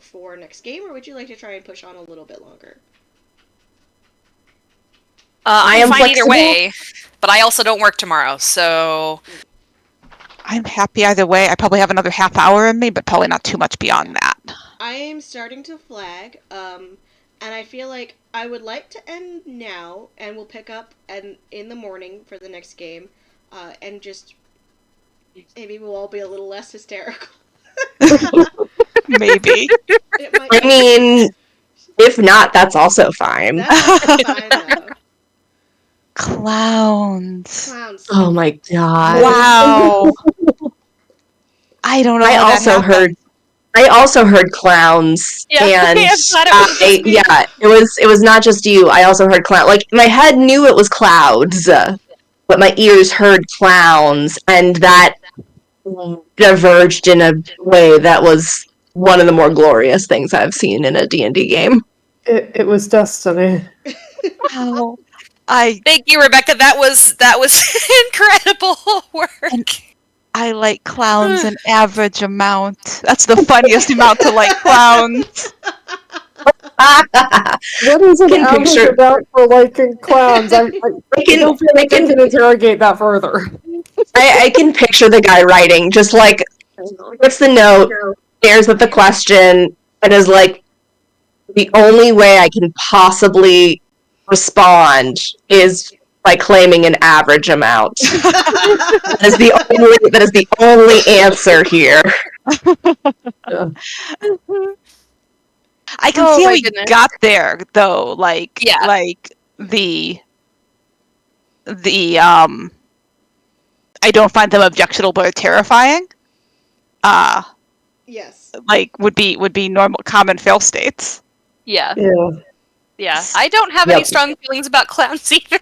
for next game, or would you like to try and push on a little bit longer? I am fine flexible. either way, but I also don't work tomorrow, so I'm happy either way. I probably have another half hour in me, but probably not too much beyond that. I am starting to flag, and I feel like I would like to end now, and we'll pick up in the morning for the next game, and just maybe we'll all be a little less hysterical. Maybe. I mean, if not, that's also fine. That's fine, though. Clowns. Clowns. Oh my god. Wow. I don't know. I also heard clowns, Yeah, and I'm glad it wasn't just me. it was not just you. I also heard clown. Like, my head knew it was clouds, but my ears heard clowns, and that diverged in a way that was one of the more glorious things I've seen in a D&D game. It was destiny. Wow. thank you, Rebecca. That was incredible work. I like clowns an average amount. That's the funniest amount to like clowns. What is an Can average picture- about for liking clowns? I don't feel like I can- can interrogate that further. I can picture the guy writing, just like, gets the note, stares at the question, and is like, the only way I can possibly respond is by claiming an average amount. That is the only answer here. I can Oh see how my he goodness. got there though. Like, Yeah. like the I don't find them objectionable or terrifying. Yes. Like would be normal common fail states. Yeah. Yeah. I don't have any strong feelings about clowns either.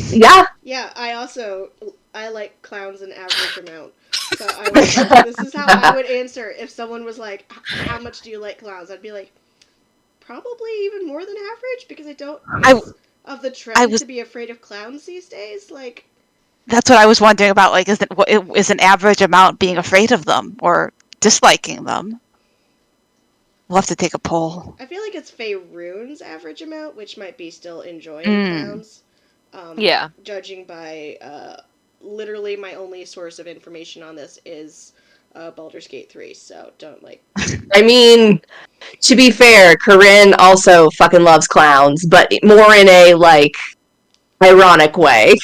Yeah. Yeah, I like clowns an average amount. So this is how I would answer if someone was like, how much do you like clowns? I'd be like, probably even more than average, because I don't of the trend to be afraid of clowns these days. Like, That's what I was wondering about. Like, is an average amount being afraid of them or disliking them? We'll have to take a poll. I feel like it's Faerun's average amount, which might be still enjoying clowns. Yeah. Judging by literally my only source of information on this is Baldur's Gate 3, so don't like. I mean, to be fair, Corinne also fucking loves clowns, but more in a, like, ironic way.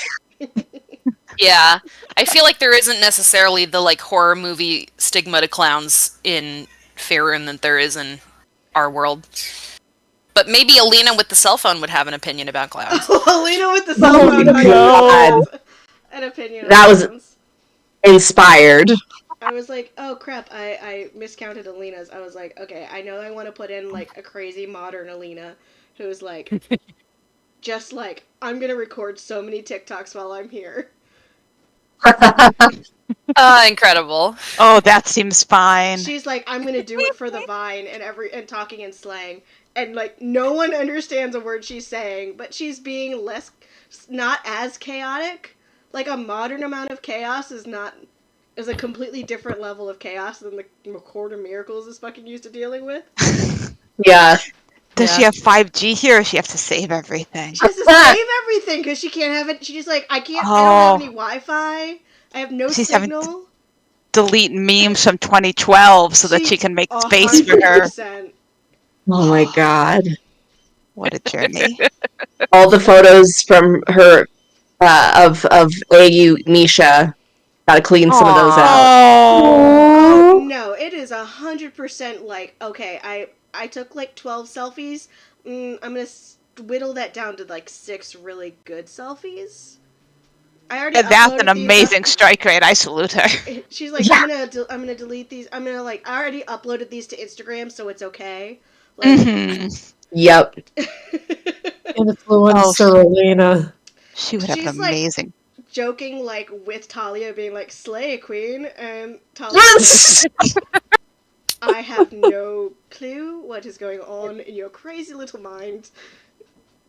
Yeah. I feel like there isn't necessarily the like horror movie stigma to clowns in Faerun that there is in our world. But maybe Alina with the cell phone would have an opinion about clowns. Alina with the cell phone God. an opinion. That on was- clowns. Inspired. I was like, oh crap, I miscounted Alina's. I was like, okay, I know I want to put in like a crazy modern Alina who's like, just like, I'm gonna record so many TikToks while I'm here. Incredible. Oh, that seems fine. She's like, I'm gonna do it for the Vine and talking in slang, and like no one understands a word she's saying, but she's being not as chaotic. Like a modern amount of chaos is a completely different level of chaos than the Record of Miracles is fucking used to dealing with. Yeah. Does she have 5G here, or does she have to save everything? She has to save everything because she can't have it. She's just like, I can't. I don't have any Wi-Fi. I have no She's having signal. delete memes from 2012 so that she can make space for her. 100%. Oh my god. What a journey. All the photos from her of AU Misha. Gotta clean some of those out. Oh no, it is 100% like, okay, I took like 12 selfies. I'm gonna whittle that down to like 6 really good selfies. I already And that's uploaded an amazing these. strike rate. I salute her. She's like, Yeah. I'm gonna delete these. I'm gonna like, I already uploaded these to Instagram, so it's okay. Like, Yep. Influencer Alina. She would have an she's like amazing. joking like with Talia, being like, "Slay Queen," and Talia's like, I have no clue what is going on in your crazy little mind.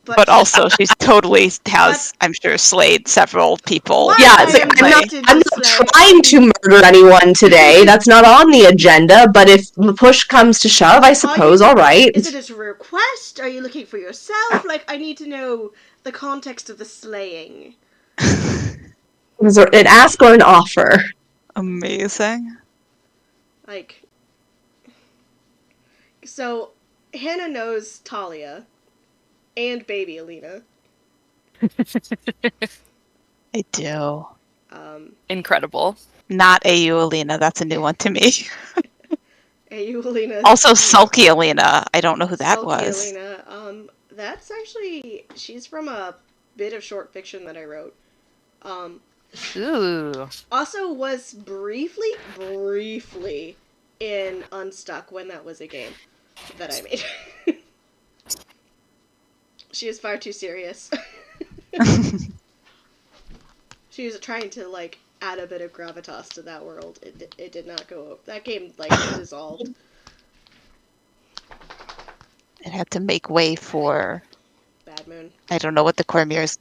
But also, she's totally has, I'm sure, slayed several people. What? Yeah, I it's like, am I'm not into not slay. trying to murder anyone today. That's not on the agenda, but if push comes to shove, I suppose, alright. Is it a request? Are you looking for yourself? Like, I need to know the context of the slaying. Is there an ask or an offer? Amazing. Like, so Hannah knows Talia and baby Alina. I do. Incredible. Not AU Alina. That's a new one to me. AU Alina. Also, Sulky Alina. I don't know who that Sulky was. Alina. That's actually, she's from a bit of short fiction that I wrote. Ooh. Also was briefly in Unstuck when that was a game that I made. She is far too serious. She was trying to like add a bit of gravitas to that world. It did not go. That game like dissolved. It had to make way for, Bad Moon. I don't know what the Cormier's